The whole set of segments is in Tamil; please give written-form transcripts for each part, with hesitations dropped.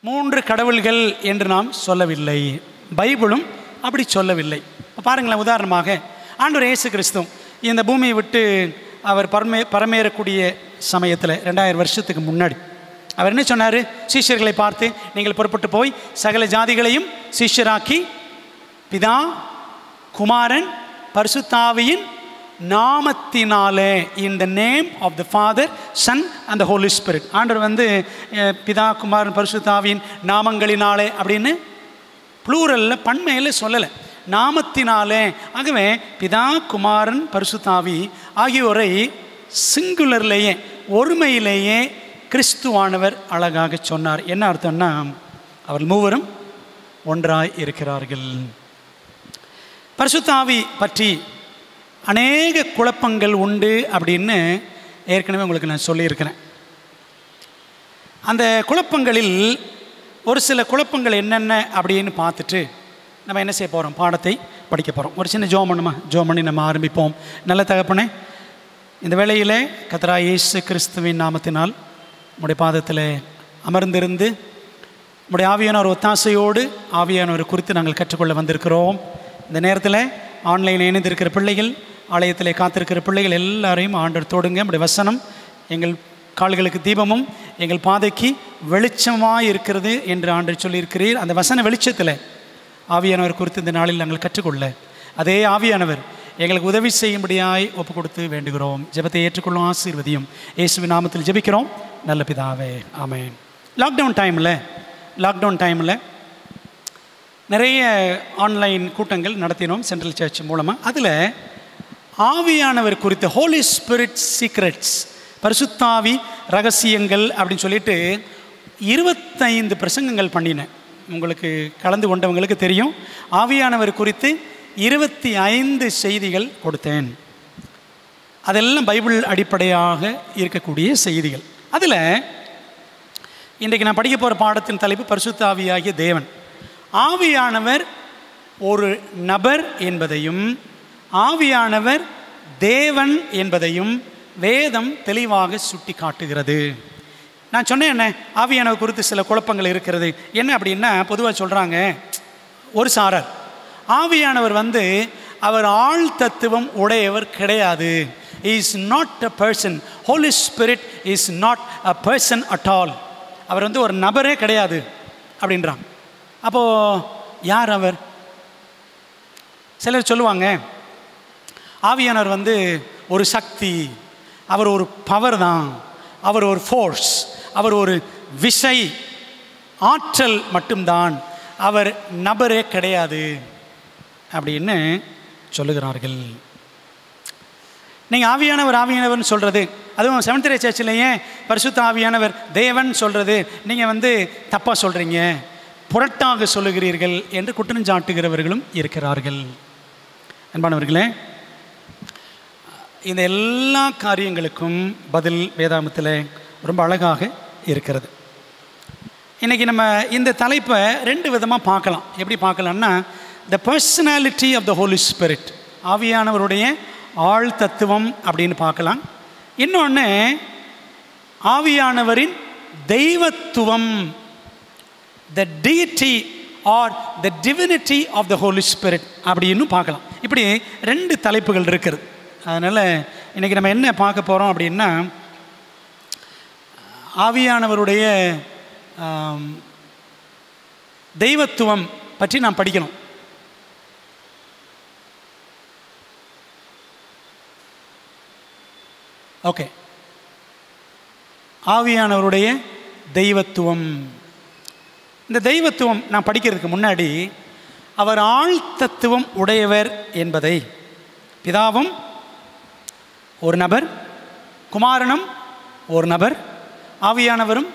3 கடவுள்கள் என்று நாம் சொல்லவில்லை. பைபிளும் அப்படி சொல்லவில்லை. பாருங்களேன், உதாரணமாக ஆண்டவர் இயேசு கிறிஸ்து இந்த பூமியை விட்டு அவர் பரமேறக்கூடிய சமயத்தில் 2000 வருஷத்துக்கு முன்னாடி அவர் என்ன சொன்னார்? சீஷர்களை பார்த்து, நீங்கள் புறப்பட்டு போய் சகல ஜாதிகளையும் சீஷராக்கி பிதா, குமாரன், பரிசுத்தாவியின் நாமத்தினாலே, in the name of the Father, Son and the Holi Spirit. ஆண்டவர் பிதா, குமாரன், பரிசுத்தாவியின் நாமங்களினாலே அப்படின்னு ப்ளூரலில் பன்மையில் சொல்லலை, நாமத்தினாலே. ஆகவே பிதா, குமாரன், பரிசுத்தாவி ஆகியோரை சிங்குலர்லேயே, ஒருமையிலேயே கிறிஸ்துவானவர் அழகாக சொன்னார். என்ன அர்த்தம்னா, அவர்கள் மூவரும் ஒன்றாய் இருக்கிறார்கள். பரிசுத்தாவி பற்றி அநேக குழப்பங்கள் உண்டு அப்படின்னு ஏற்கனவே உங்களுக்கு நான் சொல்லியிருக்கிறேன். அந்த குழப்பங்களில் ஒரு சில குழப்பங்கள் என்னென்ன அப்படின்னு பார்த்துட்டு நம்ம என்ன செய்ய போகிறோம்? பாடத்தை படிக்க போகிறோம். ஒரு சின்ன ஜெபம் பண்ணுமா? ஜெபம் பண்ணி நம்ம ஆரம்பிப்போம். நல்ல தகப்பனே, இந்த வேளையில் கர்த்தராகிய இயேசு கிறிஸ்துவின் நாமத்தினால் உம்முடைய பாதத்தில் அமர்ந்திருந்து உம்முடைய ஆவியானவர் ஒத்தாசையோடு ஆவியானவர் குறித்து நாங்கள் கற்றுக்கொள்ள வந்திருக்கிறோம். இந்த நேரத்தில் ஆன்லைனில் இணைந்திருக்கிற பிள்ளைகள், ஆலயத்தில் காத்திருக்கிற பிள்ளைகள் எல்லாரையும் ஆண்டவர் தொடுங்க. உம்முடைய வசனம் எங்கள் கால்களுக்கு தீபமும் எங்கள் பாதைக்கு வெளிச்சமாக இருக்கிறது என்று ஆண்டவர் சொல்லியிருக்கிறீர். அந்த வசன வெளிச்சத்தில் ஆவியானவர் குறித்து இந்த நாளில் நாங்கள் கற்றுக்கொள்ள அதே ஆவியானவர் எங்களுக்கு உதவி செய்யும்படியாய் ஒப்பு கொடுத்து வேண்டுகிறோம். ஜெபத்தை ஏற்றுக்கொள்ளும் ஆசீர்வதியும் இயேசுவின் நாமத்தில் ஜெபிக்கிறோம் நல்ல பிதாவே, ஆமென். லாக்டவுன் டைமில் நிறைய ஆன்லைன் கூட்டங்கள் நடத்தினோம் சென்ட்ரல் சர்ச் மூலமாக. அதில் ஆவியானவர் குறித்த ஹோலி ஸ்பிரிட் சீக்ரெட்ஸ், பரிசுத்தாவி ரகசியங்கள் அப்படின்னு சொல்லிட்டு 25 பிரசங்கங்கள் பண்ணினேன். உங்களுக்கு கலந்து கொண்டவங்களுக்கு தெரியும். ஆவியானவர் குறித்து 25 செய்திகள் கொடுத்தேன். அதெல்லாம் பைபிள் அடிப்படையாக இருக்கக்கூடிய செய்திகள். அதில் இன்றைக்கு நான் படிக்க போகிற பாடத்தின் தலைப்பு பரிசுத்த ஆவியாகிய தேவன். ஆவியானவர் ஒரு நபர் என்பதையும் ஆவியானவர் தேவன் என்பதையும் வேதம் தெளிவாக சுட்டி காட்டுகிறது. நான் சொன்னேன் என்ன, ஆவியானவர் குறித்து சில குழப்பங்கள் இருக்கிறது. என்ன அப்படின்னா, பொதுவாக சொல்கிறாங்க ஒரு சாரர், ஆவியானவர் அவர் ஆள் தத்துவம் உடையவர் கிடையாது. Is not a person. Holy Spirit is not a person at all. அவர் ஒரு நபரே கிடையாது அப்படின்றாங்க. அப்போது யார் அவர்? சிலர் சொல்லுவாங்க ஆவியானவர் ஒரு சக்தி, அவர் ஒரு பவர் தான், அவர் ஒரு ஃபோர்ஸ், அவர் ஒரு விசை ஆற்றல் மட்டும்தான், அவர் நபரே கிடையாது அப்படின்னு சொல்லுகிறார்கள். நீங்கள் ஆவியானவர்னு சொல்கிறது, அதுவும் செவன்த் டே சர்ச்சிலேயே பரிசுத்த ஆவியானவர் தேவன் சொல்கிறது நீங்கள் தப்பாக சொல்கிறீங்க, புரட்டாக சொல்லுகிறீர்கள் என்று குற்றஞ்சாட்டுகிறவர்களும் இருக்கிறார்கள். அன்பானவர்களே, இந்த எல்லா காரியங்களுக்கும் பதில் வேதாகமத்தில் ரொம்ப அழகாக இருக்கிறது. இன்றைக்கி நம்ம இந்த தலைப்பை 2 விதமாக பார்க்கலாம். எப்படி பார்க்கலாம்னா, the personality of the Holi spirit, ஆவியானவருடைய ஆள் தத்துவம் அப்படின்னு பார்க்கலாம். இன்னொன்று ஆவியானவரின் தெய்வத்துவம், the deity or the divinity of the Holi Spirit அப்படின்னு பார்க்கலாம். இப்படி 2 தலைப்புகள் இருக்கிறது. அதனால் இன்றைக்கி நம்ம என்ன பார்க்க போகிறோம் அப்படின்னா, ஆவியானவருடைய தெய்வத்துவம் பற்றி நாம் படிக்கணும். ஓகே, ஆவியானவருடைய தெய்வத்துவம். இந்த தெய்வத்துவம் நான் படிக்கிறதுக்கு முன்னாடி, அவர் ஆள் தத்துவம் உடையவர் என்பதை, பிதாவும் ஒரு நபர், குமாரனும் ஒரு நபர், ஆவியானவரும்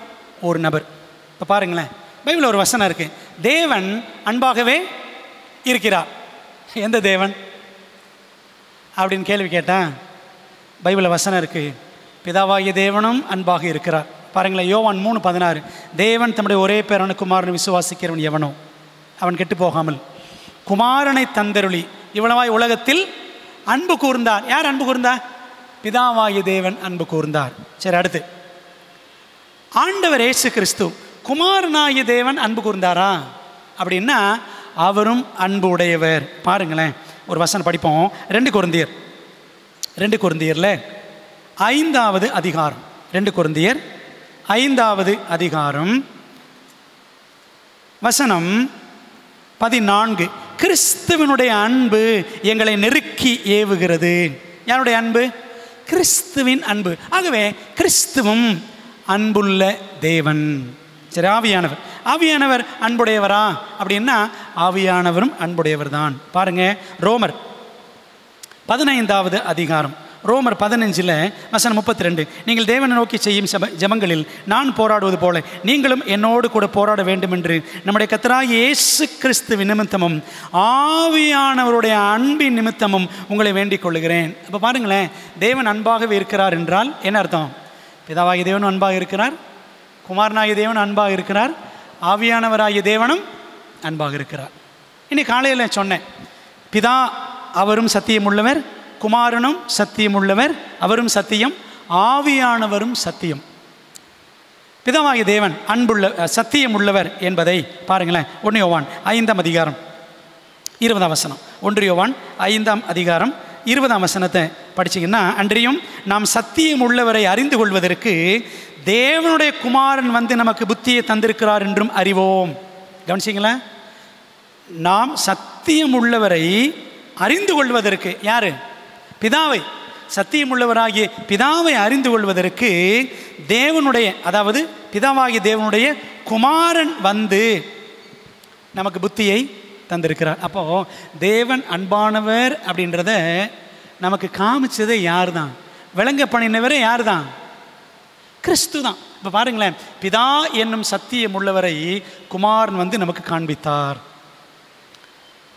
ஒரு நபர். இப்போ பாருங்களேன், பைபிளில் ஒரு வசனம் இருக்குது, தேவன் அன்பாகவே இருக்கிறார். எந்த தேவன் அப்படின்னு கேள்வி கேட்டால் பைபிளில் வசனம் இருக்குது, பிதாவாகிய தேவனும் அன்பாக இருக்கிறார். பாருங்களேன், யோவான் 3:16, தேவன் தம்முடைய ஒரே பேரான குமாரனை விசுவாசிக்கிறவன் எவனோ அவன் கெட்டு போகாமல் குமாரனை தந்தருளி இவ்வளவாய் உலகத்தில் அன்பு கூர்ந்தார். யார் அன்பு கூர்ந்தார்? பிதாவாகிய தேவன் அன்பு கூர்ந்தார். சரி, அடுத்து ஆண்டவர் இயேசு கிறிஸ்து குமாரனாகிய தேவன் அன்பு கூர்ந்தாரா அப்படின்னா அவரும் அன்பு உடையவர். பாருங்களேன், ஒரு வசனம் படிப்போம். 2 கொரிந்தியரில் 5வது அதிகாரம், 2 கொரிந்தியர் 5வது அதிகாரம் வசனம் 14. கிறிஸ்துவனுடைய அன்பு எங்களை நெருக்கி ஏவுகிறது. யாருடைய அன்பு? கிறிஸ்துவின் அன்பு. ஆகவே கிறிஸ்துவும் அன்புள்ள தேவன். சரி, ஆவியானவர் அன்புடையவரா அப்படின்னா ஆவியானவரும் அன்புடையவர் தான். பாருங்க, ரோமர் 15வது அதிகாரம், ரோமர் 15 வசனம் 32. நீங்கள் தேவனை நோக்கி செய்யும் ஜெபங்களில் நான் போராடுவது போல நீங்களும் என்னோடு கூட போராட வேண்டும் என்று நம்முடைய கர்த்தராகிய இயேசு கிறிஸ்துவின் நிமித்தமும் ஆவியானவருடைய அன்பின் நிமித்தமும் உங்களை வேண்டிக் கொள்ளுகிறேன். அப்போ பாருங்களேன், தேவன் அன்பாகவே இருக்கிறார் என்றால் என்ன அர்த்தம்? பிதாவாகிய தேவனும் அன்பாக இருக்கிறார், குமாரனாகிய தேவன் அன்பாக இருக்கிறார், ஆவியானவராகிய தேவனும் அன்பாக இருக்கிறார். இன்னைக்கு காலையில் சொன்னேன், பிதா அவரும் சத்தியம் உள்ளவர், குமாரனும் சத்தியம் உள்ளவர், அவரும் சத்தியம், ஆவியானவரும் சத்தியம். பிதாவாகிய தேவன் அன்புள்ள சத்தியம் உள்ளவர் என்பதை பாருங்களேன். 1 யோவான் 5ஆம் அதிகாரம் 20ஆம் வசனம். 1 யோவான் 5ஆம் அதிகாரம் 20ஆம் வசனத்தை படிச்சிங்கன்னா, அன்றியும் நாம் சத்தியம் உள்ளவரை அறிந்து கொள்வதற்கு தேவனுடைய குமாரன் வந்து நமக்கு புத்தியை தந்திருக்கிறார் என்றும் அறிவோம். கவனிச்சிங்களா? நாம் சத்தியம் உள்ளவரை அறிந்து கொள்வதற்கு, யாரு? பிதாவை, சத்தியம் உள்ளவராகிய பிதாவை அறிந்து கொள்வதற்கு தேவனுடைய, அதாவது பிதாவாகிய தேவனுடைய குமாரன் வந்து நமக்கு புத்தியை தந்திருக்கிறார். அப்போ தேவன் அன்பானவர் அப்படின்றத நமக்கு காமிச்சதே யார் தான்? விளங்க பண்ணினவரே யார் தான்? கிறிஸ்து தான். இப்போ பாருங்களேன், பிதா என்னும் சத்தியம் உள்ளவரை குமாரன் வந்து நமக்கு காண்பித்தார்.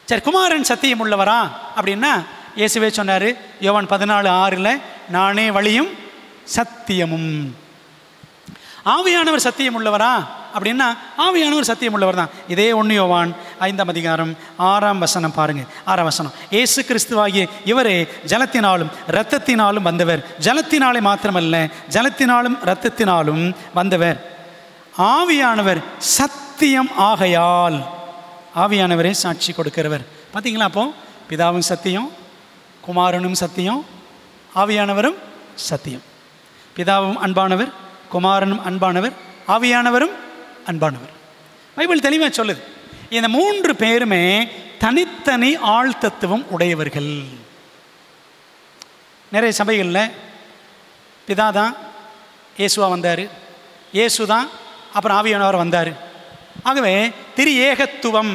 சரி, குமாரன் சத்தியம் உள்ளவரா அப்படின்னா இயேசுவே சொன்னார் யோவான் 14:6 நானே வழியும் சத்தியமும். ஆவியானவர் சத்தியம் உள்ளவரா அப்படின்னா ஆவியானவர் சத்தியம் உள்ளவர் தான். இதே 1 யோவான் 5ஆம் அதிகாரம் 6ஆம் வசனம் பாருங்க. 6ஆம் வசனம், இயேசு கிறிஸ்துவாகிய இவரே ஜலத்தினாலும் இரத்தத்தினாலும் வந்தவர், ஜலத்தினாலே மாத்திரமல்ல ஜலத்தினாலும் இரத்தத்தினாலும் வந்தவர், ஆவியானவர் சத்தியம் ஆகையால். ஆவியானவரே சாட்சி கொடுக்கிறவர். பார்த்தீங்களா? அப்போ பிதாவும் சத்தியம், குமாரனும் சத்தியம், ஆவியானவரும் சத்தியம். பிதாவும் அன்பானவர், குமாரனும் அன்பானவர், ஆவியானவரும் அன்பானவர். பைபிள் தெளிவாக சொல்லுது. இந்த 3 பேருமே தனித்தனி ஆழ்தத்துவம் உடையவர்கள். நிறைய சபைகளில் பிதா தான் இயேசுவா வந்தார், இயேசு தான் அப்புறம் ஆவியானவர் வந்தார். ஆகவே திரு ஏகத்துவம்,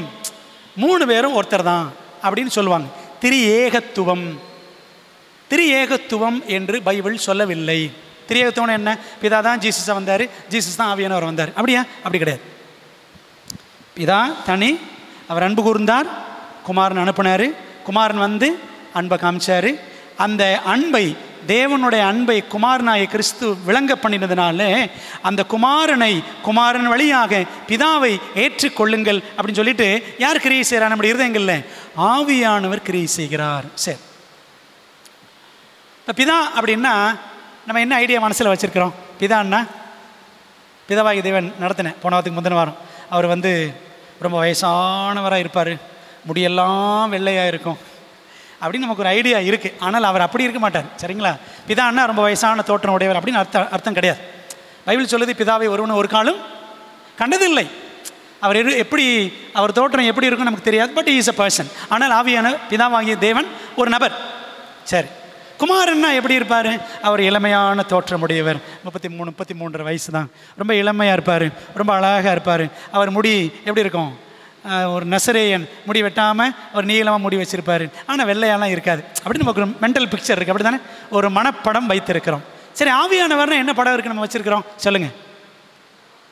3 பேரும் ஒருத்தர் தான் அப்படின்னு சொல்லுவாங்க. திரு ஏகத்துவம், திரு ஏகத்துவம் என்று பைபிள் சொல்லவில்லை. திரு ஏகத்துவம் என்ன? பிதா தான் ஜீசஸாக வந்தார், ஜீசஸ் தான் ஆவியானவர் வந்தார். அப்படியா? அப்படி கிடையாது. பிதா தனி, அவர் அன்பு கூர்ந்தார், குமாரன் அனுப்பினார், குமாரன் வந்து அன்பை காமிச்சார். அந்த அன்பை, தேவனுடைய அன்பை குமாரனாய கிறிஸ்து விளங்க பண்ணினதுனால அந்த குமாரன் வழியாக பிதாவை ஏற்றுக்கொள்ளுங்கள் அப்படின்னு சொல்லிட்டு யார் கிரியை செய்கிறார்? நம்முடைய இருதயங்களில் ஆவியானவர் கிரியை செய்கிறார். சரி, இப்போ பிதா அப்படின்னா நம்ம என்ன ஐடியா மனசில் வச்சுருக்கிறோம்? பிதான்னா பிதாவாகி தேவன் நடத்தினேன் போன வாரத்துக்கு முந்தின வாரம். அவர் வந்து ரொம்ப வயசானவராக இருப்பார், முடியெல்லாம் வெள்ளையாக இருக்கும் அப்படின்னு நமக்கு ஒரு ஐடியா இருக்குது. ஆனால் அவர் அப்படி இருக்க மாட்டார். சரிங்களா? பிதான்னா ரொம்ப வயசான தோற்றம் உடையவர் அப்படின்னு அர்த்தம் கிடையாது. பைபிள் சொல்லுது பிதாவை ஒருவனும் ஒரு காலம் கண்டதில்லை. அவர் எப்படி, அவர் தோற்றம் எப்படி இருக்குன்னு நமக்கு தெரியாது. But is a person. ஆனால் ஆவியான பிதாவாகிய தேவன் ஒரு நபர். சரி, குமாரன்னா எப்படி இருப்பார்? அவர் இளமையான தோற்றம் உடையவர். 33 வயசு தான், ரொம்ப இளமையாக இருப்பார், ரொம்ப அழகாக இருப்பார். அவர் முடி எப்படி இருக்கும்? ஒரு நசரேயன், முடி வெட்டாமல் ஒரு நீளமாக முடி வச்சுருப்பார், ஆனால் வெள்ளையெல்லாம் இருக்காது. அப்படி நமக்கு ஒரு மென்டல் பிக்சர் இருக்குது. அப்படி தானே ஒரு மனப்படம் வைத்திருக்கிறோம். சரி, ஆவியானவர்னா என்ன படம் இருக்குது நம்ம வச்சுருக்கிறோம்? சொல்லுங்கள்.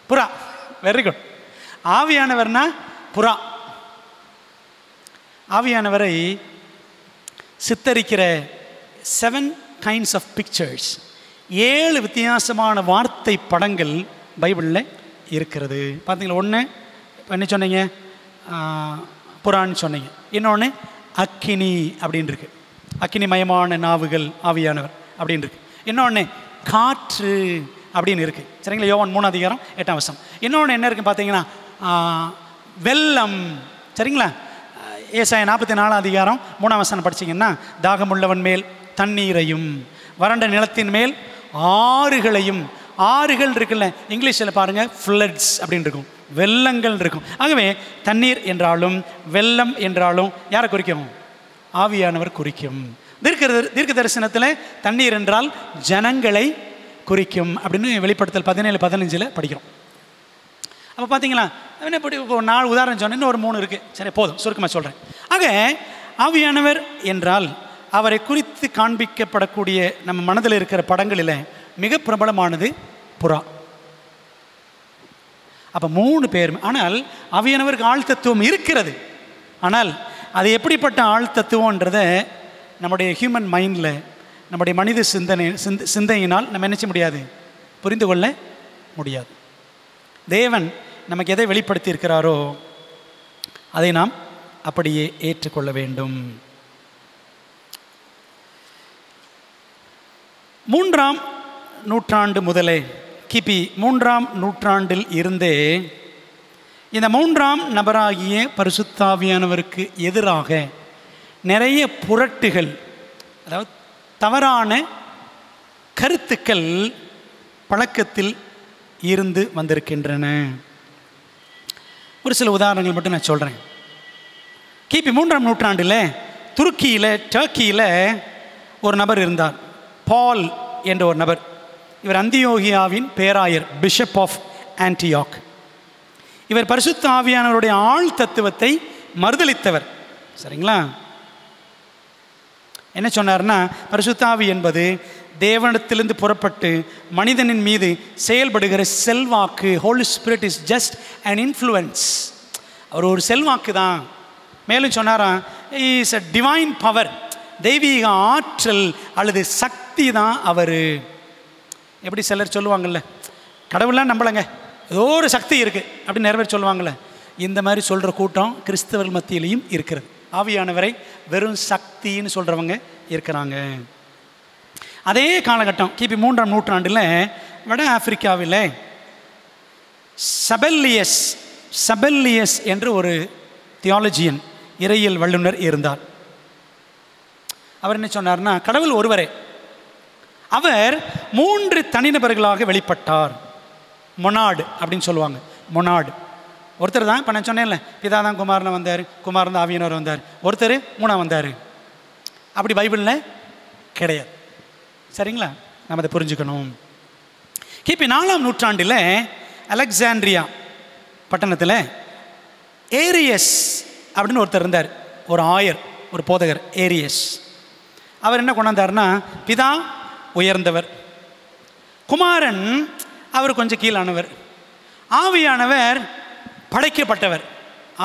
புறா. Very good. ஆவியானவர்னா புறா. ஆவியானவரை சித்தரிக்கிற 7 kinds of pictures, 7 வித்தியாசமான வார்த்தை படங்கள் பைபிளில் இருக்கிறது. பார்த்தீங்களா? ஒன்று என்ன சொன்னீங்க? புறான்னு சொன்னீங்க. இன்னொன்று அக்கினி அப்படின்னு இருக்கு, அக்கினிமயமான நாவுகள் ஆவியானவர் அப்படின்னு இருக்கு. இன்னொன்று காற்று, அப்படின்னு இருக்குது. சரிங்களா? யோவான் 3:8. இன்னொன்று என்ன இருக்குன்னு பார்த்தீங்கன்னா வெள்ளம். சரிங்களா? ஏசாயா 44:3 படிச்சிங்கன்னா தாகமுள்ளவன் மேல் தண்ணீரையும் வறண்ட நிலத்தின் மேல் ஆறுகளையும். ஆறுகள் இருக்குல்ல, இங்கிலீஷில் பாருங்கள் ஃப்ளட்ஸ் அப்படின்னு இருக்கும், வெள்ளங்கள் இருக்கும். ஆகவே தண்ணீர் என்றாலும் வெள்ளம் என்றாலும் யாரை குறிக்கும்? ஆவியானவர் குறிக்கும். தீர்க்க தரிசனத்தில் தண்ணீர் என்றால் ஜனங்களை குறிக்கும் அப்படின்னு வெளிப்படுத்தல் 17:15 படிக்கிறோம். அப்போ பார்த்தீங்களா, இப்படி ஒரு 4 உதாரணம் சொன்னேன், இன்னும் ஒரு 3 இருக்குது. சரி, போதும், சுருக்கமாக சொல்கிறேன். ஆக ஆவியானவர் என்றால் அவரை குறித்து காண்பிக்கப்படக்கூடிய நம்ம மனதில் இருக்கிற படங்களில் மிக பிரபலமானது புறா. அப்போ 3 பேர். ஆனால் ஆவியானவருக்கு ஆழ்தத்துவம் இருக்கிறது. ஆனால் அது எப்படிப்பட்ட ஆழ்தத்துவன்றதை நம்முடைய ஹியூமன் மைண்டில், நம்முடைய மனித சிந்தையினால் நம்ம நினைச்ச முடியாது, புரிந்து கொள்ள முடியாது. தேவன் நமக்கு எதை வெளிப்படுத்தி இருக்கிறாரோ அதை நாம் அப்படியே ஏற்றுக்கொள்ள வேண்டும். 3ஆம் நூற்றாண்டு முதலே, கிபி 3ஆம் நூற்றாண்டில் இருந்தே இந்த 3ஆம் நபராகிய பரிசுத்தாவியானவருக்கு எதிராக நிறைய புரட்டுகள், அதாவது தவறான கருத்துக்கள் பழக்கத்தில் இருந்து வந்திருக்கின்றன. ஒரு சில உதாரணங்கள் மட்டும் நான் சொல்கிறேன். கிபி 3ஆம் நூற்றாண்டில் துருக்கியில், டர்க்கியில் ஒரு நபர் இருந்தார், பால் என்ற ஒரு நபர். இவர் அந்தியோகியாவின் பேராயர், பிஷப் ஆஃப் ஆன்டியாக். இவர் பரிசுத்த ஆவியானவருடைய ஆழ் தத்துவத்தை மறுதலித்தவர். சரிங்களா? என்ன சொன்னார்னா, பரிசுத்த ஆவி என்பது தேவனிடத்திலிருந்து புறப்பட்டு மனிதனின் மீது செயல்படுகிற செல்வாக்கு. Holy Spirit is just an influence. அவர் ஒரு செல்வாக்கு தான். மேலும் சொன்னாராம், இஸ் அ டிவைன் பவர், தெய்வீக ஆற்றல் அல்லது சக்தி தான் அவர். எப்படி சிலர் சொல்லுவாங்கள்ல, கடவுள்லாம் நம்பலைங்க, ஏதோ ஒரு சக்தி இருக்குது அப்படின்னு நிறைய பேர் சொல்லுவாங்கள்ல. இந்த மாதிரி சொல்கிற கூட்டம் கிறிஸ்தவர் மத்தியிலையும் இருக்கிறது. ஆவியானவரை வெறும் சக்தின்னு சொல்கிறவங்க இருக்கிறாங்க. அதே காலகட்டம் கிபி 3ஆம் நூற்றாண்டில் வட ஆப்பிரிக்காவில் சபெல்லியஸ் என்று ஒரு தியாலஜியன், இறையியல் வல்லுநர் இருந்தார். அவர் என்ன சொன்னார்னா, கடவுள் ஒருவரே, அவர் 3 தனிநபர்களாக வெளிப்பட்டார். மொனாடு அப்படின்னு சொல்லுவாங்க. மொனாடு ஒருத்தர் தான். இப்போ நான் சொன்னேன்ல, பிதா தான் குமாரனை வந்தார், குமாரன் தான் ஆவியானவர் வந்தார், ஒருத்தர் 3ஆ வந்தார். அப்படி பைபிளில் கிடையாது. சரிங்களா? நம்ம அதை புரிஞ்சுக்கணும். கிபி 4ஆம் நூற்றாண்டில் அலெக்சாண்ட்ரியா பட்டணத்தில் ஏரியஸ் அப்படின்னு ஒருத்தர் இருந்தார், ஒரு ஆயர், ஒரு போதகர், ஏரியஸ். அவர் என்ன கொண்டாந்தார்னா, பிதா உயர்ந்தவர், குமாரன் அவர் கொஞ்சம் கீழானவர், ஆவியானவர் படைக்கப்பட்டவர்.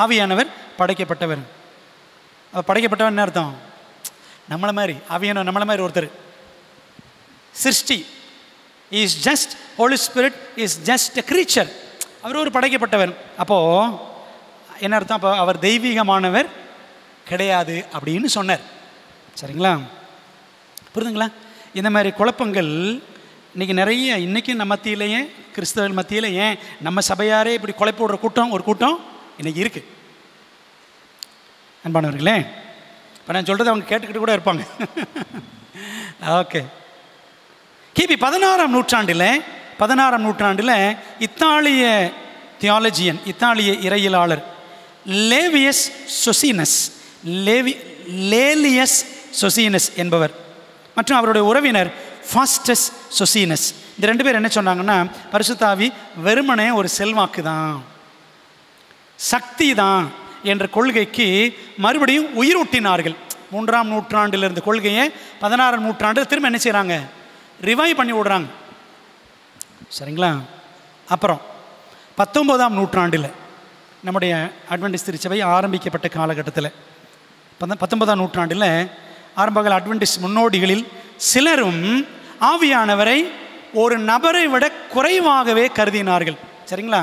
ஆவியானவர் படைக்கப்பட்டவர். படைக்கப்பட்டவர் என்ன அர்த்தம்? நம்மளை மாதிரி. ஆவியானவர் நம்மளை மாதிரி ஒருத்தர், சிருஷ்டி. Is just, Holy Spirit is just a creature. அவர் ஒரு படைக்கப்பட்டவர். அப்போது என்ன அர்த்தம்? அப்போ அவர் தெய்வீகமானவர் கிடையாது அப்படின்னு சொன்னார். சரிங்களா? புரியுதுங்களா? இந்த மாதிரி குழப்பங்கள் இன்றைக்கி நிறைய, இன்றைக்கும் நம்ம மத்தியிலேயே, கிறிஸ்தவர்கள் மத்தியில், ஏன் நம்ம சபையாரே இப்படி குழப்ப விடுற கூட்டம், ஒரு கூட்டம் இன்றைக்கி இருக்குது. அன்பானவர்களே, இப்போ நான் சொல்கிறது அவங்க கேட்டுக்கிட்டு கூட இருப்பாங்க. ஓகே. கிபி 16ஆம் நூற்றாண்டில் இத்தாலிய தியாலஜியன், இத்தாலிய இறையியலாளர் லேலியஸ் சொசீனஸ் என்பவர் மற்றும் அவருடைய உறவினர் ஃபாஸ்டஸ் சொசீனஸ், இந்த 2 பேர் என்ன சொன்னாங்கன்னா, பரிசுத்த ஆவி வெறுமனே ஒரு செல்வாக்கு தான், சக்தி தான் என்ற கொள்கைக்கு மறுபடியும் உயிரூட்டினார்கள். 3ஆம் நூற்றாண்டில் இருந்த கொள்கையை 16ஆம் நூற்றாண்டில் திரும்ப என்ன செய்கிறாங்க? ரிவைவ் பண்ணி விடுறாங்க. சரிங்களா? அப்புறம் 19ஆம் நூற்றாண்டில், நம்முடைய அட்வென்டிஸ்ட் திருச்சபை ஆரம்பிக்கப்பட்ட காலகட்டத்தில், 19ஆம் நூற்றாண்டில் ஆரம்பகால அட்வென்டிஸ்ட் முன்னோடிகளில் சிலரும் ஆவியானவரை ஒரு நபரை விட குறைவாகவே கருதினார்கள். சரிங்களா?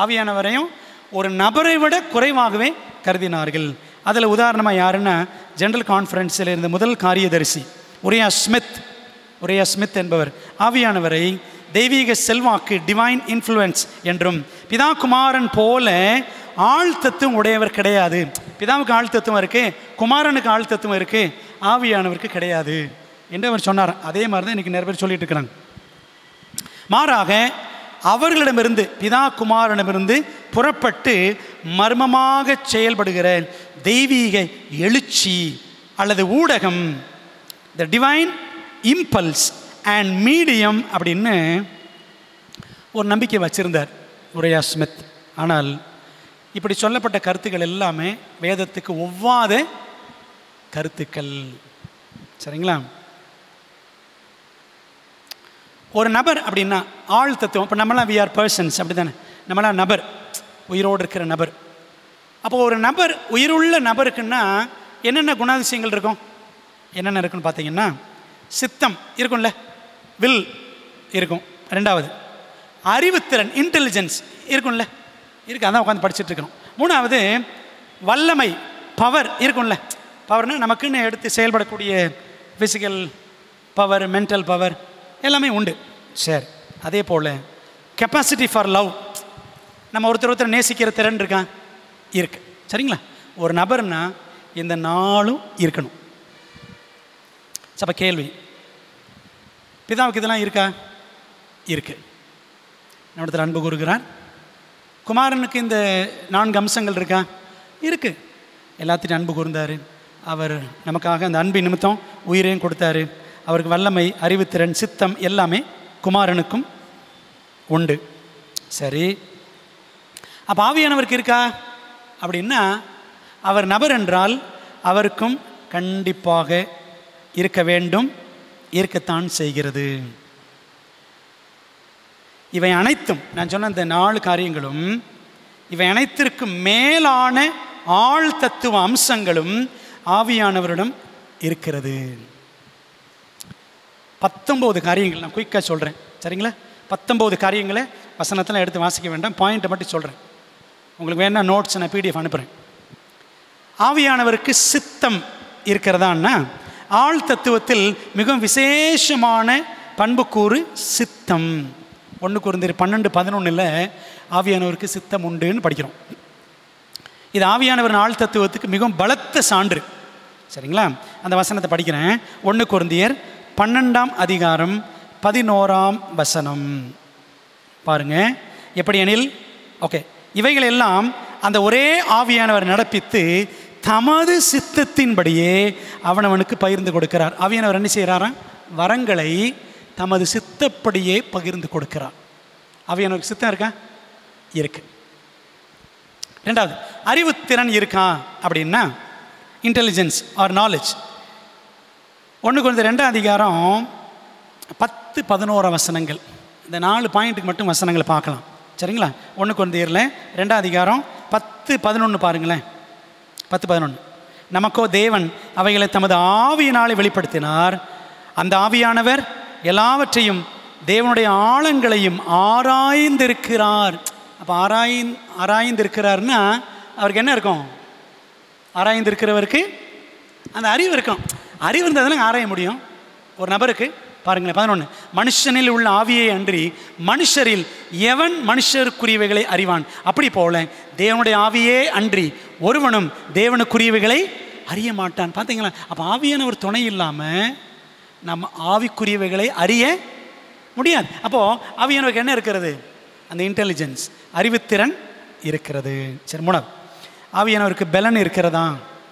ஆவியானவரையும் ஒரு நபரை விட குறைவாகவே கருதினார்கள். அதில் உதாரணமாக யாருன்னா, ஜெனரல் கான்ஃபரன்ஸில் இருந்த முதல் காரியதரிசி உரையா ஸ்மித் என்பவர் ஆவியானவரை தெய்வீக செல்வாக்கு, டிவைன் இன்ஃப்ளூயன்ஸ் என்றும், பிதா குமாரன் போல ஆழ்த்தத்துவம் உடையவர் கிடையாது. பிதாவுக்கு ஆழ்த்தத்துவம் இருக்குது, குமாரனுக்கு ஆழ்த்தத்துவம் இருக்குது, ஆவியானவருக்கு கிடையாது என்று அவர் சொன்னார். அதே மாதிரி தான் இன்றைக்கி நிறைய பேர் சொல்லிட்டு இருக்கிறாங்க. மாறாக அவர்களிடமிருந்து, பிதா குமாரனிடமிருந்து புறப்பட்டு மர்மமாக செயல்படுகிற தெய்வீக எழுச்சி அல்லது ஊடகம், the divine impulse and medium அப்படின்னு ஒரு நம்பிக்கை வச்சிருந்தார் உரையா ஸ்மித். ஆனால் இப்படி சொல்லப்பட்ட கருத்துக்கள் எல்லாமே வேதத்துக்கு ஒவ்வாத கருத்துக்கள். சரிங்களா? ஒரு நபர் அப்படின்னா ஆள் தத்துவம். இப்போ நம்மளாம் வி ஆர் பர்சன்ஸ், அப்படி தானே? நம்மளாம் நபர், உயிரோடு இருக்கிற நபர். அப்போ ஒரு நபர், உயிருள்ள நபருக்குன்னா என்னென்ன குணாதிசயங்கள் இருக்கும்? என்னென்ன இருக்குன்னு பார்த்தீங்கன்னா, சித்தம் இருக்கும்ல, வில் இருக்கும். ரெண்டாவது அறிவுத்திறன், இன்டெலிஜென்ஸ் இருக்கும்ல, இருக்கு, அதான் உட்காந்து படிச்சுட்டு இருக்கணும். மூணாவது வல்லமை, பவர் இருக்கும்ல. பவர்னால் நமக்குன்னு எடுத்து செயல்படக்கூடிய ஃபிசிக்கல் பவர், மென்டல் பவர் எல்லாமே உண்டு. சரி, அதே போல் கெப்பாசிட்டி ஃபார் லவ், நம்ம ஒருத்தர் நேசிக்கிற திறன் இருக்கா? இருக்கு. சரிங்களா? ஒரு நபர்னா இந்த நாளும் இருக்கணும். அப்போ கேள்வி, பிதாவுக்கு இதெல்லாம் இருக்கா? இருக்கு. நம்மிடத்தில் அன்பு கூறுகிறார். குமாரனுக்கு இந்த 4 அம்சங்கள் இருக்கா? இருக்கு. எல்லாத்திட்டும் அன்பு கூர்ந்தார். அவர் நமக்காக அந்த அன்பின் நிமித்தம் உயிரையும் கொடுத்தாரு. அவருக்கு வல்லமை, அறிவுத்திறன், சித்தம் எல்லாமே குமாரனுக்கும் உண்டு. சரி, அப்போ ஆவியானவருக்கு இருக்கா அப்படின்னா, அவர் நபர் என்றால் அவருக்கும் கண்டிப்பாக இருக்க வேண்டும், இருக்கத்தான் செய்கிறது. இவை அனைத்தும், நான் சொன்ன இந்த 4 காரியங்களும், இவை அனைத்திற்கும் மேலான ஆழ் தத்துவ அம்சங்களும் ஆவியானவரிடம் இருக்கிறது. 19 காரியங்கள் நான் குயிக்காக சொல்கிறேன். சரிங்களா? 19 காரியங்களை வசனத்தில் எடுத்து வாசிக்க வேண்டாம், பாயிண்ட்டை மட்டும் சொல்கிறேன். உங்களுக்கு வேணா நோட்ஸ் நான் PDF அனுப்புகிறேன். ஆவியானவருக்கு சித்தம் இருக்கிறதான்னா, ஆழ் தத்துவத்தில் மிகவும் விசேஷமான பண்புக்கூறு சித்தம். 1 கொரிந்தியர் 12:11 ஆவியானவருக்கு சித்தம் உண்டுன்னு படிக்கிறோம். இது ஆவியானவரின் ஆழ் தத்துவத்துக்கு மிகவும் பலத்த சான்று. சரிங்களா? அந்த வசனத்தை படிக்கிறேன். 1 கொரிந்தியர் 12:11 பாருங்க. எப்படி எனில், ஓகே, இவைகள் எல்லாம் அந்த ஒரே ஆவியானவர் நடப்பித்து தமது சித்தத்தின்படியே அவனவனுக்கு பகிர்ந்து கொடுக்கிறார். ஆவியானவர் என்ன செய்கிறாரா? வரங்களை தமது சித்தப்படியே பகிர்ந்து கொடுக்கிறார். ஆவியானவருக்கு சித்தம் இருக்கா? இருக்கு. ரெண்டாவது, அறிவுத்திறன் இருக்கா அப்படின்னா, இன்டெலிஜென்ஸ் ஆர் நாலேஜ். 1 கொரிந்தியர் 2:10-11 இந்த 4 பாயிண்ட்டுக்கு மட்டும் வசனங்களை பார்க்கலாம். சரிங்களா? 1 கொரிந்தியரில் 2:10-11 பாருங்களேன். 10-11. நமக்கோ தேவன் அவைகளை தமது ஆவியினாலே வெளிப்படுத்தினார். அந்த ஆவியானவர் எல்லாவற்றையும், தேவனுடைய ஆழங்களையும் ஆராய்ந்திருக்கிறார். அப்போ ஆராய்ந்திருக்கிறார்னா அவருக்கு என்ன இருக்கும்? ஆராய்ந்திருக்கிறவருக்கு அந்த அறிவு இருக்கும். அறிவு இருந்தால் தானே ஆராய முடியும் ஒரு நபருக்கு. பாருங்களேன் 11. மனுஷனில் உள்ள ஆவியை அன்றி மனுஷரில் எவன் மனுஷருக்குரியவைகளை அறிவான்? அப்படி போல தேவனுடைய ஆவியே அன்றி ஒருவனும் தேவனுக்குரியவைகளை அறிய மாட்டான். பார்த்தீங்களா? அப்போ ஆவியானவர் துணை இல்லாமல் நம்ம ஆவிக்குரியவைகளை அறிய முடியாது. அப்போது ஆவியானவருக்கு என்ன இருக்கிறது? அந்த இன்டெலிஜென்ஸ், அறிவுத்திறன் இருக்கிறது. சரி, 3. ஆவியானவருக்கு பலன் இருக்கிறதா?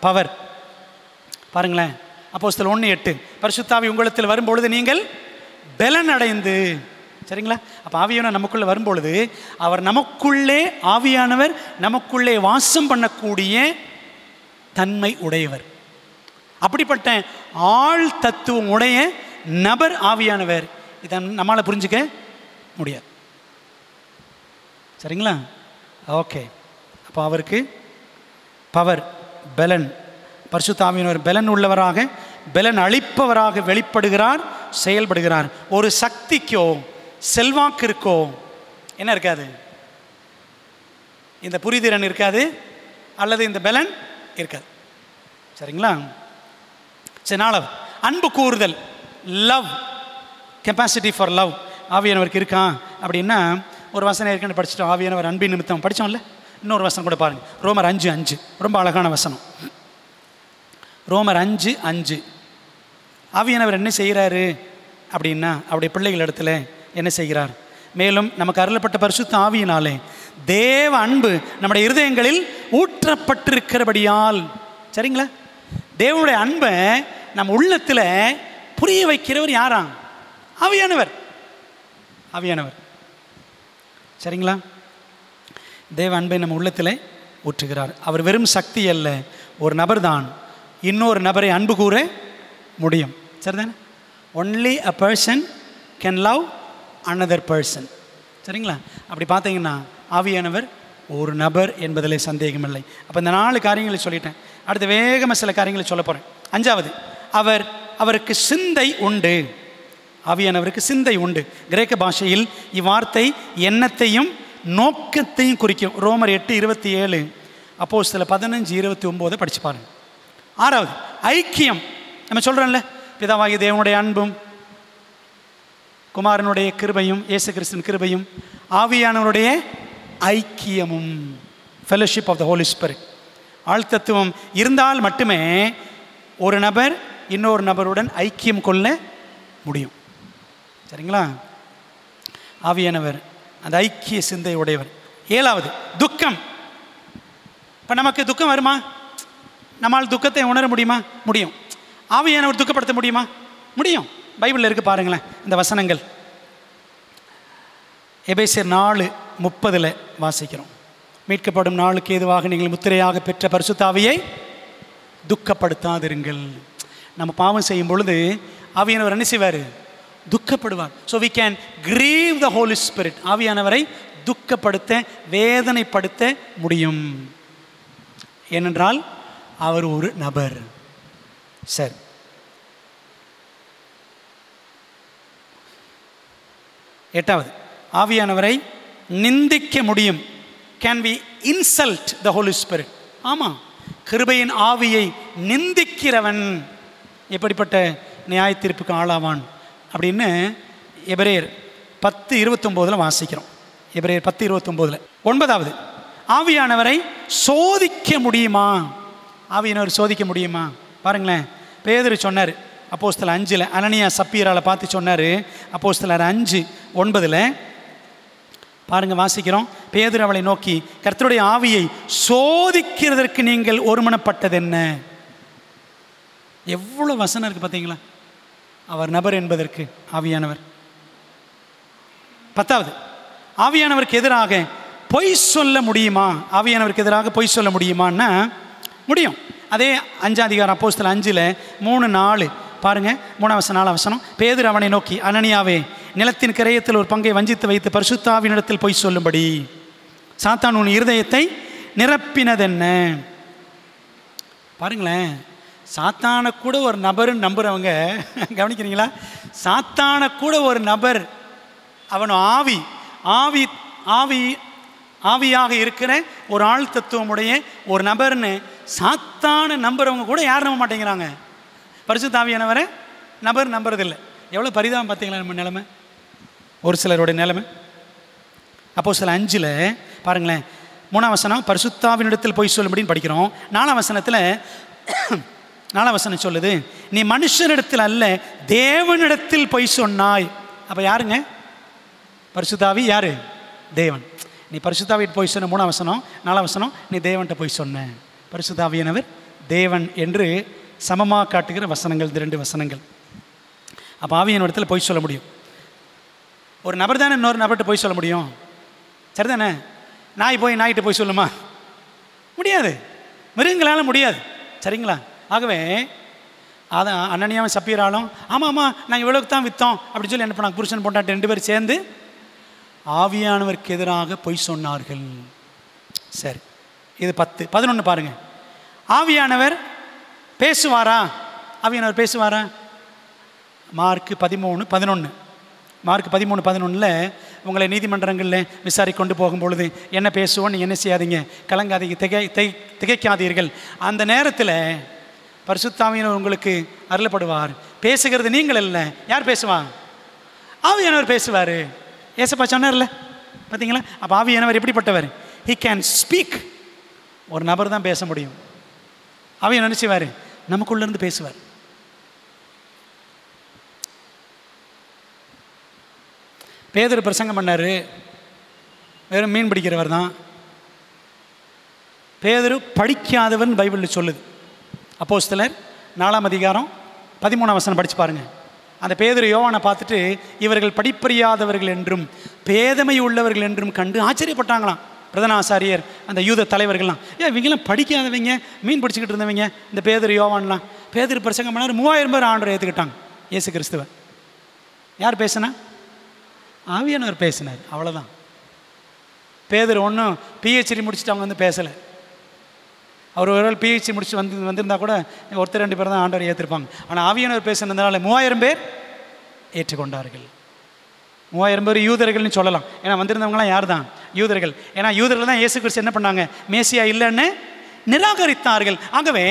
பவர். பாருங்களேன், அப்போஸ்தலர் 1:8 பரிசுத்தாவி உங்களிடத்தில் வரும்பொழுது நீங்கள் பலன் அடைந்து. சரிங்களா? அப்போ ஆவியானவர் நமக்குள்ளே வரும்பொழுது அவர் நமக்குள்ளே, ஆவியானவர் நமக்குள்ளே வாசம் பண்ணக்கூடிய தன்மை உடையவர். அப்படிப்பட்ட ஆழ் தத்துவம் உடைய நபர் ஆவியானவர். இதை நம்மளால் புரிஞ்சுக்க முடியாது. சரிங்களா? ஓகே. அப்போ அவருக்கு பவர், பலன், பரிசுத்த ஆவியானவர் பலன் உள்ளவராக, பலன் அளிப்பவராக வெளிப்படுகிறார், செயல்படுகிறார். ஒரு சக்திக்கோ செல்வாக்கிற்கோ என்ன இருக்காது? இந்த புரிதிறன் இருக்காது, அல்லது இந்த பலன் இருக்காது. சரிங்களா? சரி, 4. அன்பு கூறுதல், லவ், கெப்பாசிட்டி ஃபார் லவ். ஆவியானவருக்கு இருக்கான் அப்படின்னா ஒரு வசனம் ஏற்கனவே படிச்சுட்டோம். ஆவியானவர் அன்பின் நிமித்தம் படித்தோம்ல. இன்னொரு வசனம் கூட பாருங்கள், ரோமர் 5:5 ரொம்ப அழகான வசனம். ரோமர் 5:5 ஆவியானவர் என்ன செய்கிறாரு அப்படின்னா அவருடைய பிள்ளைகள் இடத்துல என்ன செய்கிறார்? மேலும் நமக்கு அருளப்பட்ட பரிசுத்த ஆவியினாலே தேவ அன்பு நம்முடைய இருதயங்களில் ஊற்றப்பட்டிருக்கிறபடியால், சரிங்களா? தேவனுடைய அன்பை நம்ம உள்ளத்தில் புரிய வைக்கிறவர் யாரா? ஆவியானவர். ஆவியானவர், சரிங்களா? தேவ அன்பை நம்ம உள்ளத்தில் ஊற்றுகிறார். அவர் வெறும் சக்தி அல்ல, ஒரு நபர் தான் இன்னொரு நபரை அன்பு கூற முடியும். சரிதானே? Only a person can love another person. சரிங்களா? அப்படி பார்த்தீங்கன்னா ஆவியானவர் ஒரு நபர் என்பதில் சந்தேகமில்லை. அப்போ இந்த 4 காரியங்களை சொல்லிட்டேன். அடுத்து வேகமாக சில காரியங்களை சொல்ல போகிறேன். 5வது, அவருக்கு சிந்தை உண்டு. ஆவியானவருக்கு சிந்தை உண்டு. கிரேக்க பாஷையில் இவ்வார்த்தை எண்ணத்தையும் நோக்கத்தையும் குறிக்கும். ரோமர் 8:27, அப்போஸ்தலர் 15:29 படிச்சு பாருங்க. 6வது, ஐக்கியம். நம்ம சொல்கிறோம்ல, பிதாவாகிய தேவனுடைய அன்பும் குமாரனுடைய கிருபையும் இயேசு கிறிஸ்துவின் கிருபையும் ஆவியானவருடைய ஐக்கியமும், fellowship of the Holi Spirit. ஆழ்த்தத்துவம் இருந்தால் மட்டுமே ஒரு நபர் இன்னொரு நபருடன் ஐக்கியம் கொள்ள முடியும். சரிங்களா? ஆவியானவர் அந்த ஐக்கிய சிந்தை உடையவர். 7வது, துக்கம். இப்போ நமக்கு துக்கம் வருமா? நம்மால் துக்கத்தை உணர முடியுமா? முடியும். ஆவியானவர் துக்கப்படுத்த முடியுமா? முடியும். பைபிளில் இருக்கு பாருங்களேன் இந்த வசனங்கள். எபேசியர் 4:30 வாசிக்கிறோம். மீட்கப்படும் நாளுக்கு ஏதுவாக நீங்கள் முத்திரையாக பெற்ற பரிசுத்த ஆவியை துக்கப்படுத்தாதிருங்கள். நம்ம பாவம் செய்யும் பொழுது ஆவியானவர் என்ன செய்வார்? துக்கப்படுவார். So we can grieve the Holy Spirit. ஆவியானவரை துக்கப்படுத்த, வேதனைப்படுத்த முடியும். ஏனென்றால் அவர் ஒரு நபர். சரி, எட்டாவது, ஆவியானவரை நிந்திக்க முடியும். Can we insult the Holi spirit? ஆமாம். கிருபையின் ஆவியை நிந்திக்கிறவன் எப்படிப்பட்ட நியாய தீர்ப்புக்கு ஆளாவான் அப்படின்னு எபிரேயர் 10:29 வாசிக்கிறோம். எபிரேயர் 10:29. 9வது, ஆவியானவரை சோதிக்க முடியுமா? ஆவியானவர் சோதிக்க முடியுமா? பாருங்களேன், பேதுரு சொன்னார் அப்போஸ்தலர் 5 அனனியா சப்பீரால பார்த்து சொன்னார். அப்போஸ்தலர் 5:9 பாருங்க, வாசிக்கிறோம். பேதுரு அவளை நோக்கி, கர்த்தருடைய ஆவியை சோதிக்கிறதற்கு நீங்கள் ஒருமனப்பட்டது என்ன? எவ்வளோ வசனம் இருக்கு பார்த்தீங்களா? அவர் நபர் என்பதற்கு ஆவியானவர். 10வது, ஆவியானவருக்கு எதிராக பொய் சொல்ல முடியுமா? ஆவியானவருக்கு எதிராக பொய் சொல்ல முடியுமான்னா முடியும். அதே 5ஆம் அதிகாரம் அப்போஸ்தலர் 5:3-4 பாருங்க, 3 வசனம். பேதுரு அவனை நோக்கி, அனனியாவே, நிலத்தின் கிரயத்தில் ஒரு பங்கை வஞ்சித்து வைத்து பரிசுத்த ஆவியினிடத்தில் பொய் சொல்லும்படி சாத்தான் உன் இருதயத்தை நிரப்பினதென்ன? பாருங்களேன், சாத்தான கூட ஒரு நபர் நம்புறவங்க கவனிக்கிறீங்களா? சாத்தான கூட ஒரு நபர், அவன் ஆவி ஆவி ஆவி ஆவியாக இருக்கிற ஒரு ஆள் தத்துவமுடைய ஒரு நபர்னு சாத்தான நம்புறவங்க கூட யார் நம்ப மாட்டேங்கிறாங்க? பரிசுத்த ஆவியானவரை நபர் நம்புறதில்லை. எவ்வளோ பரிதாபம் பார்த்தீங்களா நம்ம நிலைமை, ஒரு சிலருடைய நிலைமை. அப்போஸ்தலர் 5 பாருங்களேன், 3 வசனம், பரிசுத்தாவினிடத்தில் பொய் சொல்லும்படின்னு படிக்கிறோம். 4 வசனம் சொல்லுது, நீ மனுஷனிடத்தில் அல்ல தேவனிடத்தில் பொய் சொன்னாய். அப்போ யாருங்க? பரிசுத்தாவி யாரு? தேவன். நீ பரிசுத்தாவிட்டு போய் சொன்ன 3 வசனம். 4 வசனம், நீ தேவன்கிட்ட போய் சொன்ன. பரிசுத்தாவியானவர் தேவன் என்று சமமாக காட்டுகிற வசனங்கள், 2 வசனங்கள். அப்போ ஆவியின் இடத்துல போய் சொல்ல முடியும். ஒரு நபர் தானே இன்னொரு நபர்கிட்ட போய் சொல்ல முடியும், சரிதானே? நாய் போய் நாய்கிட்ட போய் சொல்லுமா? முடியாது. மிருகங்களால் முடியாது, சரிங்களா? ஆகவே அதான் அனனியாவும் சப்பீராலும் ஆமாம்மா நாங்கள் இவ்வளோக்கு தான் விற்றோம் அப்படின்னு சொல்லி என்ன பண்ணாங்க? புருஷன் பொண்டாட்டி 2 பேர் சேர்ந்து ஆவியானவருக்கு எதிராக பொய் சொன்னார்கள். சரி, இது 10. 11 பாருங்க, ஆவியானவர் பேசுவாரா? ஆவியானவர் பேசுவாரா? மார்க் 13:11. மார்க் 13:11 உங்களை நீதிமன்றங்களில் விசாரிக்க கொண்டு போகும்பொழுது என்ன பேசுவோம், நீங்கள் என்ன செய்யாதீங்க, கலங்காதீங்க, திகைக்காதீர்கள். அந்த நேரத்தில் பரிசுத்த ஆவியானவர் உங்களுக்கு அருளப்படுவார். பேசுகிறது நீங்கள் இல்லை, யார் பேசுவாங்க? ஆவியானவர் பேசுவார். ஏசப்பா சொன்னார்ல, பார்த்தீங்களா? அப்போ ஆவியானவர் எப்படிப்பட்டவர்? He can speak. ஒரு நபர் தான் பேச முடியும். ஆவியானவர் நினைச்சுவார், நமக்குள்ளேருந்து பேசுவார். பேதுரு பிரசங்கம் பண்ணார், வெறும் மீன் பிடிக்கிறவர் தான். பேதுரு படிக்காதவன் பைபிளில் சொல்லுது. அப்போஸ்தலர் 4ஆம் அதிகாரம் 13ஆம் வசனம் படித்து பாருங்கள். அந்த பேதுரு யோவானை பார்த்துட்டு இவர்கள் படிப்பறியாதவர்கள் என்றும் பேதமை உள்ளவர்கள் என்றும் கண்டு ஆச்சரியப்பட்டாங்களாம் பிரதான ஆசாரியர், அந்த யூத தலைவர்கள்லாம். இவங்கெல்லாம் படிக்காதவங்க, மீன் பிடிச்சிக்கிட்டு இருந்தவங்க இந்த பேதுரு யோவான்லாம். பேதுரு பிரசங்கம் பண்ணார், 3000 பேர் ஆண்டவரை ஏற்றுக்கிட்டாங்க, இயேசு கிறிஸ்துவை. யார் பேசுனா? ஆவியானவர் பேசினார், அவ்வளோதான். பேதுரு ஒன்றும் பிஹெச்டி முடிச்சுட்டு அவங்க வந்து பேசலை. அவர் ஒரு வேளை பிஹெச்டி முடிச்சு வந்திருந்தா கூட ஒருத்தர் 2 பேர் தான் ஆண்டவரை ஏற்றிருப்பாங்க. ஆனால் ஆவியானவர் பேசுனதுனால 3000 பேர் ஏற்றுக்கொண்டார்கள். 3000 பேர் யூதர்கள்னு சொல்லலாம். ஏன்னா வந்திருந்தவங்களாம் யார் தான்? யூதர்கள். ஏன்னா யூதர்கள் தான் இயேசு கிறிஸ்து என்ன பண்ணாங்க? மேசியா இல்லைன்னு நிராகரித்தார்கள். ஆகவே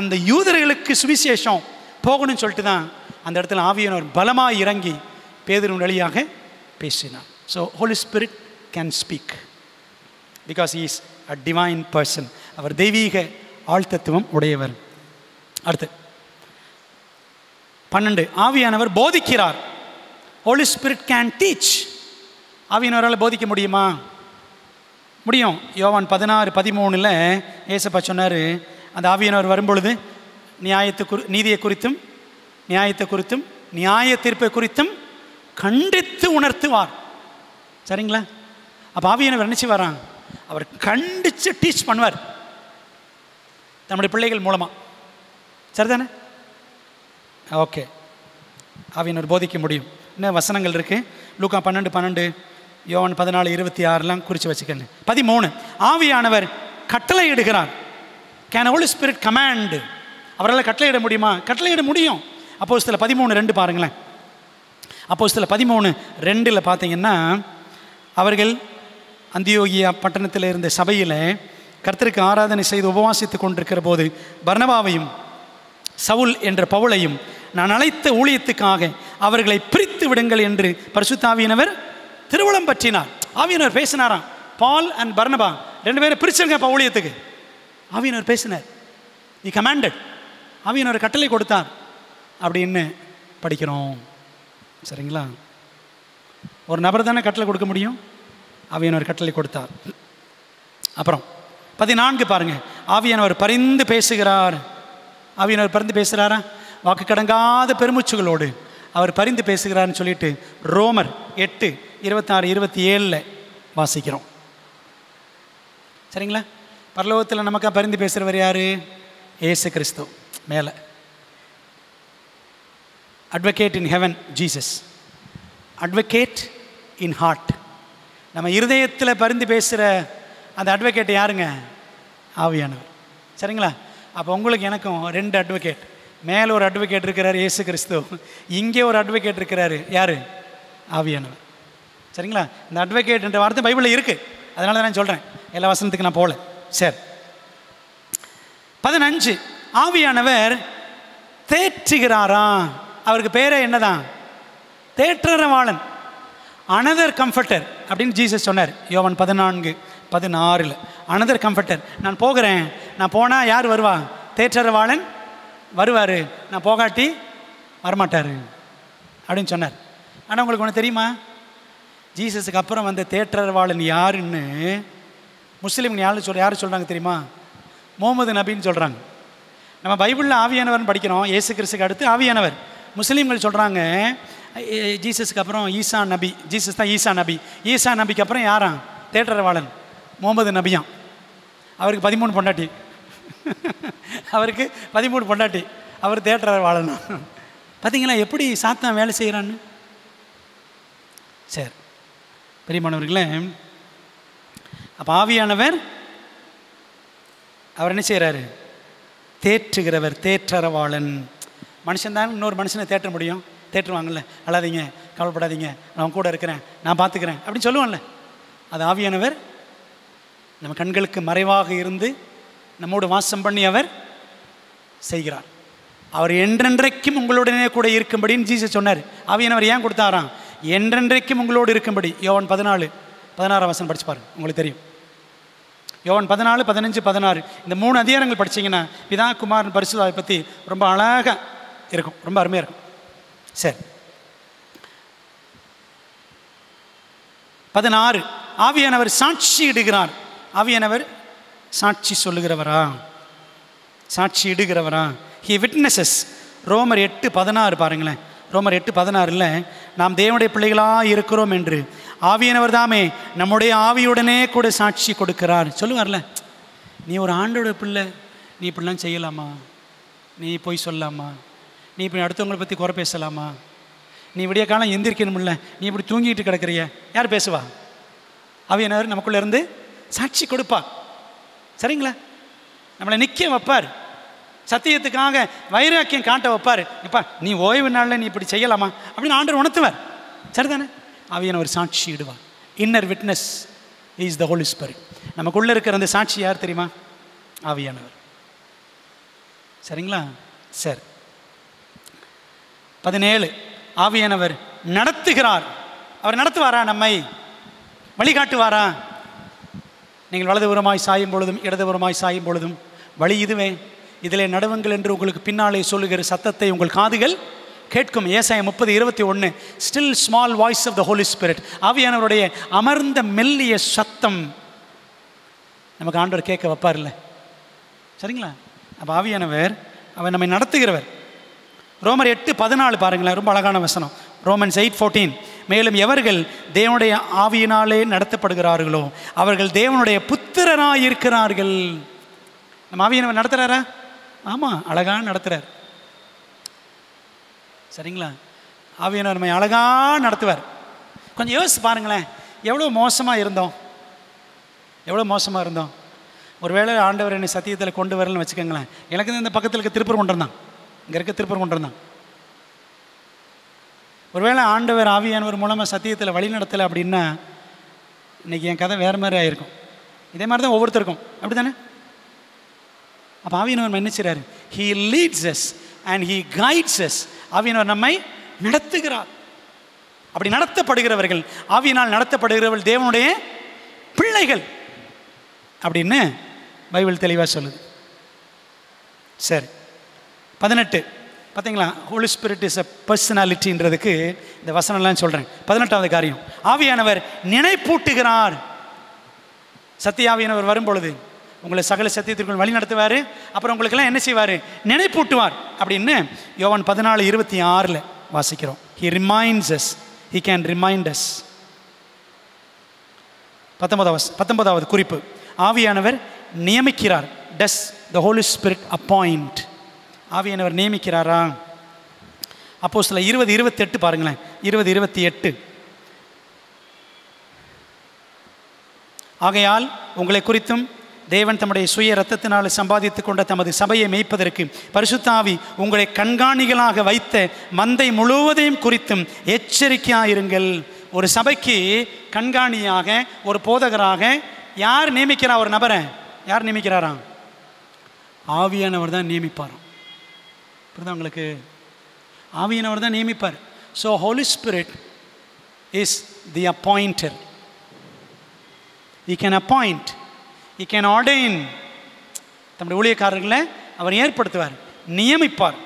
அந்த யூதர்களுக்கு சுவிசேஷம் போகணும்னு சொல்லிட்டு தான் அந்த இடத்துல ஆவியானவர் பலமாக இறங்கி பேதுருவின் வழியாக பேசினார். So Holy Spirit can speak because he is a divine person. அவர் தெய்வீக ஆழ்த்தத்துவம் உடையவர். அடுத்து 12, ஆவியானவர் போதிக்கிறார். Holy Spirit can teach. ஆவியானவரால் போதிக்க முடியுமா? முடியும். யோவான் 16:13 ஏசப்பா சொன்னார், அந்த ஆவியானவர் வரும்பொழுது நீதியை குறித்தும் நியாயத்தை குறித்தும் நியாய தீர்ப்பை குறித்தும் கண்டித்து உணர்த்துவார். சரிங்களா? அப்போ ஆவியானவர் நினச்சி வரான், அவர் கண்டித்து டீச் பண்ணுவார் நம்முடைய பிள்ளைகள் மூலமாக. சரிதானே? ஓகே. ஆவியானவர் போதிக்க முடியும். இன்னும் வசனங்கள் இருக்குது. லூக்கா 12:12, யோவான் 14:26 குறித்து வச்சுக்கங்க. 13, ஆவியானவர் கட்டளை இடுகிறார். Can Holy Spirit command? அவரால் கட்டளையிட முடியுமா? கட்டளையிட முடியும். அப்போஸ்தலர் 13:2 பாருங்களேன். அப்போஸ்தலர் 13:2 பார்த்தீங்கன்னா, அவர்கள் அந்தியோகியா பட்டணத்தில் இருந்த சபையில் கர்த்தருக்கு ஆராதனை செய்து உபவாசித்து கொண்டிருக்கிற போது பர்னபாவையும் சவுல் என்ற பவுலையும் நான் அழைத்த ஊழியத்துக்காக அவர்களை பிரித்து விடுங்கள் என்று பரிசுத்த ஆவியானவர் திருவுளம் பற்றினார். ஆவியானவர் பேசினாராம். பால் அண்ட் பர்னபா 2 பேரும் பிரிச்சுங்க இப்போ ஊழியத்துக்கு. ஆவியானவர் பேசினார். தி கமாண்டட். ஆவியானவர் கட்டளை கொடுத்தார் அப்படின்னு படிக்கிறோம். சரிங்களா? ஒரு நபர் தானே கட்டளை கொடுக்க முடியும். ஆவியானவர் கட்டளை கொடுத்தார். அப்புறம் 14 பாருங்க. ஆவியானவர் பரிந்து பேசுகிறார். ஆவியானவர் பரிந்து பேசுகிறாரா? வாக்கு கடங்காத பெருமூச்சுகளோடு அவர் பரிந்து பேசுகிறார்னு சொல்லிட்டு ரோமர் 8:26-27 வாசிக்கிறோம். சரிங்களா? பரலோகத்தில் நமக்கு பரிந்து பேசுகிறவர் யார்? இயேசு கிறிஸ்து. மேலே advocate in heaven Jesus. Advocate in heart. நம்ம இருதயத்தில் பரிந்து பேசுகிற அந்த அட்வொகேட் யாருங்க? ஆவியானவர். சரிங்களா? அப்போ உங்களுக்கு எனக்கும் 2 அட்வொகேட். மேலே ஒரு அட்வொகேட் இருக்கிறார், இயேசு கிறிஸ்து. இங்கே ஒரு அட்வொகேட் இருக்கிறாரு, யார்? ஆவியானவர். சரிங்களா? இந்த அட்வொகேட் என்ற வார்த்தை பைபிளில் இருக்குது. அதனால தான் நான் சொல்கிறேன், எல்லா வசனத்துக்கு நான் போகல. சரி. 15, ஆவியானவர் தேற்றுகிறாரா? அவருக்கு பேரே என்னதான்? தேற்றரவாளன், அனதர் கம்ஃபர்டர் அப்படின்னு ஜீசஸ் சொன்னார். யோவான் 14:16 அனதர் கம்ஃபர்டர். நான் போகிறேன், நான் போனால் யார் வருவா? தேற்றரவாளன் வருவார், நான் போகாட்டி வரமாட்டார் அப்படின்னு சொன்னார். ஆனால் உங்களுக்கு ஒன்று தெரியுமா? ஜீசஸுக்கு அப்புறம் வந்த தேற்றரவாளன் யாருன்னு முஸ்லீம்கள் யார் சொல்கிறாங்க தெரியுமா? முகமது நபின்னு சொல்கிறாங்க. நம்ம பைபிளில் ஆவியானவர்னு படிக்கிறோம். இயேசு கிறிஸ்துக்கு அடுத்து ஆவியானவர். முஸ்லீம்கள் சொல்கிறாங்க ஜீசஸுக்கு அப்புறம் ஈசா நபி. ஜீசஸ் தான் ஈசா நபி. ஈசா நபிக்கு அப்புறம் யாராம்? தேற்றரவாளன் முகமது நபியாம். அவருக்கு 13 பொண்டாட்டி. அவருக்கு 13 பொண்டாட்டி. அவர் தேற்றரவாளன். பார்த்தீங்களா எப்படி சாத்தான் வேலை செய்கிறான்னு? சரி பெரியமானவர்களே, அப்போ ஆவியானவர் அவர் என்ன செய்கிறாரு? தேற்றுகிறவர், தேற்றரவாளன். மனுஷன்தான் இன்னொரு மனுஷனை தேற்ற முடியும். தேற்றுவாங்கல்ல, அழாதீங்க, கவலைப்படாதீங்க, நான் கூட இருக்கிறேன், நான் பார்த்துக்கிறேன் அப்படின்னு சொல்லுவான்ல. அது ஆவியானவர் நம்ம கண்களுக்கு மறைவாக இருந்து நம்மோடு வாசம் பண்ணி அவர் செய்கிறார். அவர் என்றென்றைக்கும் உங்களுடனே கூட இருக்கும்படின்னு ஜீசஸ் சொன்னார். ஆவியானவர் ஏன் கொடுத்தாராம்? என்றென்றைக்கும் உங்களோடு இருக்கும்படி. யோவான் 14:16 படிச்சு பாருங்க, உங்களுக்கு தெரியும். யோவான் 14, 15, 16 இந்த 3 அதிகாரங்கள் படிச்சிங்கன்னா பிதா குமாரன் பரிசுத்தாவியை பற்றி ரொம்ப அழகாக இருக்கும், ரொம்ப அருமையாக இருக்கும். சரி, 16 ஆவியானவர் சாட்சி இடுகிறார். ஆவியானவர் சாட்சி சொல்லுகிறவரா, சாட்சி இடுகிறவரா? He witnesses. ரோமர் 8:16 பாருங்களேன். ரோமர் 8:16 நாம் தேவனுடைய பிள்ளைகளாக இருக்கிறோம் என்று ஆவியானவர் தாமே நம்முடைய ஆவியுடனே கூட சாட்சி கொடுக்கிறார் சொல்லுவார்ல. நீ ஒரு ஆண்டோட பிள்ளை, நீ இப்படிலாம் செய்யலாமா? நீ போய் சொல்லலாமா? நீ இப்படி அடுத்தவங்களை பற்றி குறை பேசலாமா? நீ விடிய காலம் எந்திரிக்கணும்ல, நீ இப்படி தூங்கிட்டு கிடக்கிறிய, யார் பேசுவா? ஆவியானவர் நமக்குள்ளே இருந்து சாட்சி கொடுப்பார். சரிங்களா? நம்மளை நிற்க வைப்பார், சத்தியத்துக்காக வைராக்கியம் காட்ட வைப்பார். எப்பா நீ ஓய்வு நாளில் நீ இப்படி செய்யலாமா அப்படின்னு ஆண்டவர் உணர்த்துவார். சரிதானே? ஆவியானவர் சாட்சி இடுவார். Inner witness is the Holi Spirit. நமக்குள்ளே இருக்கிற அந்த சாட்சி யார் தெரியுமா? ஆவியானவர். சரிங்களா? சரி, 17 ஆவியானவர் நடத்துகிறார். அவர் நடத்துவாரா? நம்மை வழிகாட்டுவாரா? நீங்கள் வலதுபுறமாய் சாயும் பொழுதும் இடதுபுறமாய் சாயும் பொழுதும் வழி இதுவே, இதிலே நடுவுங்கள் என்று உங்களுக்கு பின்னாலே சொல்லுகிற சத்தத்தை உங்கள் காதுகள் கேட்கும். ஏசாயா 30:21 still small voice of the Holi spirit. ஆவியானவருடைய அமர்ந்த மெல்லிய சத்தம் நமக்கு ஆண்டவர் கேட்க வைப்பார் இல்லை? சரிங்களா? அப்போ ஆவியானவர் அவர் நம்மை நடத்துகிறவர். ரோமர் 8:14 பாருங்களேன், ரொம்ப அழகான வசனம். ரோமன்ஸ் 8:14 மேலும் எவர்கள் தேவனுடைய ஆவியினாலே நடத்தப்படுகிறார்களோ அவர்கள் தேவனுடைய புத்திரராக இருக்கிறார்கள். நம்ம ஆவியானவர் நடத்துகிறாரா? ஆமாம், அழகாக நடத்துகிறார். சரிங்களா? ஆவியானவர் நம்மை அழகாக நடத்துவார். கொஞ்சம் யோசிச்சு பாருங்களேன், எவ்வளோ மோசமாக இருந்தோம், எவ்வளோ மோசமாக இருந்தோம். ஒருவேளை ஆண்டவர் என்னை சத்தியத்தில் கொண்டு வரலன்னு வச்சுக்கோங்களேன், எனக்கு இந்த பக்கத்தில் இருக்க திருப்பூர் கொண்டு வந்தான், இங்கே இருக்க திருப்பூர் கொண்டு வந்தான். ஒருவேளை ஆண்டவர் ஆவியானவர் மூலமாக சத்தியத்தில் வழி நடத்தலை அப்படின்னா இன்றைக்கி என் கதை வேறு மாதிரி ஆகிருக்கும். இதே மாதிரி தான் ஒவ்வொருத்தருக்கும், அப்படி தானே? அப்போ ஆவியானவர் என்ன செய்கிறாரு? He leads us and he guides us. ஆவியானவர் நம்மை நடத்துகிறார். அப்படி நடத்தப்படுகிறவர்கள், ஆவியினால் நடத்தப்படுகிறவர்கள் தேவனுடைய பிள்ளைகள் அப்படின்னு பைபிள் தெளிவாக சொல்லுது. சரி, 18 பார்த்தீங்களா? ஹோலி ஸ்பிரிட் இஸ் அ பர்சனாலிட்டின்றதுக்கு இந்த வசனம்லாம் சொல்கிறேன். 18வது காரியம், ஆவியானவர் நினைப்பூட்டுகிறார். சத்திய ஆவியானவர் வரும்பொழுது உங்களை சகல சத்தியத்திற்குள் வழி நடத்துவார். அப்புறம் உங்களுக்கெல்லாம் என்ன செய்வார்? நினைப்பூட்டுவார் அப்படின்னு யோவான் 14:26 வாசிக்கிறோம். He reminds us, he can remind us. 19வது குறிப்பு, ஆவியானவர் நியமிக்கிறார். Does the Holi Spirit appoint? ஆவியானவர் நியமிக்கிறாரா? அப்போஸ்தலர் 20:28 பாருங்களேன். 20:28 ஆகையால் உங்களை குறித்தும் தேவன் தம்முடைய சுய இரத்தத்தினால் சம்பாதித்து கொண்ட தமது சபையை மேய்ப்பதற்கு பரிசுத்த ஆவி உங்களை கண்காணிகளாக வைத்த மந்தை முழுவதையும் குறித்தும் எச்சரிக்கையாயிருங்கள். ஒரு சபைக்கு கண்காணியாக, ஒரு போதகராக யார் நியமிக்கிறா? ஒரு நபரை யார் நியமிக்கிறாராம்? ஆவியானவர் தான் நியமிப்பாராம். புரியுதா உங்களுக்கு? ஆவியானவர் தான் நியமிப்பார். So Holy Spirit is the appointer. He can appoint, he can ordain. தம்முடைய ஊழியக்காரர்களை அவர் ஏற்படுத்துவார், நியமிப்பார்.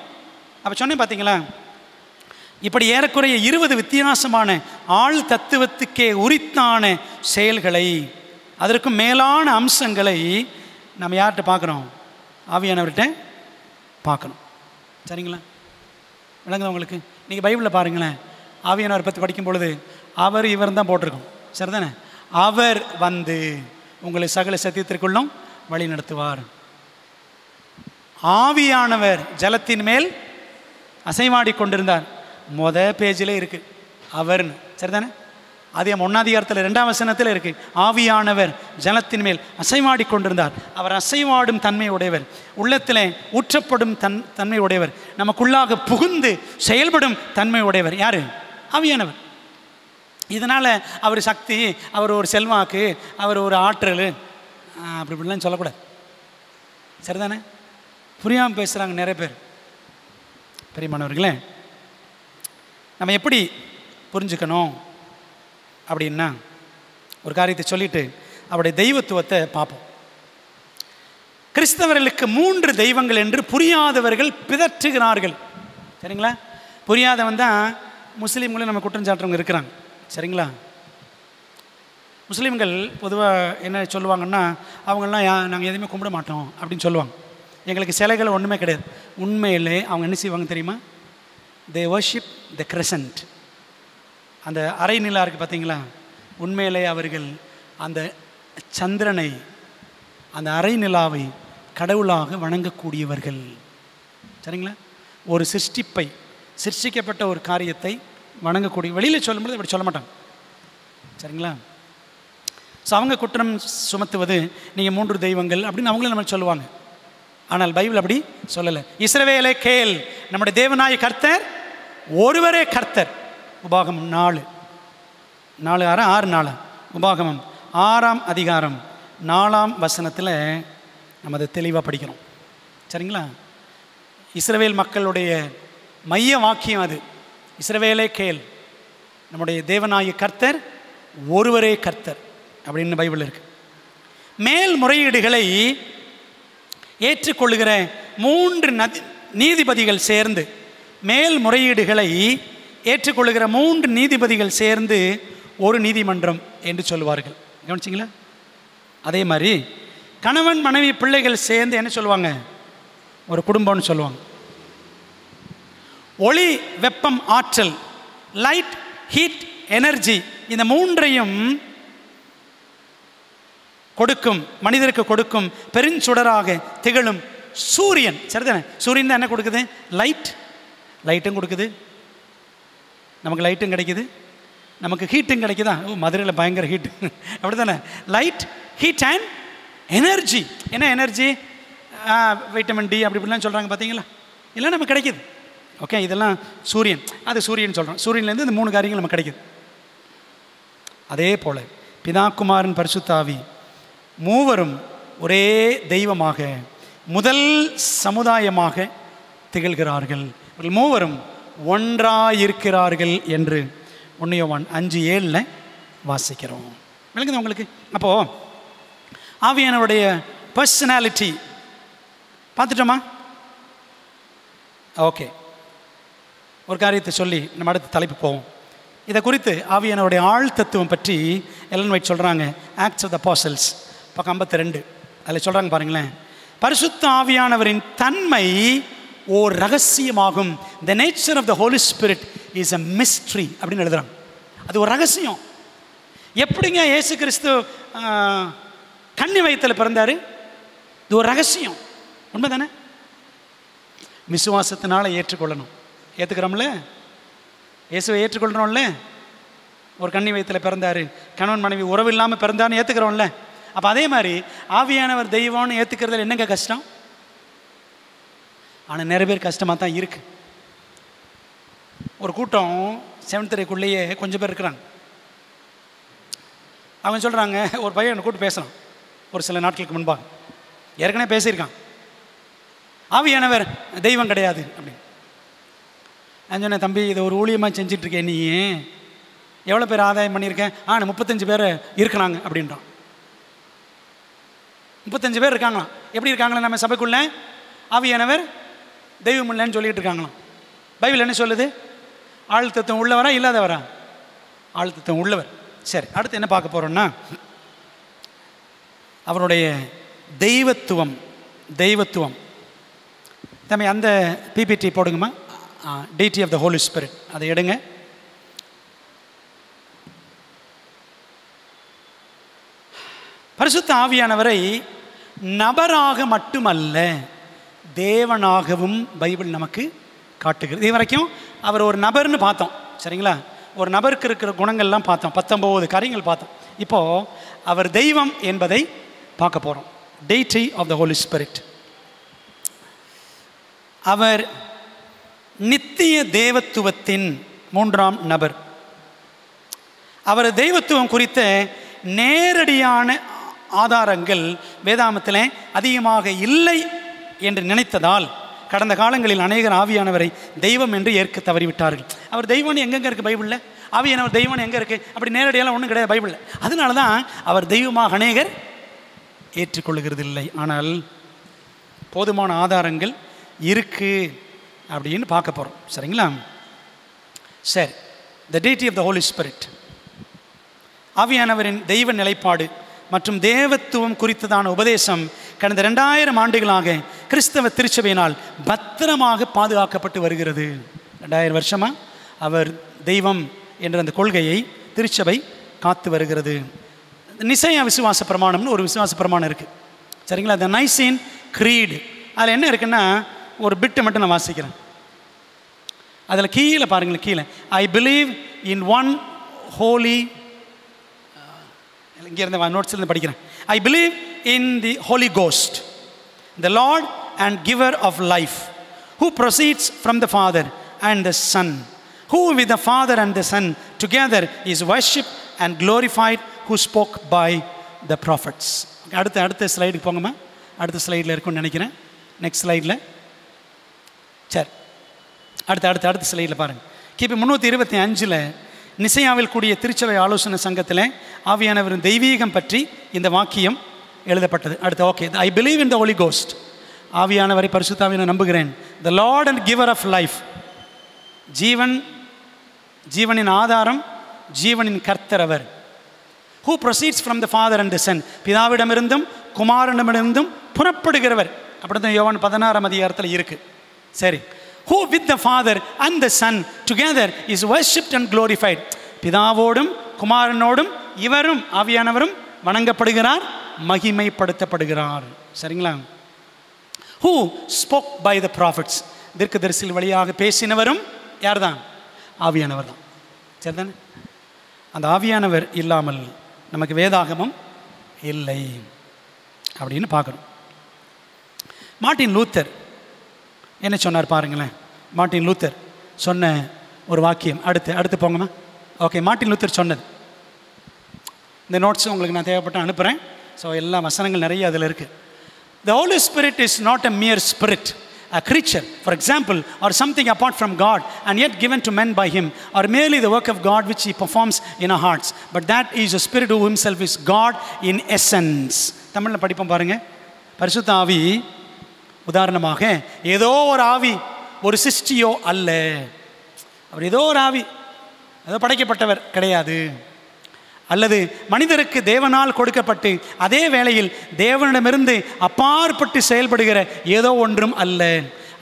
அப்போ சொன்னேன் பார்த்தீங்களா? இப்படி ஏறக்குறைய 20 வித்தியாசமான ஆள் தத்துவத்துக்கே உரித்தான செயல்களை, அதற்கும் மேலான அம்சங்களை நம்ம யார்கிட்ட பார்க்குறோம்? ஆவியானவர்கிட்ட பார்க்கணும். சரிங்களா? விளங்குது உங்களுக்கு? நீங்கள் பைபிளில் பாருங்களேன், ஆவியானவர் பற்றி படிக்கும் பொழுது அவர் இவர் தான் போட்டிருக்கோம். சரிதானே? அவர் வந்து உங்களை சகல சத்தியத்திற்குள்ளும் வழி நடத்துவார். ஆவியானவர் ஜலத்தின் மேல் அசைவாடி கொண்டிருந்தார். பேஜில் இருக்கு அவர்னு. சரிதானே? அதே 1 2 வசனத்தில் இருக்கு, ஆவியானவர் ஜலத்தின் மேல் அசைவாடி கொண்டிருந்தார். அவர் அசைவாடும் தன்மை உடையவர், உள்ளத்தில் ஊற்றப்படும் தன்மை உடையவர், நமக்குள்ளாக புகுந்து செயல்படும் தன்மை உடையவர். யாரு? ஆவியானவர். இதனால் அவர் சக்தி, அவர் ஒரு செல்வாக்கு, அவர் ஒரு ஆற்றல், அப்படி இப்படிலாம் சொல்லக்கூடாது. சரிதானே? புரியாமல் பேசுகிறாங்க நிறைய பேர். பெரியமானவர்களே, நம்ம எப்படி புரிஞ்சுக்கணும் அப்படின்னா ஒரு காரியத்தை சொல்லிட்டு அவருடைய தெய்வத்துவத்தை பார்ப்போம். கிறிஸ்தவர்களுக்கு 3 தெய்வங்கள் என்று புரியாதவர்கள் பிதற்றுகிறார்கள். சரிங்களா? புரியாதவன் தான் முஸ்லீம்களும் நம்ம குற்றம் சாட்டுறவங்க இருக்கிறாங்க. சரிங்களா? முஸ்லீம்கள் பொதுவாக என்ன சொல்லுவாங்கன்னா, அவங்களாம் நாங்கள் எதுவுமே கும்பிட மாட்டோம் அப்படின்னு சொல்லுவாங்க. எங்களுக்கு சிலைகள் ஒன்றுமே கிடையாது. உண்மையிலே அவங்க என்ன செய்வாங்க தெரியுமா? தே வர்ஷிப் த கிரசன்ட். அந்த அரை நிலா இருக்குது பார்த்தீங்களா? உண்மையிலே அவர்கள் அந்த சந்திரனை, அந்த அரை நிலாவை கடவுளாக வணங்கக்கூடியவர்கள். சரிங்களா? ஒரு சிருஷ்டிக்கப்பட்ட ஒரு காரியத்தை வணங்கக்கூடிய, வெளியில் சொல்லும்போது அப்படி சொல்ல மாட்டாங்க. சரிங்களா? ஸோ அவங்க குற்றம் சுமத்துவது நீங்கள் 3 தெய்வங்கள் அப்படின்னு அவங்களே நம்ம சொல்லுவாங்க. ஆனால் பைபிள் அப்படி சொல்லலை. இஸ்ரவேலே கேள், நம்முடைய தேவனாய கர்த்தர் ஒருவரே கர்த்தர். உபாகமம் 4:6 உபாகமம் 6ஆம் அதிகாரம் 4ஆம் வசனத்தில் நம்ம அதை தெளிவாக படிக்கிறோம். சரிங்களா? இஸ்ரவேல் மக்களுடைய மைய வாக்கியம் அது. இஸ்ரவேலே கேள், நம்முடைய தேவனாய கர்த்தர் ஒருவரே கர்த்தர் அப்படின்னு பைபிள் இருக்கு. மேல்முறையீடுகளை ஏற்றுக்கொள்ளுகிற 3 நீதிபதிகள் சேர்ந்து, மேல்முறையீடுகளை ஏற்றுக்கொள்ளுகிற 3 நீதிபதிகள் சேர்ந்து ஒரு நீதிமன்றம் என்று சொல்லுவார்கள். கவனிச்சிங்களா? அதே மாதிரி கணவன் மனைவி பிள்ளைகள் சேர்ந்து என்ன சொல்லுவாங்க? ஒரு குடும்பம்னு சொல்லுவாங்க. ஒளி, வெப்பம், ஆற்றல், லைட், ஹீட், எனர்ஜி, இந்த 3ஐயும் கொடுக்கும், மனிதருக்கு கொடுக்கும் பெருஞ்சுடராக திகழும் சூரியன். சரிதானே? சூரியன் தான் என்ன கொடுக்குது? லைட்டும் கொடுக்குது. நமக்கு லைட்டும் கிடைக்குது, நமக்கு ஹீட்டும் கிடைக்குதா? மதுரையில் பயங்கர ஹீட் அப்படி தானே? Light, heat and energy. என்ன எனர்ஜி? வைட்டமின் டி அப்படி இப்படிலாம் சொல்கிறாங்க பார்த்தீங்களா? இதெல்லாம் நமக்கு கிடைக்குது. ஓகே, இதெல்லாம் சூரியன். அது சூரியன் சொல்கிறோம். சூரியன்லேருந்து இந்த 3 காரியங்கள் நமக்கு கிடைக்குது. அதே போல் பிதா, குமாரன், பரிசுத்த ஆவி மூவரும் ஒரே தெய்வமாக, முதல் சமுதாயமாக திகழ்கிறார்கள். இவர்கள் மூவரும் ஒன்றாயிருக்கிறார்கள் என்று 1 யோவான் 5:7 வாசிக்கிறோம். விளங்குது உங்களுக்கு? அப்போது ஆவியானவருடைய பர்சனாலிட்டி பார்த்துட்டோமா? ஓகே, ஒரு காரியத்தை சொல்லி நம்ம அடுத்த தலைப்பு போவோம். இதை குறித்து ஆவியானவருடைய ஆழ்தத்துவம் பற்றி எலன் ஒயிட் சொல்கிறாங்க. ஆக்ட்ஸ் ஆஃப் த அப்போஸ்டல்ஸ் பக்கம் 52 அதில் சொல்கிறாங்க பாருங்களேன். பரிசுத்த ஆவியானவரின் தன்மை ஓர் ரகசியமாகும். The nature of the Holi Spirit is a mystery அப்படின்னு எழுதுறாங்க. அது ஒரு ரகசியம். எப்படிங்க இயேசு கிறிஸ்து கன்னி வயிற்றில் பிறந்தார்? இது ஒரு ரகசியம். உண்மை தானே? விசுவாசத்தினால ஏற்றுக்கொள்ளணும். ஏற்றுக்கிறோம்ல? இயேசுவை ஏற்றுக்கொள்கிறோம்ல? ஒரு கன்னி வயிற்றில் பிறந்தார், கணவன் மனைவி உறவு இல்லாமல் பிறந்தான்னு ஏற்றுக்கிறோம்ல? அப்போ அதே மாதிரி ஆவியானவர் தெய்வம்னு ஏற்றுக்கிறதுல என்னங்க கஷ்டம்? ஆனால் நிறைய பேர் கஷ்டமாக தான் இருக்குது. ஒரு கூட்டம் 7th ரேக்குள்ளேயே கொஞ்சம் பேர் இருக்கிறாங்க. அவங்க சொல்கிறாங்க, ஒரு பையன் கூப்பிட்டு பேசலாம் ஒரு சில நாட்களுக்கு முன்பாக, ஏற்கனவே பேசியிருக்கான், ஆவியானவர் தெய்வம் கிடையாது அப்படின்னு. நான் சொன்னேன், தம்பி இதை ஒரு ஊழியமாக செஞ்சிட்ருக்கேன், நீ எவ்வளோ பேர் ஆதாயம் பண்ணியிருக்கேன்? 35 பேர் இருக்கிறாங்க அப்படின்றான். 35 பேர் இருக்காங்களாம். எப்படி இருக்காங்களா? நம்ம சபைக்குள்ள ஆவியானவர் தெய்வம் இல்லைன்னு சொல்லிட்டு இருக்காங்களாம். பைபிள் என்ன சொல்லுது? ஆழ்த்தத்துவம் உள்ளவரா இல்லாதவரா? ஆழ்த்தத்துவம் உள்ளவர். சரி, அடுத்து என்ன பார்க்க போகிறோம்னா, அவருடைய தெய்வத்துவம். தம்பி அந்த பிபிடி போடுங்கம்மா. Deity of the Holi spirit அதை எடுங்க. பரிசுத்த ஆவியானவரை நபராக மட்டுமல்ல தேவனாகவும் பைபிள் நமக்கு காட்டுகிறது. இது வரைக்கும் அவர் ஒரு நபர்னு பார்த்தோம். சரிங்களா? ஒரு நபருக்கு இருக்கிற குணங்கள்லாம் பார்த்தோம், 19 காரியங்கள் பார்த்தோம். இப்போது அவர் தெய்வம் என்பதை பார்க்க போகிறோம். Deity of the Holi Spirit. அவர் நித்திய தேவத்துவத்தின் 3ஆம் நபர். அவர் தெய்வத்துவம் குறித்த நேரடியான ஆதாரங்கள் வேதாமத்தில் அதிகமாக இல்லை என்று நினைத்ததால் கடந்த காலங்களில் அநேகர் ஆவியானவரை தெய்வம் என்று ஏற்க தவறிவிட்டார்கள். அவர் தெய்வம்னு எங்கெங்கே இருக்குது பைபிளில்? ஆவியானவர் தெய்வம் எங்கே இருக்குது? அப்படி நேரடியெல்லாம் ஒன்றும் கிடையாது பைபிளில். அதனால தான் அவர் தெய்வமாக அநேகர் ஏற்றுக்கொள்ளுகிறது இல்லை. ஆனால் போதுமான ஆதாரங்கள் இருக்குது அப்படின்னு பார்க்க போகிறோம். சரிங்களா? சரி, த டீட்டி ஆஃப் த ஹோலி ஸ்பிரிட், ஆவியானவரின் தெய்வ நிலைப்பாடு மற்றும் தேவத்துவம் குறித்ததான உபதேசம் கடந்த 2000 ஆண்டுகளாக கிறிஸ்தவ திருச்சபையினால் பத்திரமாக பாதுகாக்கப்பட்டு வருகிறது. 2000 வருஷமாக அவர் தெய்வம் என்ற அந்த கொள்கையை திருச்சபை காத்து வருகிறது. நிசையா விசுவாச பிரமாணம்னு ஒரு விசுவாச பிரமாணம் இருக்குது. சரிங்களா? த நைசீன் க்ரீடு, அதில் என்ன இருக்குன்னா, ஒரு பிட்டை மட்டும் நான் வாசிக்கிறேன். அதில் கீழே பாருங்களேன், கீழே I believe in one holy, இங்கே இருந்த நோட்ஸ்லேருந்து படிக்கிறேன். I believe in the holy ghost, the Lord and giver of life, who proceeds from the father and the son, who with the Father and the Son together is worshipped and glorified, who spoke by the prophets. அடுத்த ஸ்லைடுக்கு போங்கம்மா. அடுத்த ஸ்லைடில் இருக்குன்னு நினைக்கிறேன். நெக்ஸ்ட் ஸ்லைடில். சரி, அடுத்த ஸ்லைடில் பாருங்கள். கிபி 325 நிசையாவில் கூடிய திருச்சபை ஆலோசனை சங்கத்தில் ஆவியானவரின் தெய்வீகம் பற்றி இந்த வாக்கியம் எழுதப்பட்டது. அடுத்து okay, I believe in the Holy Ghost, ஆவியானவரை பரிசுத்தாவியை நம்புகிறேன். The Lord and giver of life, ஜீவனின் ஆதாரம், ஜீவனின் கர்த்தர் அவர். Who proceeds from the father and the Son, பிதாவிடமிருந்தும் குமாரனிடமிருந்தும் புறப்படுகிறவர். அப்படி தான் யோவான் 16ஆம் அதிகாரத்தில் இருக்குது. சரி, who with the father and the son together is worshipped and glorified, பிதாவோடும் குமாரனோடும் இவரும் ஆவியானவரும் வணங்கப்படுகிறார், மகிமைப்படுத்தப்படுகிறார். சரிங்களா? who spoke by the prophets, தீர்க்கதரிசிகள் வழியாக பேசினவரும் யார் தான்? ஆவியானவர் தான். சரிதானே? அந்த ஆவியானவர் இல்லாமல் நமக்கு வேதாகமம் இல்லை அப்படின்னு பார்க்கணும். மார்ட்டின் லூத்தர் என்ன சொன்னார் பாருங்களேன். மார்ட்டின் லூத்தர் சொன்ன ஒரு வாக்கியம். அடுத்து போங்கம்மா. ஓகே, மார்ட்டின் லூத்தர் சொன்னது. இந்த நோட்ஸ் உங்களுக்கு நான் தேவைப்பட்டு அனுப்புகிறேன். ஸோ எல்லா வசனங்கள் நிறைய அதில் இருக்குது. The Holi Spirit is not a mere spirit, a creature, for example, or something apart from God and yet given to men by him, or merely the work of God which he performs in our hearts, but that is a spirit who himself is God in essence. தமிழில் படிப்போம் பாருங்க. பரிசுத்த ஆவி உதாரணமாக ஏதோ ஒரு ஆவி, ஒரு சிருஷ்டியோ அல்ல. அவர் ஏதோ ஒரு ஆவி, ஏதோ படைக்கப்பட்டவர் கிடையாது. அல்லது மனிதருக்கு தேவனால் கொடுக்கப்பட்டு அதே வேளையில் தேவனிடமிருந்து அப்பாற்பட்டு செயல்படுகிற ஏதோ ஒன்றும் அல்ல.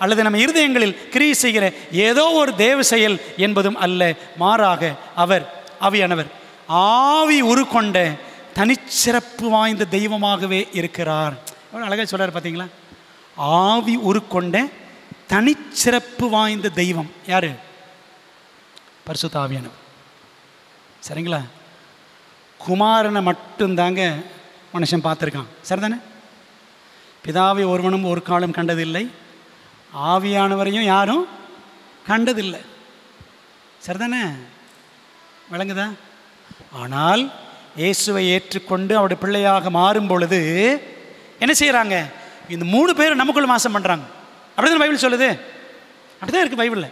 அல்லது நம்ம இருதயங்களில் கிரியை செய்கிற ஏதோ ஒரு தேவ செயல் என்பதும் அல்ல. மாறாக அவர் ஆவியானவர் ஆவி உருக்கொண்ட தனிச்சிறப்பு வாய்ந்த தெய்வமாகவே இருக்கிறார். எவ்வளோ அழகாக சொல்கிறார் பார்த்தீங்களா? ஆவி உருக்கொண்ட தனிச்சிறப்பு வாய்ந்த தெய்வம் யார்? பரிசுத்த ஆவியானவர். சரிங்களா? குமாரனை மட்டும்தாங்க மனுஷன் பார்த்துருக்கான். சரிதானே? பிதாவை ஒருவனும் ஒரு காலம் கண்டதில்லை, ஆவியானவரையும் யாரும் கண்டதில்லை. சரிதானே? விளங்குதா? ஆனால் இயேசுவை ஏற்றுக்கொண்டு அவருடைய பிள்ளையாக மாறும் பொழுது என்ன செய்கிறாங்க? இந்த 3 பேர் நமக்குள்ள வாசம் பண்ணுறாங்க. அப்படிதான் பைபிள் சொல்லுது. அப்படிதான் இருக்குது பைபிளில்.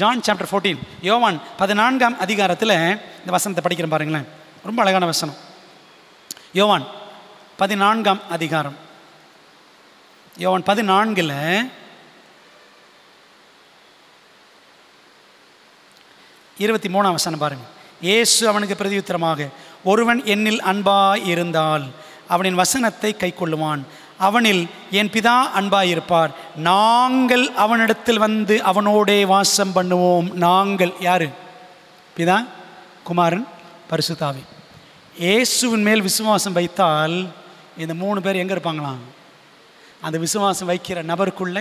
ஜான் சாப்டர் 14, யோவான் 14ஆம் அதிகாரத்தில் இந்த வசனத்தை படிக்கிறேன் பாருங்களேன். ரொம்ப அழகான வசனம். யோவான் 14ஆம் அதிகாரம், யோவான் 14 23ஆம் வசனம் பாருங்க. இயேசு அவனுக்கு பிரதியுத்தரமாக, ஒருவன் என்னில் அன்பாய் இருந்தால் அவனின் வசனத்தை கைக்கொள்ளுவான், அவனில் என் பிதா அன்பாயிருப்பார், நாங்கள் அவனிடத்தில் வந்து அவனோடே வாசம் பண்ணுவோம். நாங்கள் யாரு? பிதா, குமாரன், பரிசுத்த ஆவி. இயேசுவின் மேல் விசுவாசம் வைத்தால் இந்த 3 பேர் எங்கே இருப்பாங்களாம்? அந்த விசுவாசம் வைக்கிற நபருக்குள்ள,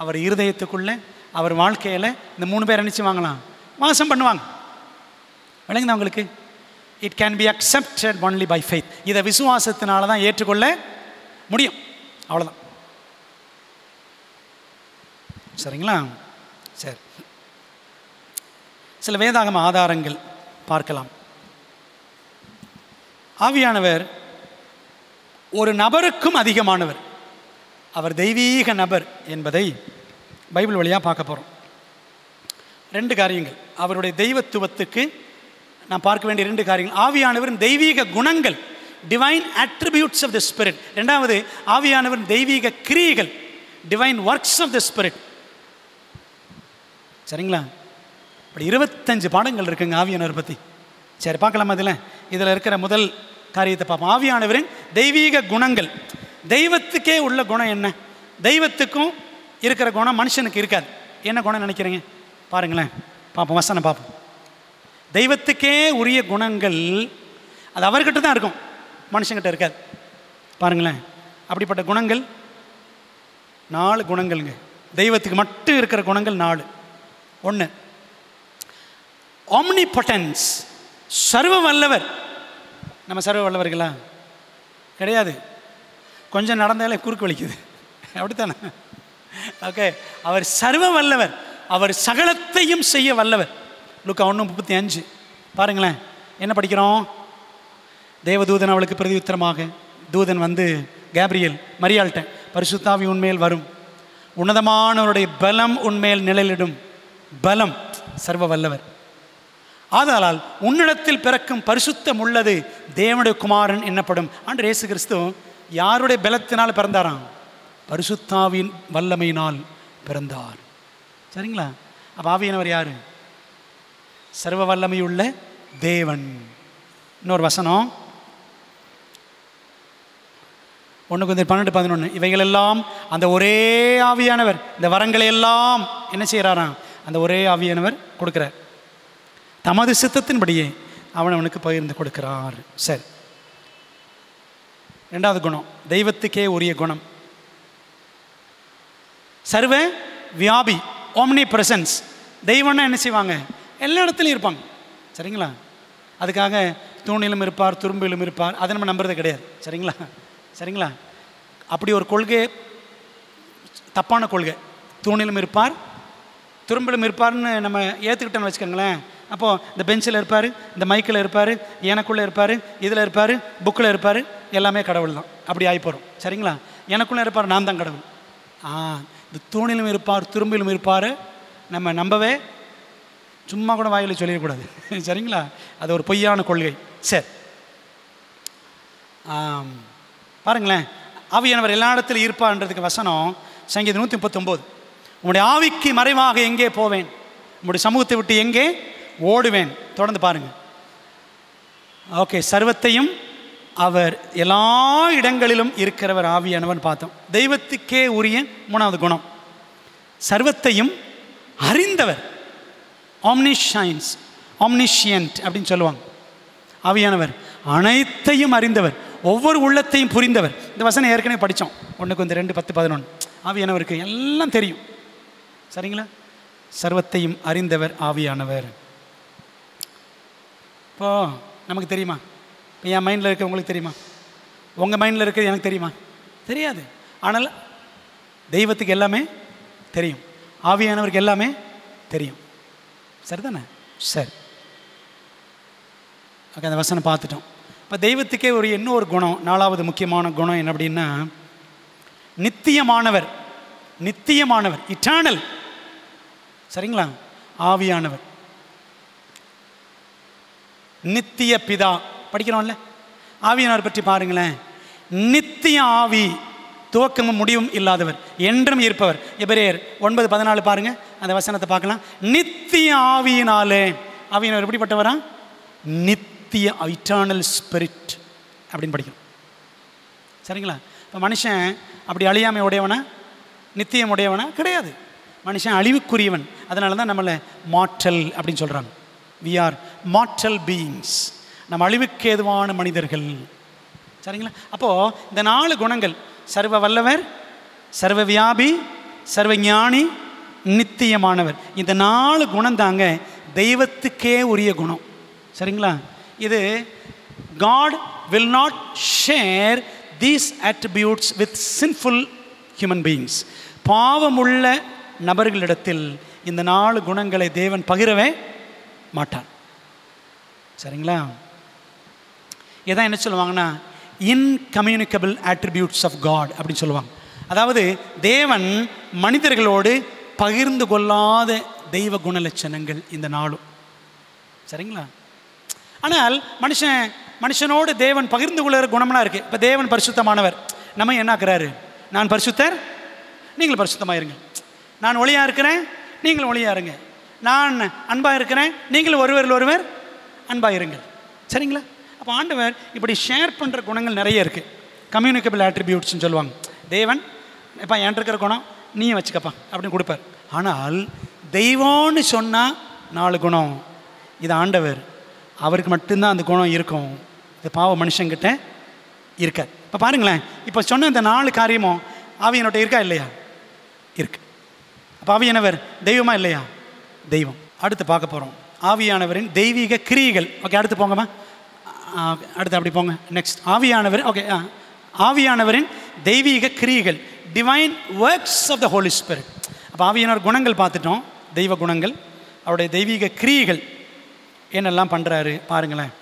அவர் இருதயத்துக்குள்ள, அவர் வாழ்க்கையில் இந்த 3 பேர் நினச்சி வாங்கலாம், வாசம் பண்ணுவாங்க. விளங்குதா உங்களுக்கு? It can be accepted only by faith. இதை விசுவாசத்தினால தான் ஏற்றுக்கொள்ள முடியும். அவ்வளோதான். சரிங்களா? சரி, சில வேதாகம ஆதாரங்கள் பார்க்கலாம். ஆவியானவர் ஒரு நபருக்கும் அதிகமானவர். அவர் தெய்வீக நபர் என்பதை பைபிள் வழியாக பார்க்க போகிறோம். 2 காரியங்கள். அவருடைய தெய்வத்துவத்துக்கு நான் பார்க்க வேண்டிய 2 காரியங்கள். ஆவியானவரின் தெய்வீக குணங்கள், divine attributes of the spirit. 2வது ஆவியானவரின் தெய்வீக கிரியைகள், divine works of the spirit. சரிங்களா? இப்படி 25 பாடங்கள் இருக்குங்க ஆவியானவர் பற்றி. சரி, பார்க்கலாமா? இதில் இருக்கிற முதல் காரியத்தை பார்ப்போம். ஆவியானவரின் தெய்வீக குணங்கள். தெய்வத்துக்கே உள்ள குணம் என்ன? தெய்வத்துக்கும் இருக்கிற குணம் மனுஷனுக்கு இருக்காது. என்ன குணம் நினைக்கிறீங்க? பாருங்களேன், பார்ப்போம், வசனம் பார்ப்போம். தெய்வத்துக்கே உரிய குணங்கள் அது அவர்கிட்ட தான் இருக்கும், மனுஷங்கிட்ட இருக்காது. பாருங்களேன், அப்படிப்பட்ட குணங்கள் 4 குணங்கள்ங்க. தெய்வத்துக்கு மட்டும் இருக்கிற குணங்கள் 4. 1, ஆம்னிபொட்டன்ஸ், சர்வ வல்லவர். நம்ம சர்வ வல்லவர்களா? கிடையாது. கொஞ்சம் நடந்தாலே குறுக்கு வலிக்குது, அப்படித்தானே? ஓகே, அவர் சர்வ வல்லவர், அவர் சகலத்தையும் செய்ய வல்லவர். லூக்கா 1:35 பாருங்களேன், என்ன படிக்கிறோம்? தேவதூதன் அவளுக்கு பிரதியுத்தரமாக, தூதன் வந்து கேப்ரியல் மரியாள்கிட்ட, பரிசுத்தாவி உன்மேல் வரும், உன்னதமானவருடைய பலம் உன்மேல் நிழலிடும். பலம், சர்வ வல்லவர். ஆதலால் உன்னிடத்தில் பிறக்கும் பரிசுத்தம் உள்ளது தேவனுடைய குமாரன் என்னப்படும். ஆண்டவர் இயேசு கிறிஸ்து யாருடைய பலத்தினால் பிறந்தாராம்? பரிசுத்தாவின் வல்லமையினால் பிறந்தார். சரிங்களா? அப்போ ஆவியானவர் யாரு? சர்வ வல்லமையுள்ள தேவன். இன்னொரு வசனம் 1 Corinthians 12:11, இவைகளெல்லாம் அந்த ஒரே ஆவியானவர், இந்த வரங்களை எல்லாம் என்ன செய்கிறாராம்? அந்த ஒரே ஆவியானவர் கொடுக்கிறார். தமது சித்தத்தின்படியே அவனவனுக்கு பகிர்ந்து கொடுக்கிறார். சரி, 2வது குணம், தெய்வத்துக்கே உரிய குணம், சர்வ வியாபி, ஓம்னி பிரசன்ஸ். தெய்வம்னா என்ன செய்வாங்க? எல்லா இடத்துலையும் இருப்பாங்க. சரிங்களா? அதுக்காக தூணிலும் இருப்பார், துரும்பிலும் இருப்பார், அதை நம்ம நம்புறது கிடையாது. சரிங்களா? சரிங்களா? அப்படி ஒரு கொள்கை தப்பான கொள்கை. தூணிலும் இருப்பார், துரும்பிலும் இருப்பார்னு நம்ம ஏற்றுக்கிட்டோன்னு வச்சுக்கோங்களேன். அப்போது இந்த பெஞ்சில் இருப்பார், இந்த மைக்கில் இருப்பார், எனக்குள்ளே இருப்பார், இதில் இருப்பார், புக்கில் இருப்பார், எல்லாமே கடவுள் தான். அப்படி ஆகிப்போகிறோம். சரிங்களா? எனக்குள்ளே இருப்பார், நான் தான் கடவுள். இந்த தூணிலும் இருப்பார், துரும்பிலும் இருப்பார் நம்ம நம்பவே சும்மா கூட வாயில் சொல்லிடக்கூடாது. சரிங்களா? அது ஒரு பொய்யான கொள்கை. சரி, பாருங்களேன், ஆவியானவர் எல்லா இடத்துலையும் இருப்பார்ன்றதுக்கு வசனம் சங்கீதம் 139, உங்களுடைய ஆவிக்கு மறைவாக எங்கே போவேன், உங்களுடைய சமூகத்தை விட்டு எங்கே ஓடுவேன். தொடர்ந்து பாருங்க. ஓகே, சர்வத்தையும் அவர் எல்லா இடங்களிலும் இருக்கிறவர் ஆவியானவர் பார்த்தோம். தெய்வத்துக்கே உரிய 3வது குணம், சர்வத்தையும் அறிந்தவர், ஆம்னிஷைன்ஸ், ஆம்னிஷியன்ட் அப்படின்னு சொல்லுவாங்க. ஆவியானவர் அனைத்தையும் அறிந்தவர், ஒவ்வொரு உள்ளத்தையும் புரிந்தவர். இந்த வசனம் ஏற்கனவே படித்தோம், 1 Corinthians 2:10-11. ஆவியானவருக்கு எல்லாம் தெரியும். சரிங்களா? சர்வத்தையும் அறிந்தவர் ஆவியானவர். இப்போ நமக்கு தெரியுமா? இப்போ என் மைண்டில் இருக்க உங்களுக்கு தெரியுமா? உங்கள் மைண்டில் இருக்கிறது எனக்கு தெரியுமா? தெரியாது. ஆனால் தெய்வத்துக்கு எல்லாமே தெரியும், ஆவியானவருக்கு எல்லாமே தெரியும். சரிதானே? சரி, ஓகே, அந்த வசனம் பார்த்துட்டோம். இப்போ தெய்வத்துக்கே ஒரு இன்னொரு குணம், 4வது முக்கியமான குணம் என்ன அப்படின்னா, நித்தியமானவர். நித்தியமானவர், இட்டர்னல். சரிங்களா? ஆவியானவர் நித்திய பிதா படிக்கிறோம்ல. ஆவியானவர் பற்றி பாருங்களேன், நித்திய ஆவி, துவக்கமும் முடிவும் இல்லாதவர், என்றும் இருப்பவர். எபிரேயர் 9:14 பாருங்க, அந்த வசனத்தை பார்க்கலாம். நித்திய ஆவியினாலே. ஆவியானவர் எப்படிப்பட்டவரா? நித்திய, இட்டர்னல் ஸ்பிரிட் அப்படின்னு படிக்கணும். சரிங்களா? இப்போ மனுஷன் அப்படி அழியாமை உடையவனா, நித்தியம் உடையவனா? கிடையாது. மனுஷன் அழிவுக்குரியவன். அதனால தான் நம்மளை மாற்றல் அப்படின்னு சொல்கிறாங்க. வி ஆர் மார்டல் பீயிங்ஸ், நம்ம அழிவுக்கு ஏதுவான மனிதர்கள். சரிங்களா? அப்போது இந்த 4 குணங்கள், சர்வ வல்லவர், சர்வ வியாபி, சர்வ ஞானி, நித்தியமானவர், இந்த 4 குணம் தாங்க தெய்வத்துக்கே உரிய குணம். சரிங்களா? இது God will not share these attributes with sinful human beings. பாவமுள்ள நபர்களிடத்தில் இந்த 4 குணங்களை தேவன் பகிரவே மாட்டார். சரிங்களா? இதான் என்ன சொல்லுவாங்கன்னா, இன்கம்யூனிகபிள் attributes of God அப்படின்னு சொல்லுவாங்க. அதாவது தேவன் மனிதர்களோடு பகிர்ந்து கொள்ளாத தெய்வ குண லட்சணங்கள் இந்த 4. சரிங்களா? ஆனால் மனுஷனோடு தேவன் பகிர்ந்து கொள்கிற குணம்லாம் இருக்குது. இப்போ தேவன் பரிசுத்தமானவர், நம்ம என்ன ஆக்குறாரு? நான் பரிசுத்தர், நீங்கள் பரிசுத்தமாக இருங்க. நான் ஒளியாக இருக்கிறேன், நீங்கள் ஒளியாக இருங்க. நான் அன்பாக இருக்கிறேன், நீங்கள் ஒருவரில் ஒருவர் அன்பாக இருங்கள். சரிங்களா? அப்போ ஆண்டவர் இப்படி ஷேர் பண்ணுற குணங்கள் நிறைய இருக்குது. கம்யூனிகபிள் ஆட்ரிபியூட்ஸ்ன்னு சொல்லுவாங்க. தேவன் இப்போ என்கிட்ட இருக்கிற குணம் நீ வச்சுக்கப்பா அப்படின்னு கொடுப்பார். ஆனால் தெய்வம்னு சொன்னால் 4 குணம். இது ஆண்டவர், அவருக்கு மட்டும்தான் அந்த குணம் இருக்கும். இது பாவ மனுஷங்கிட்ட இருக்காது. இப்போ பாருங்களேன், இப்போ சொன்ன இந்த 4 காரியமும் ஆவியானவர்கிட்ட இருக்கா இல்லையா? இருக்கு. அப்போ ஆவியானவர் தெய்வமா இல்லையா? தெய்வம். அடுத்து பார்க்க போகிறோம் ஆவியானவரின் தெய்வீக கிரியைகள். ஓகே, அடுத்து போங்கம்மா, அடுத்து அப்படி போங்க. நெக்ஸ்ட் ஆவியானவர். ஓகே, ஆவியானவரின் தெய்வீக கிரியைகள், divine works of the Holi spirit. அப்போ ஆவியானவர் குணங்கள் பார்த்துட்டோம், தெய்வ குணங்கள். அவருடைய தெய்வீக கிரியைகள் என்னெல்லாம் பண்ணுறாரு பாருங்களேன்.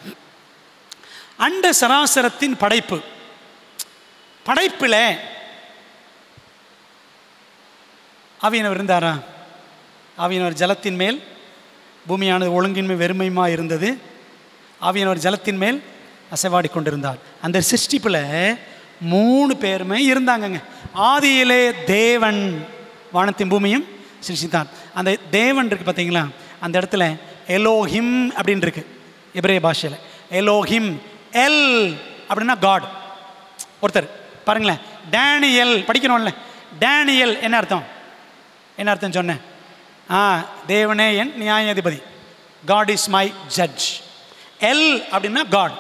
அண்ட சராசரத்தின் படைப்பு, படைப்பில் ஆவியானவர் இருந்தாரா? ஆவியானவர் ஜலத்தின் மேல், பூமியானது ஒழுங்கின்மை வெறுமையுமா இருந்தது. ஆவியானவர் ஜலத்தின் மேல் அசைவாடி கொண்டிருந்தார். அந்த சிருஷ்டிப்பில் 3 பேருமே இருந்தாங்கங்க. ஆதியிலே தேவன் வானத்தின் பூமியும் சிருஷ்டித்தார். அந்த தேவன் இருக்குது பார்த்தீங்களா, அந்த இடத்துல எலோஹிம் அப்படின்னு இருக்கு எபிரேய பாஷையில். எலோஹிம், எல் அப்படின்னா காட், ஒருத்தர். பாருங்களேன், டேனியல் படிக்கணும்ல, டேனியல் என்ன அர்த்தம்? என்ன அர்த்தம் சொன்னேன்? தேவனே என் நியாயாதிபதி, God is my judge. El அப்படின்னா காட்.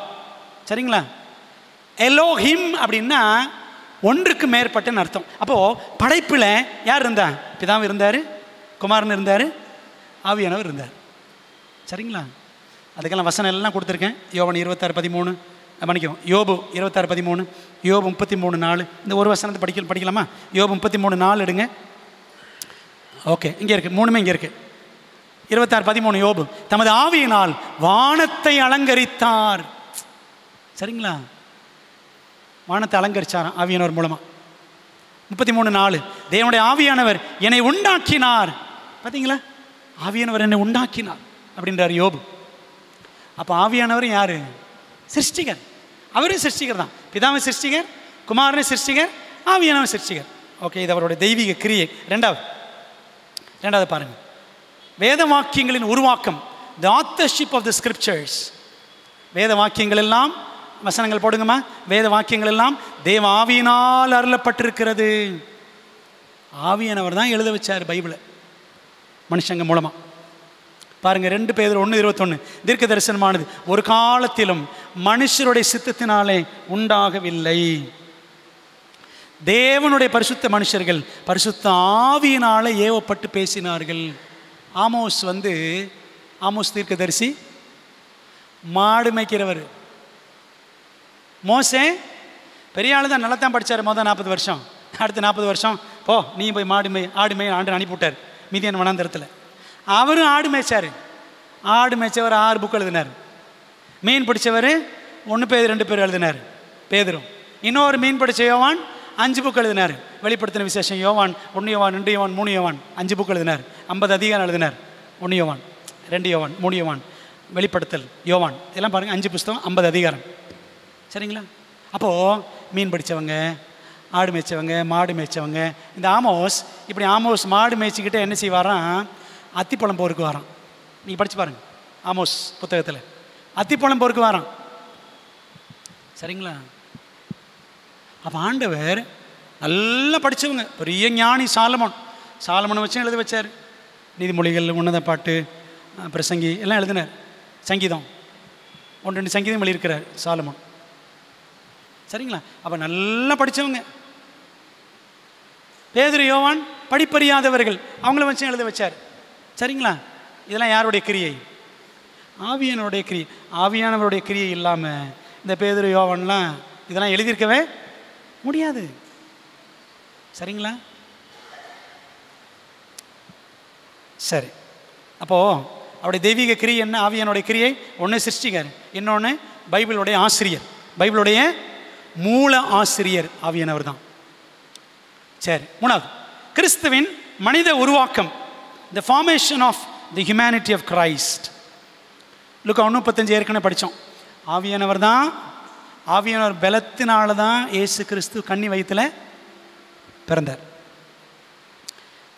சரிங்களா? எலோஹிம் அப்படின்னா ஒன்றுக்கு மேற்பட்டன்னு அர்த்தம். அப்போது படைப்பில் யார் இருந்தா? பிதாவும் இருந்தார், குமாரன் இருந்தார், ஆவியானவர் இருந்தார். சரிங்களா? அதுக்கெல்லாம் வசனம் எல்லாம் கொடுத்துருக்கேன். யோவான் 26:13, மன்னிக்கும், யோபு 26:13, யோபு 33:4. இந்த ஒரு வசனத்தை படிக்கலாமா? யோபு 33:4 எடுங்க. ஓகே, இங்கே இருக்குது, 3மே இங்கே இருக்குது. 26:13 யோபு. தமது ஆவியினால் வானத்தை அலங்கரித்தார். சரிங்களா? வானத்தை அலங்கரிச்சாராம் ஆவியானவர் மூலமாக. 33:4 தேவனுடைய ஆவியானவர் என்னை உண்டாக்கினார். பார்த்தீங்களா? ஆவியானவர் என்னை உண்டாக்கினார் அப்படின்றார் யோபு. அப்போ ஆவியானவர் யார்? சிருஷ்டிகர். அவரும் சிருஷ்டிகர் தான். பிதாவும் சிருஷ்டிகர், குமாரனும் சிருஷ்டிகர், ஆவியானவர் சிருஷ்டிகர். ஓகே, இது அவருடைய தெய்வீக கிரியை. ரெண்டாவது பாருங்கள், வேத வாக்கியங்களின் உருவாக்கம், த ஆத்தர்ஷிப் ஆஃப் த ஸ்கிரிப்சர்ஸ். வேத வாக்கியங்கள் எல்லாம், வசனங்கள் போடுங்கம்மா, வேத வாக்கியங்கள் எல்லாம் தேவ ஆவியினால் அருளப்பட்டிருக்கிறது. ஆவியானவர் தான் எழுத வச்சார் பைபிளை மனுஷங்க மூலமாக. பாருங்க, 2 பேதுரு 1:21, தீர்க்க தரிசனமானது ஒரு காலத்திலும் மனுஷருடைய சித்தத்தினாலே உண்டாகவில்லை. தேவனுடைய பரிசுத்த மனுஷர்கள் பரிசுத்த ஆவியினாலே ஏவப்பட்டு பேசினார்கள். ஆமோஸ் தீர்க்கதரிசி மாடு மேய்க்கிறவர். மோசே பெரிய ஆள் தான், நல்லா தான் படித்தார் முதல் 40 வருஷம். அடுத்த 40 வருஷம் போ நீ போய் ஆடு மேய் ஆண்டு அனுப்பிவிட்டார் மீதியான வனாந்தரத்தில். அவரும் ஆடு மேய்ச்சார். ஆடு மேய்ச்சவர் 6 புக் எழுதினார். மீன் பிடிச்சவர் 1 பேர் 2 பேர் எழுதினார், பேதுரும். இன்னொரு மீன் பிடிச்ச யோவான் 5 புக் எழுதினார். வெளிப்படுத்தின விசேஷம் யோவான், 1 யோவான், 2 யோவான், 3 யோவான், 5 புக் எழுதினார். 50 அதிகாரம் எழுதினார். 1 யோவான், 2 யோவான், 3 யோவான், வெளிப்படுத்தல், யோவான், இதெல்லாம் பாருங்கள், 5 புஸ்தகம், 50 அதிகாரம். சரிங்களா? அப்போது மீன் பிடிச்சவங்க, ஆடு மேய்ச்சவங்க, மாடு மேய்ச்சவங்க. இந்த ஆமோஸ் மாடு மேய்ச்சிக்கிட்டே என்ன செய்வாராம்? அத்திப்பழம் போருக்கு வாரான். நீங்கள் படித்து பாருங்கள் ஆமோஸ் புத்தகத்தில். அத்திப்பழம் போருக்கு வாரான். சரிங்களா? அப்போ ஆண்டவர் நல்லா படித்தவங்க, பெரிய ஞானி சாலமோனை வச்சு எழுத வச்சார். நீதிமொழிகள், உன்னத பாட்டு, பிரசங்கி எல்லாம் எழுதினார். சங்கீதம் 1-2 சங்கீதம் எழுதியிருக்கிறார் சாலமோன். சரிங்களா? அப்போ நல்லா படித்தவங்க. பேதுரு, யோவான் படிப்பறியாதவர்கள், அவங்கள வச்சு எழுத வச்சார். சரிங்களா? இதெல்லாம் யாருடைய கிரியை? ஆவியானவருடைய கிரியை. ஆவியானவருடைய கிரியை இல்லாமல் இந்த பேதுரு, யோவான்லாம் இதெல்லாம் எழுதியிருக்கவே முடியாது. சரிங்களா? சரி, அப்போது அவருடைய தெய்வீக கிரியை என்ன? ஆவியானுடைய கிரியை. ஒன்று சிருஷ்டிகர், இன்னொன்று பைபிளுடைய ஆசிரியர், பைபிளுடைய மூல ஆசிரியர் ஆவியானவர் தான். சரி, 3வது கிறிஸ்துவின் மனித உருவாக்கம், the formation of the humanity of Christ. லூக்கா 1:35 ஏற்கனவே படித்தோம். ஆவியானவர் பலத்தினால தான் இயேசு கிறிஸ்து கன்னி வயிற்றில் பிறந்தார்.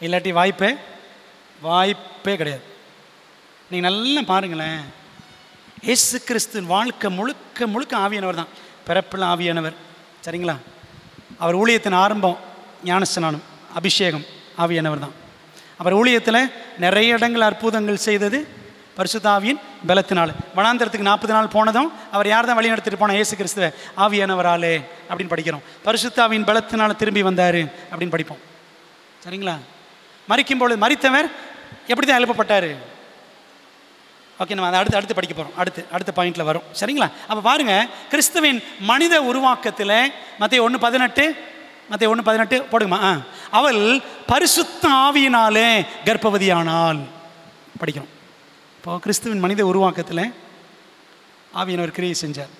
இல்லாட்டி வாய்ப்பே கிடையாது. நீங்கள் நல்லா பாருங்களேன், இயேசு கிறிஸ்துவின் வாழ்க்கை முழுக்க ஆவியானவர் தான். பிறப்பில் ஆவியானவர், சரிங்களா? அவர் ஊழியத்தின் ஆரம்பம் ஞானஸ்நானம், அபிஷேகம் ஆவியானவர் தான். அவர் ஊழியத்தில் நிறைய இடங்கள் அற்புதங்கள் செய்தது பரிசுத்த ஆவியின் பலத்தினால. வனாந்தரத்துக்கு 40 நாள் போனதும் அவர் யார் தான் வழி நடத்திட்டு போனால்? இயேசு கிறிஸ்துவ ஆவியானவராலே அப்படின்னு படிக்கிறோம். பரிசுத்த ஆவியின் பலத்தினால திரும்பி வந்தார் அப்படின்னு படிப்போம், சரிங்களா? மரிக்கும் பொழுது மரித்தவர் எப்படி தான் எழுப்பப்பட்டார்? ஓகே, நம்ம அதை அடுத்து படிக்க போகிறோம். அடுத்த பாயிண்டில் வரும், சரிங்களா? அப்போ பாருங்கள், கிறிஸ்துவின் மனித உருவாக்கத்தில் மத்தேயு 1:18 போடுங்கம்மா. அவள் பரிசுத்த ஆவியினாலே கர்ப்பவதியானாள் படிக்கிறோம். இப்போ கிறிஸ்துவின் மனித உருவாக்கத்தில் ஆவியானவர் கிரியை செஞ்சார்.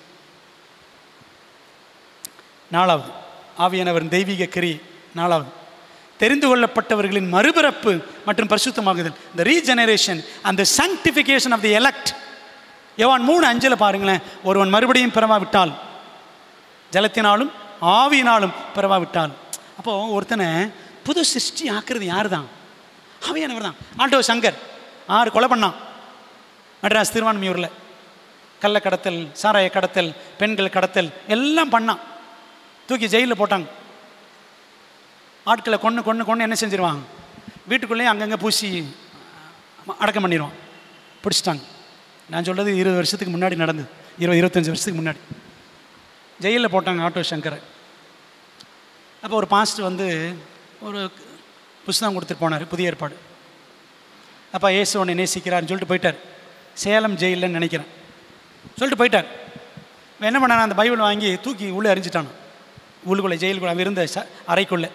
4வது ஆவியானவரின் தெய்வீக கிரியை. 4வது தெரிந்து கொள்ளப்பட்டவர்களின் மறுபிறப்பு மற்றும் பரிசுத்தமாகுதல், the regeneration and the sanctification of the elect. யோவான் 3:5 பாருங்களேன், ஒருவன் மறுபடியும் பிறவாவிட்டால், ஜலத்தினாலும் ஆவியினாலும் பிறவாவிட்டால். அப்போது ஒருத்தனை புது சிருஷ்டி ஆக்குறது யார் தான்? ஆவியானவர் தான். ஆண்டவர் சங்கர் 6 கொலை பண்ணான் மெட்ராஸ் திருவான்மியூரில். கள்ள கடத்தல், சாராய கடத்தல், பெண்கள் கடத்தல் எல்லாம் பண்ணான். தூக்கி ஜெயிலில் போட்டாங்க. ஆட்களை கொன்று என்ன செஞ்சிருவாங்க? வீட்டுக்குள்ளேயே அங்கங்கே பூசி அடக்கம் பண்ணிடுவான். பிடிச்சிட்டாங்க. நான் சொல்கிறது 20 வருஷத்துக்கு முன்னாடி நடந்தது, 20-25 வருஷத்துக்கு முன்னாடி ஜெயிலில் போட்டாங்க ஆட்டோ சங்கரை. அப்போ ஒரு பாஸ்டர் வந்து ஒரு புஸ்தகம் கொடுத்துட்டு போனார், புதிய ஏற்பாடு. அப்போ இயேசு உன்னை நேசிக்கிறார்னு சொல்லிட்டு போயிட்டார். சேலம் ஜெயிலில்னு நினைக்கிறேன், சொல்லிட்டு போயிட்டார். என்ன பண்ணான்? அந்த பைபிள் வாங்கி தூக்கி உள்ளே எறிஞ்சிட்டான். உள்ளுக்குள்ளே ஜெயிலுக்குள்ளே அவன் இருந்த அறைக்குள்ளே.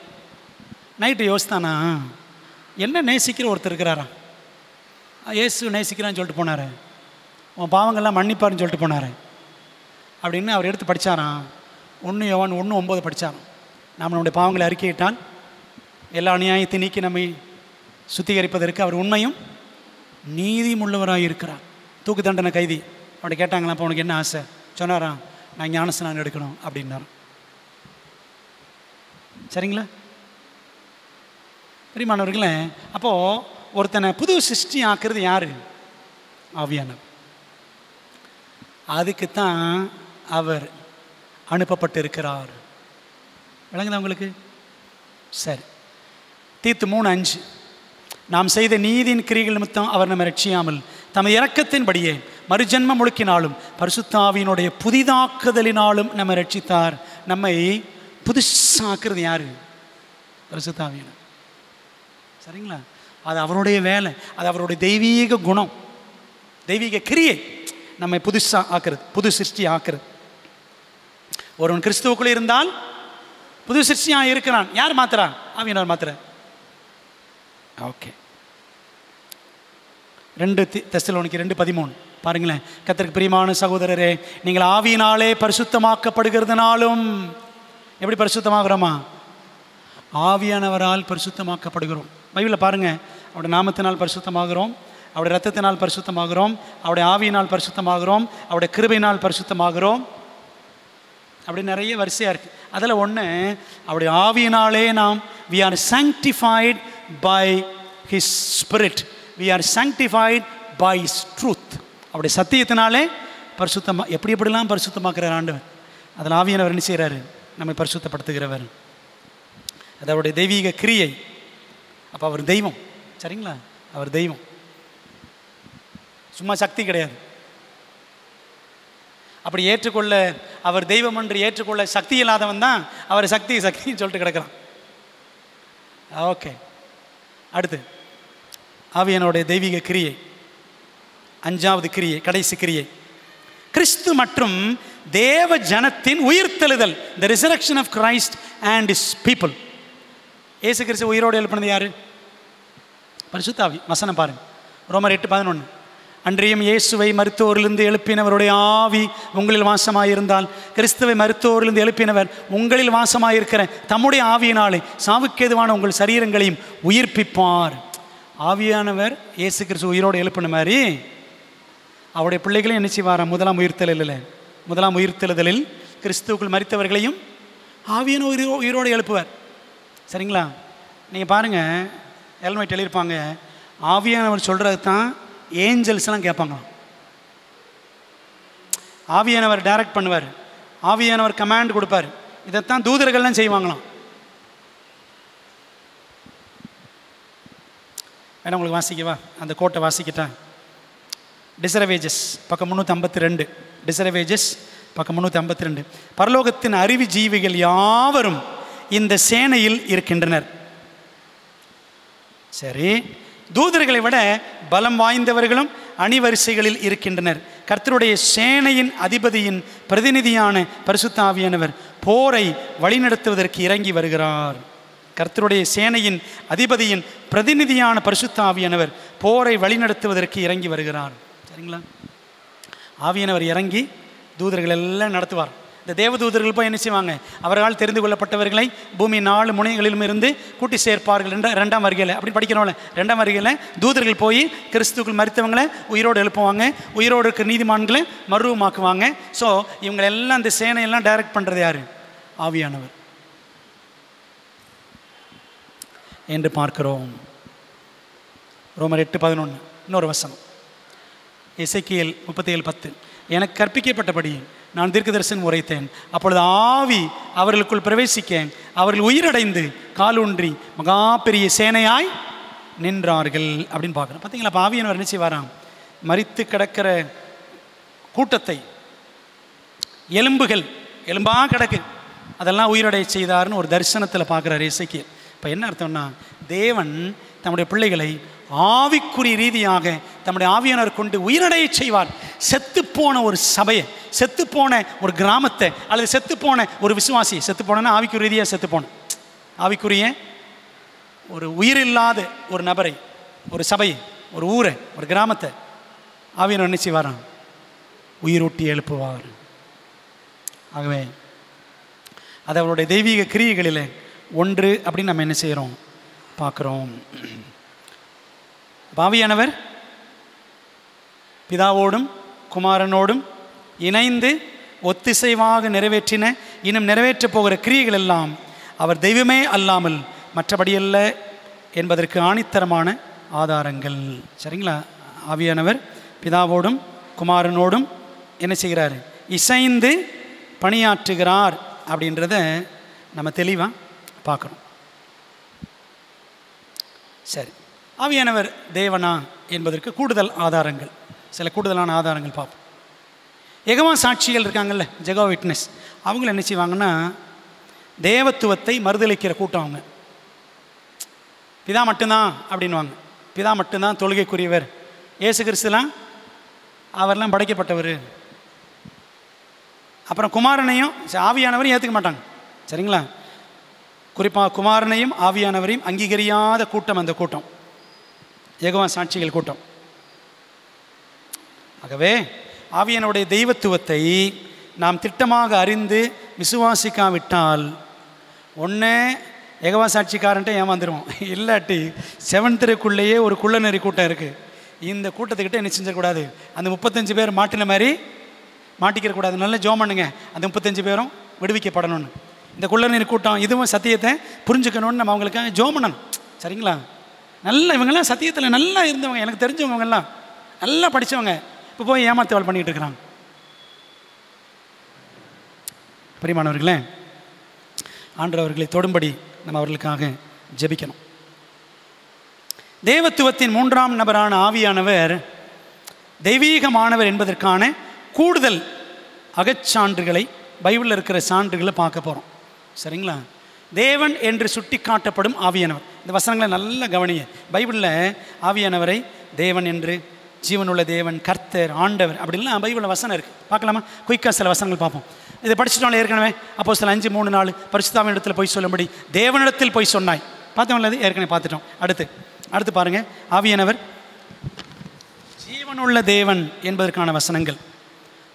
நைட்டு யோசித்தானா, என்ன நேசிக்கிற ஒருத்தர் இருக்கிறாரா, இயேசு நேசிக்கிறான்னு சொல்லிட்டு போனார், உன் பாவங்கள்லாம் மன்னிப்பாருன்னு சொல்லிட்டு போனார் அப்படின்னு அவர் எடுத்து படித்தாராம். 1 யோவான் 1:9 படித்தாராம். நாம் நம்முடைய பாவங்களை அறிக்கையிட்டால் எல்லா அநியாயத்தை நீக்கி நம்மை சுத்திகரிப்பதற்கு அவர் உண்மையும் நீதியும் உள்ளவராக இருக்கிறார். தூக்கு தண்டனை கைதி அவனை கேட்டாங்களா, அப்போ உனக்கு என்ன ஆசை? சொன்னாராம், நான் ஞானஸ்நானம் எடுக்கணும் அப்படின்னாராம். சரிங்களா பிரியமானவர்களே? அப்போது ஒருத்தனை புது சிருஷ்டி ஆக்குறது யார்? ஆவியானவர். அதுக்குத்தான் அவர் அனுப்பப்பட்டு இருக்கிறார். விளங்குதா உங்களுக்கு? சரி. தீத்து 3:5 நாம் செய்த நீதியின் கிரிகள் நிமித்தம் அவர் நம்மை ரட்சியாமல் தமது இரக்கத்தின்படியே மறுஜன்மம் முழுக்கினாலும் பரிசுத்த ஆவியினுடைய புதிதாக்குதலினாலும் நம்மை ரட்சித்தார். நம்மை புதுசாக்குறது யார்? பரிசுத்த ஆவியினர். சரிங்களா? அது அவருடைய வேலை, அது அவருடைய தெய்வீக குணம், தெய்வீக கிரியை. நம்மை புதுசாக ஆக்குறது, புது சிருஷ்டி ஆக்குறது. ஒருவன் கிறிஸ்துவுக்குள்ளே இருந்தால் புது சிருஷ்டியாக இருக்கிறான். யார் மாத்துறா? ஆவியானவர் மாத்துற. ஓகே. 2 தெசலோனிக்கர் 2:13 பாருங்களேன். கர்த்தருக்கு பிரியமான சகோதரரே, நீங்கள் ஆவியினாலே பரிசுத்தமாக்கப்படுகிறதுனாலும், எப்படி பரிசுத்தமாகிறோமா? ஆவியானவரால் பரிசுத்தமாக்கப்படுகிறோம். பைபிளில் பாருங்கள், அவருடைய நாமத்தினால் பரிசுத்தமாகிறோம், அவருடைய இரத்தத்தினால் பரிசுத்தமாகிறோம், அவருடைய ஆவியினால் பரிசுத்தமாகிறோம், அவருடைய கிருபையினால் பரிசுத்தமாகிறோம். அப்படி நிறைய வரிசையாக இருக்குது. அதில் ஒன்று, அவருடைய ஆவியினாலே நாம் we are sanctified by his spirit, we are sanctified by his truth. அவருடைய சத்தியத்தினாலே பரிசுத்தமாக எப்படிலாம் பரிசுத்தமாக்குறார் ஆண்டவர். அதில் ஆவியானவர் என்ன செய்கிறாரு? நம்மை பரிசுத்தப்படுத்துகிறவர். அது அவருடைய தெய்வீக கிரியை. அப்போ அவர் தெய்வம். சரிங்களா? அவர் தெய்வம், சும்மா சக்தி கிடையாது. அப்படி ஏற்றுக்கொள்ள, அவர் தெய்வம் என்று ஏற்றுக்கொள்ள சக்தி இல்லாதவன் தான் அவர் சக்தின்னு சொல்லிட்டு கிடக்கிறான். ஓகே. அடுத்து ஆவியானவருடைய தெய்வீக கிரியை. 5வது கிரியை, கடைசி கிரியை, கிறிஸ்து மற்றும் தேவ ஜனத்தின் உயிர்த்தெழுதல், the resurrection of Christ and his people. இயேசு கிறிஸ்து உயிரோடு எழுப்பினது யாரு? பரிசுத்த ஆவி. வசனம் பாருங்க, ரோமர் 8:11. அன்றியும் இயேசுவை மருத்துவரிலிருந்து எழுப்பினவருடைய ஆவி உங்களில் வாசமாயிருந்தால், கிறிஸ்துவை மருத்துவரிலிருந்து எழுப்பினவர் உங்களில் வாசமாயிருக்கிற தம்முடைய ஆவியினாலே சாவுக்கேதுவான உங்கள் சரீரங்களையும் உயிர்ப்பிப்பார். ஆவியானவர் இயேசு கிறிஸ்து உயிரோடு எழுப்பின மாதிரி அவருடைய பிள்ளைகளையும் என்ன செய்வாராம்? முதலாம் உயிர்த்தெழுதலில் கிறிஸ்துவுக்குள் மரித்தவர்களையும் ஆவியான உயிரோடு எழுப்புவார். சரிங்களா? நீங்கள் பாருங்கள், எல்மைட் எழுதியிருப்பாங்க, ஆவியானவர் சொல்கிறது தான் ஏஞ்சல்ஸ்லாம் கேட்பாங்களாம். ஆவியானவர் டைரக்ட் பண்ணுவார், ஆவியானவர் கமாண்ட் கொடுப்பார். இதைத்தான் தூதர்கள்லாம் செய்வாங்களாம். வேணா உங்களுக்கு வாசிக்கவா? அந்த கோட்டை வாசிக்கிட்டா. டிசரவேஜஸ் பக்கம் 352. டிசரவேஜஸ் பக்கம் 352. பரலோகத்தின் அறிவு ஜீவிகள் யாவரும் இந்த சேனையில் இருக்கின்றனர். சரி, தூதர்களை விட பலம் வாய்ந்தவர்களும் அணிவரிசைகளில் இருக்கின்றனர். கர்த்தருடைய சேனையின் அதிபதியின் பிரதிநிதியான பரிசுத்த ஆவியானவர் போரை வழிநடத்துவதற்கு இறங்கி வருகிறார். கர்த்தருடைய சேனையின் அதிபதியின் பிரதிநிதியான பரிசுத்த ஆவியானவர் போரை வழிநடத்துவதற்கு இறங்கி வருகிறார். சரிங்களா? ஆவியானவர் இறங்கி தூதர்கள் எல்லாம் நடத்துவார். இந்த தேவதூதர்கள் போய் என்ன செய்வாங்க? அவர்களால் தெரிந்து கொள்ளப்பட்டவர்களை பூமி 4 முனைகளிலும் இருந்து கூட்டி சேர்ப்பார்கள். 2ஆம் வருகையில் அப்படி படிக்கிறோம்ல, 2ஆம் வருகையில் தூதர்கள் போய் கிறிஸ்துவுக்குள் மரித்தவங்களை உயிரோடு எழுப்புவாங்க, உயிரோடு இருக்க நீதிமான்களை மறுரூபமாக்குவாங்க. ஸோ இவங்களெல்லாம் இந்த சேனையெல்லாம் டைரக்ட் பண்ணுறது யார்? ஆவியானவர் என்று பார்க்கிறோம். ரோமர் 8:11 இன்னொரு வசனம். எசேக்கியேல் 37:10. எனக்கு கற்பிக்கப்பட்டபடி நான் தீர்க்கதரிசனம் உரைத்தேன், அப்பொழுது ஆவி அவர்களுக்குள் பிரவேசிக்க அவர்கள் உயிரடைந்து காலூன்றி மகா பெரிய சேனையாய் நின்றார்கள் அப்படின்னு பார்க்குறோம். பார்த்தீங்களா? அப்போ ஆவியானவர் என்ன செய்வாராம்? மரித்து கிடக்கிற கூட்டத்தை, எலும்பாக கிடக்கு, அதெல்லாம் உயிரடை செய்தார்னு ஒரு தரிசனத்தில் பார்க்குறாரு எசேக்கியேல். இப்போ என்ன அர்த்தம்னா, தேவன் தம்முடைய பிள்ளைகளை ஆவிக்குரிய ரீதியாக தம்முடைய ஆவியானவர் கொண்டு உயிரடைய செய்வார். செத்துப்போன ஒரு சபையை, செத்துப்போன ஒரு கிராமத்தை, அல்லது செத்துப்போன ஒரு விசுவாசி, செத்துப்போனா ஆவிக்குரிய ரீதியாக செத்துப்போன, ஆவிக்குரிய ஒரு உயிரில்லாத ஒரு நபரை, ஒரு சபையை, ஒரு ஊரை, ஒரு கிராமத்தை ஆவியானவர் என்ன செய்வாராம்? உயிரூட்டி எழுப்புவார். ஆகவே அது அவருடைய தெய்வீக கிரியைகளில் ஒன்று அப்படின்னு நம்ம என்ன செய்கிறோம்? பார்க்குறோம். ஆவியானவர் பிதாவோடும் குமாரனோடும் இணைந்து ஒத்திசைவாக நிறைவேற்றின, இன்னும் நிறைவேற்றப் போகிற கிரியைகள் எல்லாம் அவர் தெய்வமே அல்லாமல் மற்றபடியல்ல என்பதற்கு ஆணித்தரமான ஆதாரங்கள். சரிங்களா? ஆவியானவர் பிதாவோடும் குமாரனோடும் என்ன செய்கிறார்? இசைந்து பணியாற்றுகிறார் அப்படின்றத நம்ம தெளிவாக பார்க்குறோம். சரி, ஆவியானவர் தேவனா என்பதற்கு கூடுதல் ஆதாரங்கள், சில கூடுதலான ஆதாரங்கள் பார்ப்போம். யெகோவா சாட்சிகள் இருக்காங்கல்ல, ஜெகோவா விட்னஸ், அவங்கள என்ன செய்வாங்கன்னா தேவத்துவத்தை மறுதலிக்கிற கூட்டம். அவங்க பிதா மட்டும்தான் அப்படின்வாங்க. பிதா மட்டும்தான் தொழுகைக்குரியவர், இயேசு கிறிஸ்துலாம் அவர்லாம் படைக்கப்பட்டவர். அப்புறம் குமாரனையும் ஆவியானவரையும் ஏற்றுக்க மாட்டாங்க. சரிங்களா? குறிப்பாக குமாரனையும் ஆவியானவரையும் அங்கீகரியாத கூட்டம் அந்த கூட்டம், யெகோவா சாட்சிகள் கூட்டம். ஆகவே ஆவியானவருடைய தெய்வத்துவத்தை நாம் திட்டமாக அறிந்து விசுவாசிக்காவிட்டால் ஒன்று யெகோவா சாட்சிக்காரன்ட்ட ஏமாந்துருவோம், இல்லாட்டி 7th தெருக்குள்ளேயே ஒரு குள்ளநெறி கூட்டம் இருக்குது. இந்த கூட்டத்துக்கிட்ட என்ன செஞ்சிடக்கூடாது? அந்த 35 பேர் மாட்டின மாதிரி மாட்டிக்கிறக்கூடாது. நல்ல ஜோம் பண்ணுங்க, அந்த 35 பேரும் விடுவிக்கப்படணும்னு. இந்த குள்ளநெறி கூட்டம் இதுவும் சத்தியத்தை புரிஞ்சுக்கணும்னு நம்ம அவங்களுக்காக ஜோம் பண்ணணும். சரிங்களா? நல்லா இவங்கெல்லாம் சத்தியத்தில் நல்லா இருந்தவங்க, எனக்கு தெரிஞ்சவங்கெல்லாம் நல்லா படித்தவங்க, இப்போ போய் ஏமாத்தவள் பண்ணிகிட்டு இருக்கிறாங்க. பிரியமானவர்களே, ஆண்டவர்களை தொடும்படி நம்ம அவர்களுக்காக ஜெபிக்கணும். தேவத்துவத்தின் 3ஆம் நபரான ஆவியானவர் தெய்வீகமானவர் என்பதற்கான கூடுதல் அகச்சான்றுகளை பைபிளில் இருக்கிற சான்றுகளை பார்க்க போகிறோம். சரிங்களா? தேவன் என்று சுட்டி காட்டப்படும் ஆவியானவர், இந்த வசனங்களை நல்ல கவனிய. பைபிளில் ஆவியானவரை தேவன் என்று, ஜீவனுள்ள தேவன், கர்த்தர், ஆண்டவர் அப்படின்லாம் பைபிளில் வசனம் இருக்குது. பார்க்கலாமா? குயிக்காக சில வசனங்கள் பார்ப்போம். இதை படிச்சுட்டோம் ஏற்கனவே. அப்போஸ்தலர் 5:3-4 பரிசுத்தாவின் இடத்துல போய் சொல்லும்படி தேவனிடத்தில் போய் சொன்னாய். பார்த்தோம்ல, அது ஏற்கனவே பார்த்துட்டோம். அடுத்து பாருங்கள், ஆவியானவர் ஜீவனுள்ள தேவன் என்பதற்கான வசனங்கள்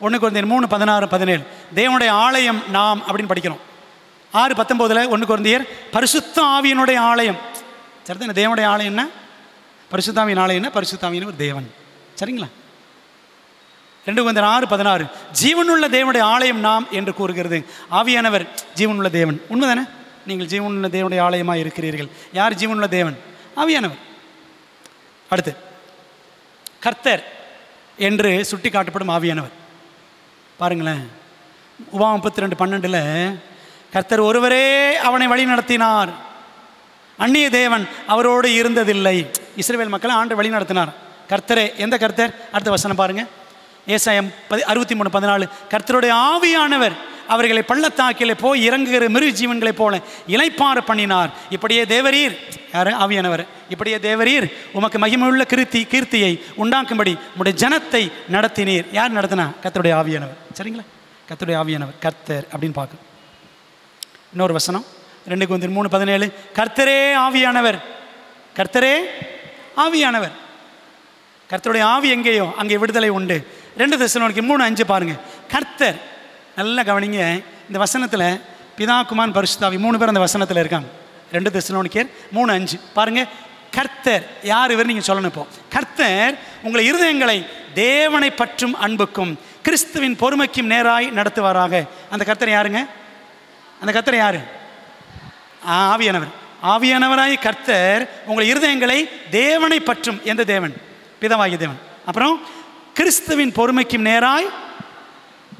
1 கொரிந்தியர் 3:16-17 தேவனுடைய ஆலயம் நாம் அப்படின்னு படிக்கிறோம். 6:19 1 கொரிந்தியர் பரிசுத்த ஆவியினுடைய ஆலயம். சரிதானே? தேவனுடைய ஆலயம்னா பரிசுத்த ஆவியின் ஆலயம்னா பரிசுத்த ஆவியின் ஒரு தேவன். சரிங்களா? 2 Corinthians 6:16 ஜீவனுள்ள தேவனுடைய ஆலயம் நாம் என்று கூறுகிறது. ஆவியானவர் ஜீவனுள்ள தேவன். உண்மைதானே? நீங்கள் ஜீவனுள்ள தேவனுடைய ஆலயமாக இருக்கிறீர்கள். யார் ஜீவனுள்ள தேவன்? ஆவியானவர். அடுத்து கர்த்தர் என்று சுட்டி காட்டப்படும் ஆவியானவர். பாருங்களேன், உபாகமம் 32:12 கர்த்தர் ஒருவரே அவனை வழி நடத்தினார், அந்நிய தேவன் அவரோடு இருந்ததில்லை. இஸ்ரவேல் மக்களை ஆண்டு வழி நடத்தினார். கர்த்தரே. எந்த கர்த்தர்? அடுத்த வசனம் பாருங்க, ஏசாயா 63:14 கர்த்தருடைய ஆவியானவர் அவர்களை பள்ளத்தாக்கிலே போய் இறங்குகிற மிருக ஜீவன்களைப் போல இளைப்பாற பண்ணினார். இப்படியே தேவரீர், யார்? ஆவியானவர். இப்படியே தேவரீர் உமக்கு மகிமையுள்ள கீர்த்தியை உண்டாக்கும்படி உடைய ஜனத்தை நடத்தினீர். யார் நடத்தினா? கர்த்தருடைய ஆவியானவர். சரிங்களா? கர்த்தருடைய ஆவியானவர், கர்த்தர் அப்படின்னு பார்க்க. இன்னொரு வசனம் 2 Corinthians 3:17 கர்த்தரே ஆவியானவர். கர்த்தரே ஆவியானவர். கர்த்தருடைய ஆவி எங்கேயோ அங்கே விடுதலை உண்டு. 2 தெசலோனிக்கேயர் 3:5 பாருங்க. கர்த்தர், நல்லா கவனிங்க, இந்த வசனத்தில் பிதா குமாரன் பரிசுத்தாவி 3 பேர் அந்த வசனத்தில் இருக்காங்க. 2 தெசலோனிக்கேயர் 3:5 பாருங்க. கர்த்தர் யார் இவர்? நீங்கள் சொல்லணும். இப்போ கர்த்தர் உங்களை இருதயங்களை தேவனை பற்றும் அன்புக்கும் கிறிஸ்துவின் பொறுமைக்கும் நேராய் நடத்துவாராக. அந்த கர்த்தர் யாருங்க? அந்த கர்த்தர் யாரு? ஆவியானவர். ஆவியானவராய் கர்த்தர் உங்கள் இருதயங்களை தேவனை பற்றும். எந்த தேவன்? பிதாவாகிய தேவன். அப்புறம் கிறிஸ்துவின் பொறுமைக்கும் நேராய்.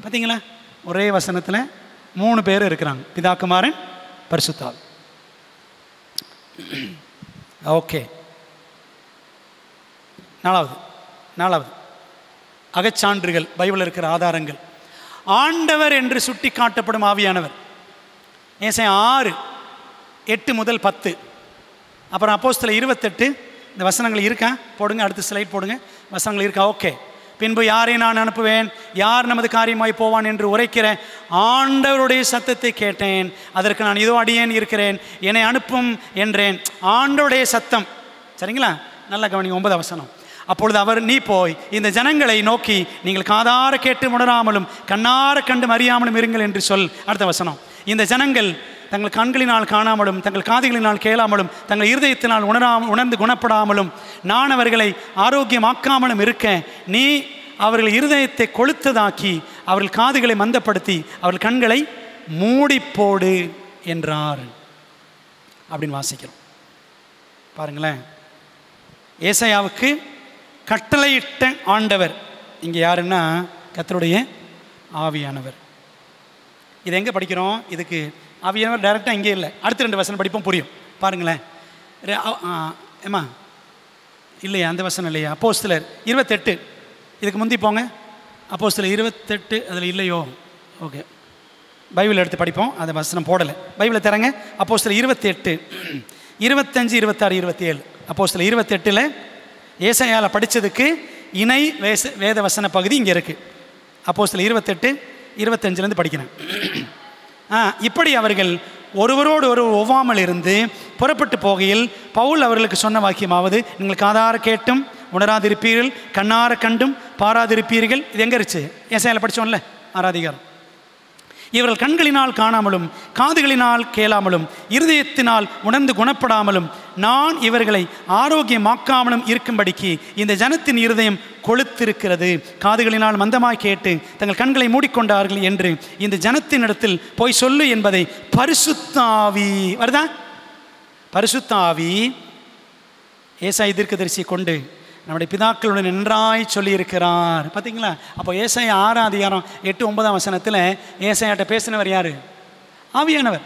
பார்த்தீங்களா? ஒரே வசனத்தில் 3 பேர் இருக்கிறாங்க, பிதா குமாரன் பரிசுத்தாவி. ஓகே, நாலாவது அகச்சான்றுகள், பைபிள் இருக்கிற ஆதாரங்கள். ஆண்டவர் என்று சுட்டி காட்டப்படும் ஆவியானவர். ஏசாயா 6:8-10. அப்புறம் அப்போஸ்தலர் 28. இந்த வசனங்கள் இருக்கா? போடுங்க, அடுத்த ஸ்லைட் போடுங்க. வசனங்கள் இருக்கா? ஓகே. பின்பு யாரை நான் அனுப்புவேன், யார் நமது காரியமாய் போவான் என்று உரைக்கிற ஆண்டவருடைய சத்தத்தை கேட்டேன். அதற்கு நான் இதோ அடியேன் இருக்கிறேன், என்னை அனுப்பும் என்றேன். ஆண்டவருடைய சத்தம். சரிங்களா? நல்ல கவனிங்க. 9 வசனம். அப்பொழுது அவர், நீ போய் இந்த ஜனங்களை நோக்கி நீங்கள் காதார கேட்டு உணராமலும் கண்ணார கண்டு அறியாமலும் இருங்கள் என்று சொல். அடுத்த வசனம். இந்த ஜனங்கள் தங்கள் கண்களினால் காணாமலும் தங்கள் காதுகளினால் கேளாமலும் தங்கள் இருதயத்தினால் உணர்ந்து குணப்படாமலும் நான் அவர்களை ஆரோக்கியமாக்காமலும் இருக்க நீ அவர்கள் இருதயத்தை கொளுத்ததாக்கி அவர்கள் காதுகளை மந்தப்படுத்தி அவர்கள் கண்களை மூடிப்போடு என்றார் அப்படின்னு வாசிக்கிறோம். பாருங்களேன், ஏசாயாவுக்கு கட்டளையிட்ட ஆண்டவர் இங்கே யாருன்னா கர்த்தருடைய ஆவியானவர். இது எங்கே படிக்கிறோம்? இதுக்கு ஆவியானவர் டைரெக்டாக இங்கே இல்லை. அடுத்த 2 வசனம் படிப்போம், புரியும். பாருங்களேன். ஏம்மா இல்லையா? அந்த வசனம் இல்லையா? அப்போஸ்தலர் 28 இதுக்கு முந்தி போங்க. அப்போஸ்தலர் 28 அதில் இல்லையோ? ஓகே, பைபிள் எடுத்து படிப்போம். அந்த வசனம் போடலை. பைபிளை தரங்க. அப்போஸ்தலர் 28 25 26 27. அப்போஸ்தலர் 28 ஏசாயால படித்ததுக்கு இணை வேத வசன பகுதி இங்கே இருக்குது. அப்போஸ்தலர் 28 25 படிக்கிறேன். இப்படி அவர்கள் ஒருவரோடு ஒருவர் ஒவ்வாமல் இருந்து புறப்பட்டு போகையில் பவுல் அவர்களுக்கு சொன்ன வாக்கியமாவது, நீங்கள் காதார கேட்டும் உணராதிருப்பீர்கள், கண்ணார கண்டும் பாராதிருப்பீர்கள். இது எங்கே இருந்துச்சு? ஏசாயால படித்தோம்ல, 6 அதிகாரம். இவர்கள் கண்களினால் காணாமலும் காதுகளினால் கேளாமலும் இருதயத்தினால் உணர்ந்து குணப்படாமலும் நான் இவர்களை ஆரோக்கியமாக்காமலும் இருக்கும்படிக்கு இந்த ஜனத்தின் இருதயம் கொளுத்திருக்கிறது, காதுகளினால் மந்தமாய் கேட்டு தங்கள் கண்களை மூடிக்கொண்டார்கள் என்று இந்த ஜனத்தின் இடத்தில் போய் சொல்லு என்பதை பரிசுத்த ஆவி, வருதா? பரிசுத்த ஆவி ஏசாயா தீர்க்கதரிசியை கொண்டு நம்முடைய பிதாக்களுடன் நன்றாய் சொல்லியிருக்கிறார். பார்த்தீங்களா? அப்போ ஏசாயா 6 அதிகாரம் 8 9 வசனத்தில் ஏசாயாட்ட பேசினவர் யார்? ஆவியானவர்.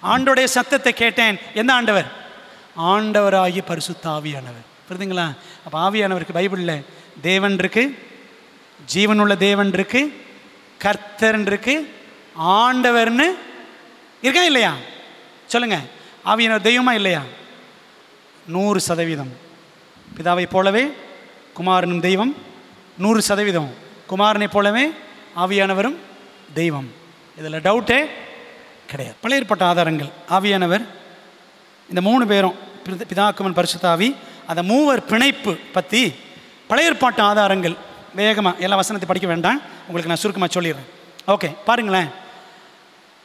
ஆண்டோடைய சத்தத்தை கேட்டேன். எந்த ஆண்டவர்? ஆண்டவராகி பரிசுத்த ஆவியானவர். புரியுதுங்களா? அப்போ ஆவியானவருக்கு பைபிளில் தேவன் இருக்கு, ஜீவனுள்ள தேவன் இருக்கு, கர்த்தர்ன்னு இருக்கு, ஆண்டவர்னு இருக்கா இல்லையா? சொல்லுங்க. ஆவியானவர் தெய்வமா இல்லையா? 100%. பிதாவை போலவே குமாரனும் தெய்வம். 100% குமாரனை போலவே ஆவியானவரும் தெய்வம். இதில் டவுட்டே கிடையாது. பழைய ஏற்பாட்டு ஆதாரங்கள். ஆவியானவர் இந்த 3 பேரும் பிதா குமாரன் பரிசுத்த ஆவி, அந்த மூவர் பிணைப்பு பற்றி பழைய ஏற்பாட்டு ஆதாரங்கள். வேகமாக எல்லா வசனத்தை படிக்க வேண்டாம், உங்களுக்கு நான் சுருக்கமாக சொல்லிடுறேன். ஓகே, பாருங்களேன்.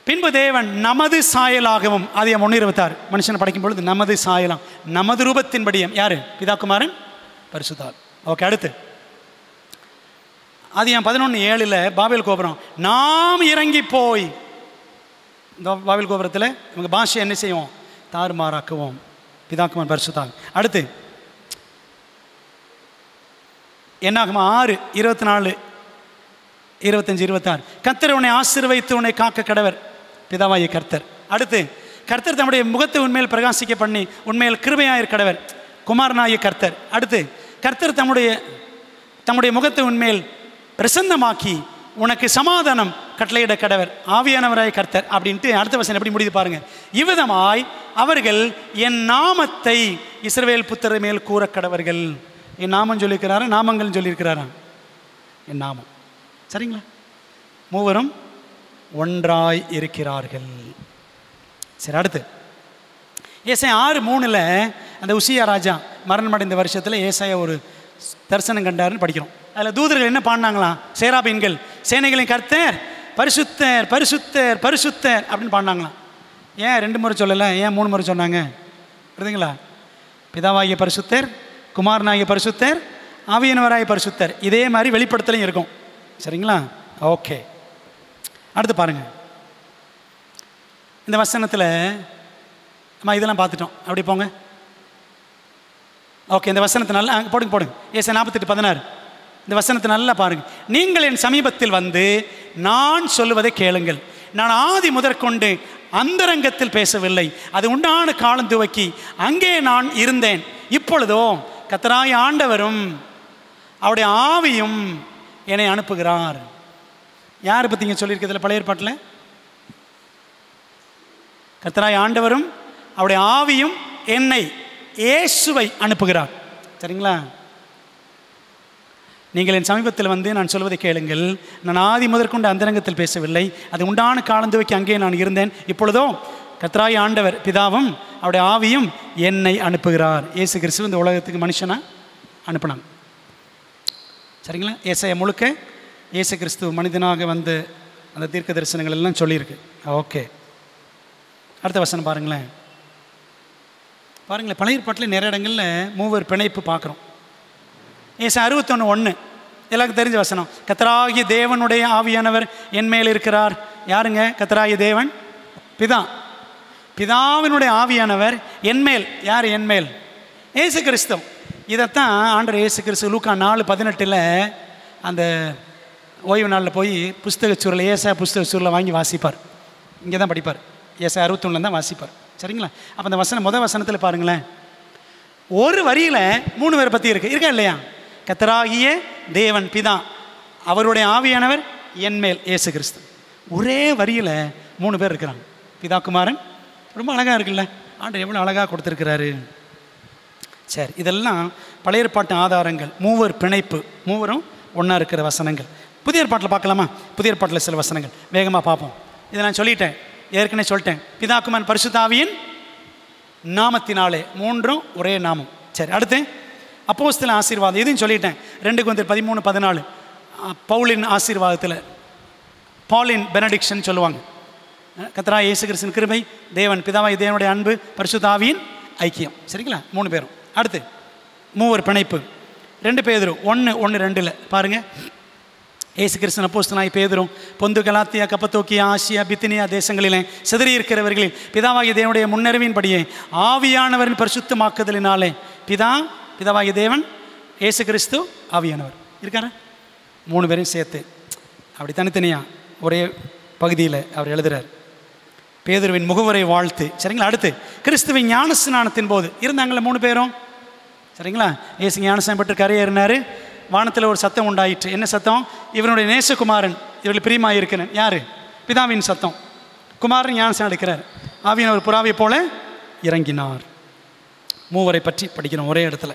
பின்பு தேவன் நமது சாயலாகவும், அது 1:26 மனுஷனை படைக்கும் பொழுது நமது சாயலாம், நமது ரூபத்தின்படியும். யாரு? பிதா குமாரன் பரிசுத்த ஆவி. ஓகே, அடுத்து Adiyam 11:7 பாபேல் கோபுரம் நாம் இறங்கி போய் இந்த பாபேல் கோபுரத்தில் இவங்க பாஷை என்ன செய்வோம்? தாறுமாறாக்குவோம். பிதாக்குமாரன் பரிசுத்தாவி. அடுத்து என்னாகுமா 6:24 25 26 கர்த்தர் உன்னை ஆசீர்வதித்து உன்னை காக்க கடவர். பிதாவாகிய கர்த்தர். அடுத்து கர்த்தர் தம்முடைய முகத்தை உண்மையில் பிரகாசிக்க பண்ணி உண்மையில் கிருபையாயிரு கடவர். குமாரனாகிய கர்த்தர். அடுத்து கர்த்தர் தம்முடைய முகத்தை உண்மையில் பிரசன்னமாக்கி உனக்கு சமாதானம் கட்டளையிட கடவர். ஆவியானவராய் கர்த்தர் அப்படின்ட்டு அடுத்த வசனம் எப்படி முடியுது பாருங்க. இவ்விதமாய் அவர்கள் என் நாமத்தை இஸ்ரவேல் புத்திரர் மேல் கூற கடவர்கள். என் நாமம் சொல்லியிருக்கிறாரா? நாமங்கள் சொல்லியிருக்கிறாரா? என் நாமம். சரிங்களா? மூவரும் ஒன்றாய் இருக்கிறார்கள். சரி, அடுத்து ஏசாயா 6:3 அந்த உசியா ராஜா மரணம் அடைந்த வருஷத்தில் ஏசாயா ஒரு தரிசனம் கண்டாருன்னு படிக்கிறோம். அதில் தூதர்கள் என்ன பாடினாங்களாம்? சேராபீன்கள் சேனைகளின் கர்த்தர் பரிசுத்தர் பரிசுத்தர் பரிசுத்தர் அப்படின்னு பாடினாங்களாம். ஏன் 2 முறை சொல்லலை? ஏன் 3 முறை சொன்னாங்க? புரியுதுங்களா? பிதாவாகிய பரிசுத்தர், குமாரனாகிய பரிசுத்தர், ஆவியானவராகிய பரிசுத்தர். இதே மாதிரி வெளிப்படுத்தலையும் இருக்கும். சரிங்களா? ஓகே, அடுத்து பாருங்க. இந்த வசனத்தில் நம்ம இதெல்லாம் பார்த்துட்டோம். அப்படி போங்க. ஓகே, இந்த வசனத்தை நல்லா போடுங்க. ஏசாயா 48:16 இந்த வசனத்தை நல்லா பாருங்க. நீங்கள் என் சமீபத்தில் வந்து நான் சொல்லுவதை கேளுங்கள். நான் ஆதி முதற்கொண்டு அந்தரங்கத்தில் பேசவில்லை. அது உண்டான காலம் துவக்கி அங்கே நான் இருந்தேன். இப்பொழுதோ கர்த்தராகிய ஆண்டவரும் அவருடைய ஆவியும் என்னை அனுப்புகிறார். யாரை பற்றி இங்கே சொல்லியிருக்கிறதுல பழைய ஏற்பாட்டில்? கர்த்தராகிய ஆண்டவரும் அவருடைய ஆவியும் என்னை இயேசுவை அனுப்புகிறார். சரிங்களா? நீங்கள் என் சமீபத்தில் வந்து நான் சொல்வதை கேளுங்கள். நான் ஆதி முதற்கொண்டு அந்தரங்கத்தில் பேசவில்லை. அது உண்டான காலம் துவக்கி அங்கே நான் இருந்தேன். இப்பொழுதோ கர்த்தராகிய ஆண்டவர் பிதாவும் அவருடைய ஆவியும் என்னை அனுப்புகிறார். இயேசு கிறிஸ்து இந்த உலகத்துக்கு மனுஷனா அனுப்பினாங்க. சரிங்களா? ஏசாயா முழுக்க இயேசு கிறிஸ்து மனிதனாக வந்து அந்த தீர்க்க தரிசனங்கள் எல்லாம் சொல்லியிருக்கு. ஓகே, அடுத்த வசனம் பாருங்களேன். பழைய ஏற்பாட்டில் நிறைய இடங்களில் மூவர் பிணைப்பு பார்க்குறோம். ஏசாயா 61:1 எல்லாருக்கும் தெரிஞ்ச வசனம். கர்த்தராகிய தேவனுடைய ஆவியானவர் என் மேல் இருக்கிறார். யாருங்க கர்த்தராகிய தேவன்? பிதா. பிதாவினுடைய ஆவியானவர் என் மேல். யார் என் மேல்? இயேசு கிறிஸ்து. இதைத்தான் ஆண்டவர் இயேசு கிறிஸ்து லூக்கா 4:18 அந்த ஓய்வு நாளில் போய் புஸ்தக சூரில் ஏசாயா புஸ்தக சூரில் வாங்கி வாசிப்பார். இங்கே தான் படிப்பார். ஏசாயா 61 தான் வாசிப்பார். சரிங்களா? அப்போ அந்த வசனம் முதல் வசனத்தில் பாருங்களேன். ஒரு வரியில் 3 பேரை பற்றி இருக்கா இல்லையா? கர்த்தராகிய தேவன் பிதா, அவருடைய ஆவியானவர் என் மேல் இயேசு கிறிஸ்து. ஒரே வரியில் 3 பேர் இருக்கிறாங்க. பிதா குமாரன். ரொம்ப அழகாக இருக்குல்ல? ஆண்டவர் எவ்வளோ அழகாக கொடுத்துருக்கிறாரு. சரி, இதெல்லாம் பழைய ஏற்பாட்டு ஆதாரங்கள். மூவர் பிணைப்பு, மூவரும் ஒன்றா இருக்கிற வசனங்கள். புதிய ஏற்பாட்டில் பார்க்கலாமா? புதிய ஏற்பாட்டில் சில வசனங்கள் வேகமாக பார்ப்போம். இதை நான் சொல்லிட்டேன், ஏற்கனவே சொல்லிட்டேன். பிதா குமாரன் பரிசுத்த ஆவியின் நாமத்தினாலே, 3ம் ஒரே நாமம். சரி, அடுத்து அப்போஸ்தலர் ஆசீர்வாதம். இதையும் சொல்லிட்டேன். 2 கொரிந்தியர் 13:14 பவுலின் ஆசீர்வாதத்தில் பாலின் பெனடிக்ஷன் சொல்லுவாங்க. கர்த்தராகிய இயேசு கிறிஸ்துவின் கிருபை, தேவன் பிதாவாகிய தேவனுடைய அன்பு, பரிசுத்த ஆவியின் ஐக்கியம். சரிங்களா? 3 பேரும். அடுத்து மூவர் பிணைப்பு. 2 பேதுரு 1:1-2 பாருங்கள். இயேசு கிறிஸ்து அப்போஸ்தலனாகிய பேதுரு பொந்து கலாத்தியா கப்பத்தோக்கியா ஆசியா பித்தினியா தேசங்களிலே சிதறியிருக்கிறவர்களில் பிதாவாகிய தேவனுடைய முன்னறிவின்படியே ஆவியானவரின் பரிசுத்தமாக்குதலினாலே பிதாவாகிய தேவன், இயேசு கிறிஸ்து, ஆவியானவர் இருக்காரா? 3 பேரையும் சேர்த்து அப்படி தனித்தனியாக ஒரே பகுதியில் அவர் எழுதுகிறார். பேதுருவின் முகவரை வாழ்த்து. சரிங்களா? அடுத்து கிறிஸ்துவின் ஞானஸ்நானத்தின் போது இருந்தாங்களே 3 பேரும். சரிங்களா? இயேசு ஞானஸ்நானம் பெற்று கரையேறினார். வானத்தில் ஒரு சத்தம் உண்டாயிற்று. என்ன சத்தம்? இவனுடைய நேசகுமாரன், இவர்கள் பிரியமாக இருக்கிறேன். யார்? பிதாவின் சத்தம். குமாரன் ஞானஸ்நானம் எடுக்கிறார். ஆவியானவர் புறாவை போல இறங்கினார். மூவரை பற்றி படிக்கிறோம் ஒரே இடத்துல.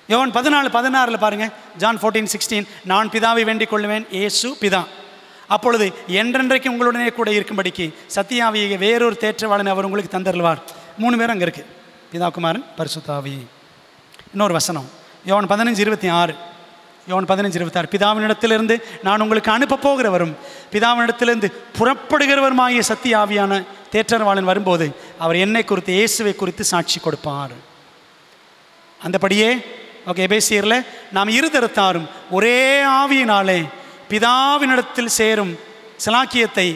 யோவான் 14:16 பாருங்க. ஜான் 14:16 நான் பிதாவை வேண்டிக் கொள்ளுவேன், இயேசு பிதா, அப்பொழுது என்றென்றைக்கு உங்களுடனே கூட இருக்கும்படிக்கு சத்தியாவியை வேறொரு தேற்றவாளனை அவர் உங்களுக்கு தந்தருள்வார். 3 பேரும் அங்கே இருக்குது. பிதா குமாரன் பரிசுத்த ஆவி. இன்னொரு வசனம் யோவான் 15:26 யோவான் 15:26 பிதாவினிடத்திலிருந்து நான் உங்களுக்கு அனுப்ப போகிறவரும் பிதாவினிடத்திலிருந்து புறப்படுகிறவருமாகிய சத்திய ஆவியான தேற்றவாளன் வரும்போது அவர் என்னை குறித்து, இயேசுவை குறித்து சாட்சி கொடுப்பார். அந்தபடியே ஓகே, எபேசியரில் நாம் இருதரத்தாரும் ஒரே ஆவியினாலே பிதாவினிடத்தில் சேரும் சிலாக்கியத்தை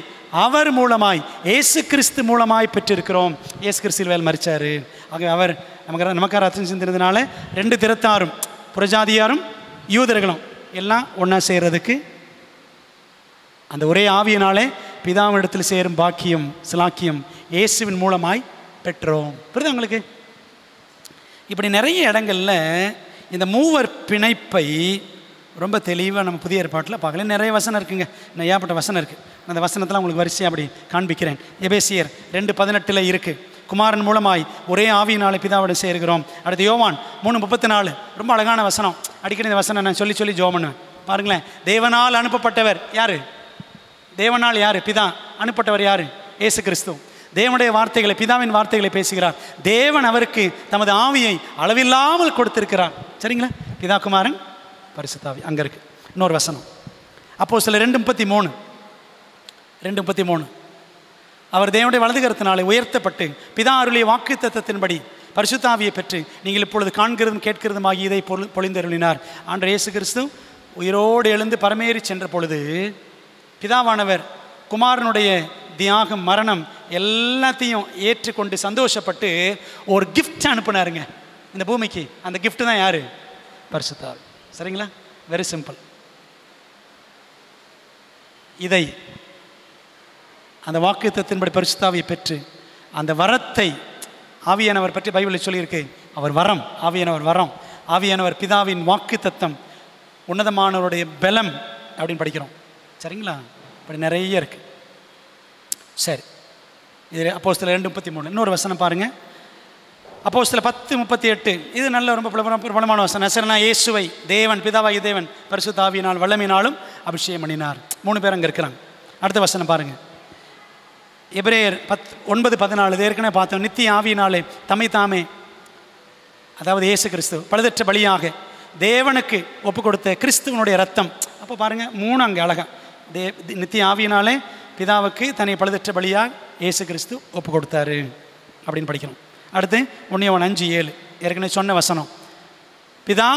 அவர் மூலமாய் இயேசு கிறிஸ்து மூலமாய் பெற்றிருக்கிறோம். இயேசு கிறிஸ்து வேல் மரிச்சார். ஆக அவர் நமக்காக ரத்தம் சிந்தினதுனால 2 திறத்தாரும் புறஜாதியாரும் யூதர்களும் எல்லாம் ஒன்றா சேர்றதுக்கு அந்த ஒரே ஆவியினாலே பிதாவினிடத்தில் சேரும் பாக்கியம் சிலாக்கியம் இயேசுவின் மூலமாய் பெற்றோம். புரியுது உங்களுக்கு? இப்படி நிறைய இடங்களில் இந்த மூவர் பிணைப்பை ரொம்ப தெளிவாக நம்ம புதிய ஏற்பாட்டில் பார்க்கல. நிறைய வசனம் இருக்குங்க, ஏகப்பட்ட வசனம் இருக்குது. அந்த வசனத்தில் உங்களுக்கு வரிசையாக அப்படி காண்பிக்கிறேன். எபேசியர் 2:18 இருக்குது, குமாரன் மூலமாய் ஒரே ஆவியினாலே பிதாவோடு சேர்கிறோம். அடுத்து யோவான் 3:34, ரொம்ப அழகான வசனம். அடிக்கடி இந்த வசனம் நான் சொல்லி ஜெபம் பண்ணுவேன். பாருங்களேன், தேவனால் அனுப்பப்பட்டவர் யார்? தேவனால் யார்? பிதா. அனுப்பப்பட்டவர் யார்? இயேசு கிறிஸ்து. தேவனுடைய வார்த்தைகளை, பிதாவின் வார்த்தைகளை பேசுகிறார். தேவன் அவருக்கு தமது ஆவியை அளவில்லாமல் கொடுத்திருக்கிறார். சரிங்களா? பிதா, குமாரன், பரிசுத்த ஆவி. அங்கே இருக்கு இன்னொரு வசனம், அப்போஸ்தலர் 2:33. அவர் தேவனுடைய வலது கரத்தினாலே உயர்த்தப்பட்டு பிதா அருளிய வாக்குத்தத்தத்தின்படி பரிசுத்த ஆவியை பெற்று நீங்கள் இப்பொழுது காண்கிறதும் கேட்கிறதும் ஆகிய இதை பொழிந்தருளினார். ஆண்டவர் இயேசு கிறிஸ்து உயிரோடு எழுந்து பரமேறி சென்ற பொழுது பிதாவானவர் குமாரனுடைய தியாகம், மரணம் எல்லாத்தையும் ஏற்றுக்கொண்டு சந்தோஷப்பட்டு ஒரு கிஃப்ட் அனுப்புனாருங்க இந்த பூமிக்கு. அந்த கிஃப்ட் தான் யாரு? பரிசுத்த ஆவி. சரிங்களா? Very simple. இதை அந்த வாக்குத்தத்தின்படி பரிசுத்த ஆவியை பெற்று அந்த வரத்தை, ஆவியானவர் பற்றி பைபிளில் சொல்லியிருக்கு, அவர் வரம், ஆவியானவர் வரம், ஆவியானவர் பிதாவின் வாக்குத்தத்தம், உன்னதமானவருடைய பலம் அப்படின்னு படிக்கிறோம். சரிங்களா? இப்படி நிறைய இருக்கு. சரி, இது அப்போஸ்தலர் 2:33. இன்னொரு வசனம் பாருங்க, அப்போஸ்தலர் 10:38. இது நல்ல ரொம்ப பிரபலமான வசனம். நசரேயனாகிய இயேசுவை தேவன், பிதாவாகிய தேவன் பரிசுத்த ஆவியினால் வல்லமையினாலும் அபிஷேகம் பண்ணினார். 3 பேர் அங்கே இருக்கிறாங்க. அடுத்த வசனம் பாருங்க, எபிரேயர் 9:14. ஏற்கனவே பார்த்தோம். நித்திய ஆவியினாலே தம்மை தாமே, அதாவது இயேசு கிறிஸ்து பழுதற்ற பலியாக தேவனுக்கு ஒப்பு கொடுத்த கிறிஸ்துவனுடைய ரத்தம். அப்போ பாருங்க 3 அங்கே அழகா. நித்திய ஆவியினாலே பிதாவுக்கு தன்னை பழுதற்ற பலியாக இயேசு கிறிஸ்து ஒப்பு கொடுத்தாரு அப்படின்னு படிக்கணும். அடுத்து 1 யோவான் 5:7. ஏற்கனவே சொன்ன வசனம், பிதா,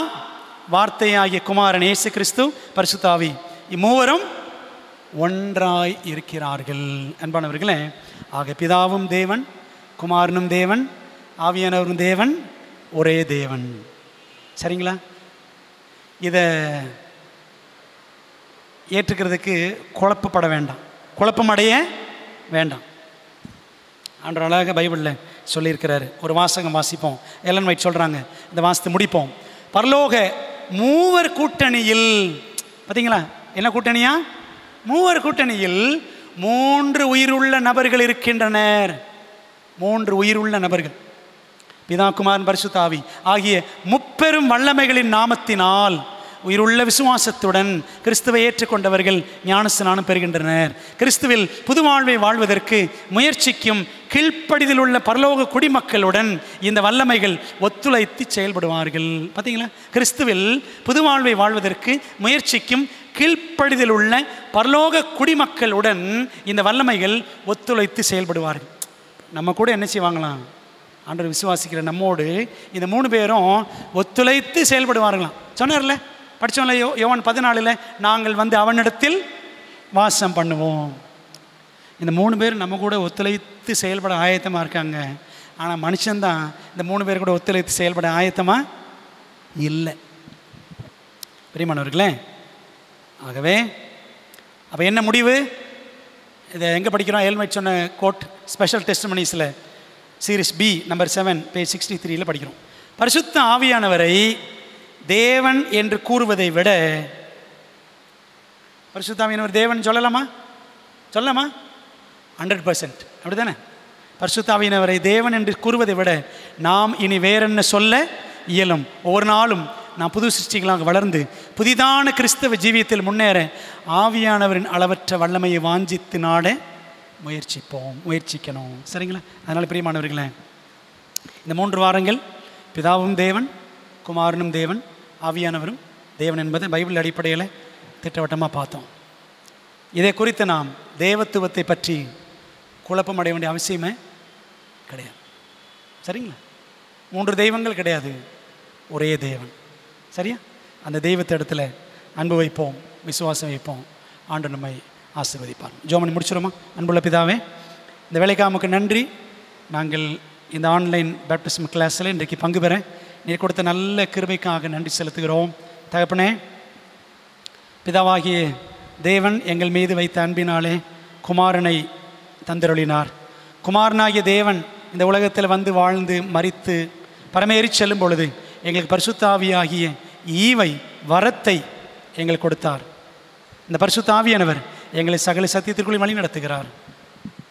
வார்த்தையாகிய குமாரன் இயேசு கிறிஸ்து, பரிசுத்த ஆவி, இம்மூவரும் ஒன்றாய் இருக்கிறார்கள். அன்பானவர்களே, ஆக பிதாவும் தேவன், குமாரனும் தேவன், ஆவியானவரும் தேவன், ஒரே தேவன். சரிங்களா? இதை ஏற்றுக்கிறதுக்கு குழப்பப்பட வேண்டாம், குழப்பமடைய வேண்டாம். ஆண்டவர் அழகாக பைபிளில் சொல்லியிருக்கிறாரு. ஒரு வாசகம் வாசிப்போம். எலன் வைட் சொல்கிறாங்க, இந்த வாசத்தை முடிப்போம். பரலோக மூவர் கூட்டணியில், பார்த்தீங்களா என்ன கூட்டணியா? மூவர் கூட்டணியில் 3 உயிருள்ள நபர்கள் இருக்கின்றனர். 3 உயிருள்ள நபர்கள், பிதா, குமாரன், பரிசுத்த ஆவி ஆகிய முப்பெரும் வல்லமைகளின் நாமத்தினால் உயிருள்ள விசுவாசத்துடன் கிறிஸ்துவை ஏற்றுக்கொண்டவர்கள் ஞானஸ்நானம் பெறுகின்றனர். கிறிஸ்துவில் புது வாழ்வை வாழ்வதற்கு முயற்சிக்கும் கீழ்ப்படிதல் உள்ள பரலோக குடிமக்களுடன் இந்த வல்லமைகள் ஒத்துழைத்து செயல்படுவார்கள். பார்த்தீங்களா? கிறிஸ்துவில் புது வாழ்வை வாழ்வதற்கு முயற்சிக்கும் கீழ்ப்படிதல் உள்ள பரலோக குடிமக்களுடன் இந்த வல்லமைகள் ஒத்துழைத்து செயல்படுவார்கள். நம்ம கூட என்ன செய்வாங்களாம்? ஆண்டவர் விசுவாசிக்கிற நம்மோடு இந்த 3 பேரும் ஒத்துழைத்து செயல்படுவார்களாம். சொன்னார்ல, படித்தோம்ல யோவான் 14, நாங்கள் வந்து அவனிடத்தில் வாசம் பண்ணுவோம். இந்த 3 பேர் நம்ம கூட ஒத்துழைத்து செயல்பட ஆயத்தமாக இருக்காங்க. ஆனால் மனுஷன்தான் இந்த 3 பேர் கூட ஒத்துழைத்து செயல்பட ஆயத்தமாக இல்லை. பிரியமானவர்களே, ஆகவே அப்போ என்ன முடிவு? இதை எங்கே படிக்கிறோம்? எல்மைட் சொன்ன கோட், ஸ்பெஷல் டெஸ்டிமனிஸில் சீரிஸ் B நம்பர் 7 பேஜ் 63 படிக்கிறோம். பரிசுத்த ஆவியானவரை தேவன் என்று கூறுவதை விட, பரிசுத்த ஆவியானவர் தேவன் சொல்லலாமா? சொல்லலாமா? 100% அப்படி தானே? பரிசுத்த ஆவியானவரை தேவன் என்று கூறுவதை விட நாம் இனி வேறென்ன சொல்ல இயலும்? ஒவ்வொரு நாளும் நாம் புது சிருஷ்டிகளாக வளர்ந்து புதிதான கிறிஸ்தவ ஜீவியத்தில் முன்னேற ஆவியானவரின் அளவற்ற வல்லமையை வாஞ்சித்து நாட முயற்சிக்கணும். சரிங்களா? அதனால் பிரியமானவர்களே, இந்த 3 வாரங்கள் பிதாவும் தேவன், குமாரனும் தேவன், ஆவியானவரும் தேவன் என்பதை பைபிள் அடிப்படையில் திட்டவட்டமாக பார்த்தோம். இதை குறித்து நாம் தேவத்துவத்தை பற்றி குழப்பம் அடைய வேண்டிய அவசியமே கிடையாது. சரிங்களா? 3 தெய்வங்கள் கிடையாது, ஒரே தேவன். சரியா? அந்த தெய்வத்தை இடத்துல அன்பு வைப்போம், விசுவாசம் வைப்போம். ஆண்டு நம்மை ஆசீர்வதிப்பார். ஜோமன் முடிச்சிடுமா? அன்புள்ள பிதாவே, இந்த வேலைக்காக நமக்கு நன்றி. நாங்கள் இந்த ஆன்லைன் பேப்டிசம் கிளாஸில் இன்றைக்கு பங்கு பெற நீர் கொடுத்த நல்ல கிருபைக்காக நன்றி செலுத்துகிறோம். தகப்பனே, பிதாவாகிய தேவன் எங்கள் மீது வைத்த அன்பினாலே குமாரனை தந்தருளினார். குமாரனாகிய தேவன் இந்த உலகத்தில் வந்து வாழ்ந்து மரித்து பரமேறி செல்லும் பொழுது எங்களுக்கு பரிசுத்த ஆவியாகிய ஈவை வரத்தை எங்களுக்கு கொடுத்தார். இந்த பரிசுத்த ஆவியானவர் எங்களை சகல சத்தியத்திற்குள்ளே வழி நடத்துகிறார்,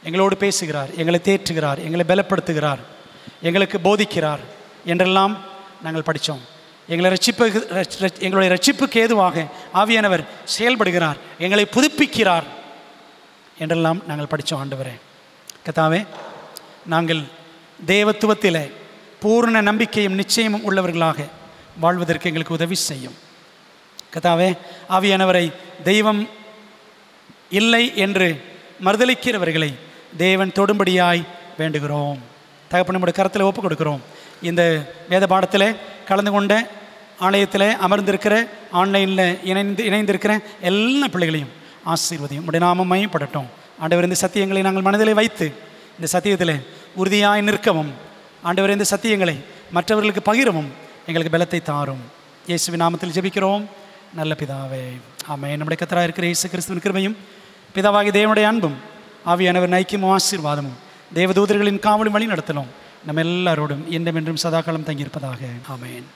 எங்களோடு பேசுகிறார், எங்களை தேற்றுகிறார், எங்களை பலப்படுத்துகிறார், எங்களுக்கு போதிக்கிறார் என்றெல்லாம் நாங்கள் படித்தோம். எங்களுடைய ரட்சிப்புக்கு ஏதுவாக ஆவியானவர் செயல்படுகிறார், எங்களை புதுப்பிக்கிறார் என்றெல்லாம் நாங்கள் படித்தோம். ஆண்டவரே கர்த்தாவே, நாங்கள் தேவத்துவத்தில் பூர்ண நம்பிக்கையும் நிச்சயமும் உள்ளவர்களாக வாழ்வதற்கு எங்களுக்கு உதவி செய்யும். கர்த்தாவே, ஆவியானவரை தெய்வம் இல்லை என்று மறுதலிக்கிறவர்களை தேவன் தொடும்படியாய் வேண்டுகிறோம். தகப்பன், நம்முடைய கரத்தில் ஒப்புக் கொடுக்கிறோம். இந்த வேத பாடத்தில் கலந்து கொண்ட, ஆலயத்தில் அமர்ந்திருக்கிற, ஆன்லைனில் இணைந்திருக்கிற எல்லா பிள்ளைகளையும் ஆசீர்வதியும். உடைய நாமம் மையப்படட்டும். ஆண்டவர், இந்த சத்தியங்களை நாங்கள் மனதில் வைத்து இந்த சத்தியத்தில் உறுதியாய் நிற்கவும், ஆண்டவர் இந்த சத்தியங்களை மற்றவர்களுக்கு பகிரவும் எங்களுக்கு பலத்தை தாரும். இயேசுவின் நாமத்தில் ஜெபிக்கிறோம் நல்ல பிதாவே, ஆமென். நம்முடைய கர்த்தராக இருக்கிற இயேசு கிறிஸ்துவின் கிருபையும் பிதாவாகிய தேவனுடைய அன்பும் ஆவியானவர் ஐக்கியமும் ஆசீர்வாதமும் தேவதூதர்களின் காவலும் வழி நடத்தலும் நம்ம எல்லாரோடும் என்றும் சதாகாலம் தங்கியிருப்பதாக. ஆமென்.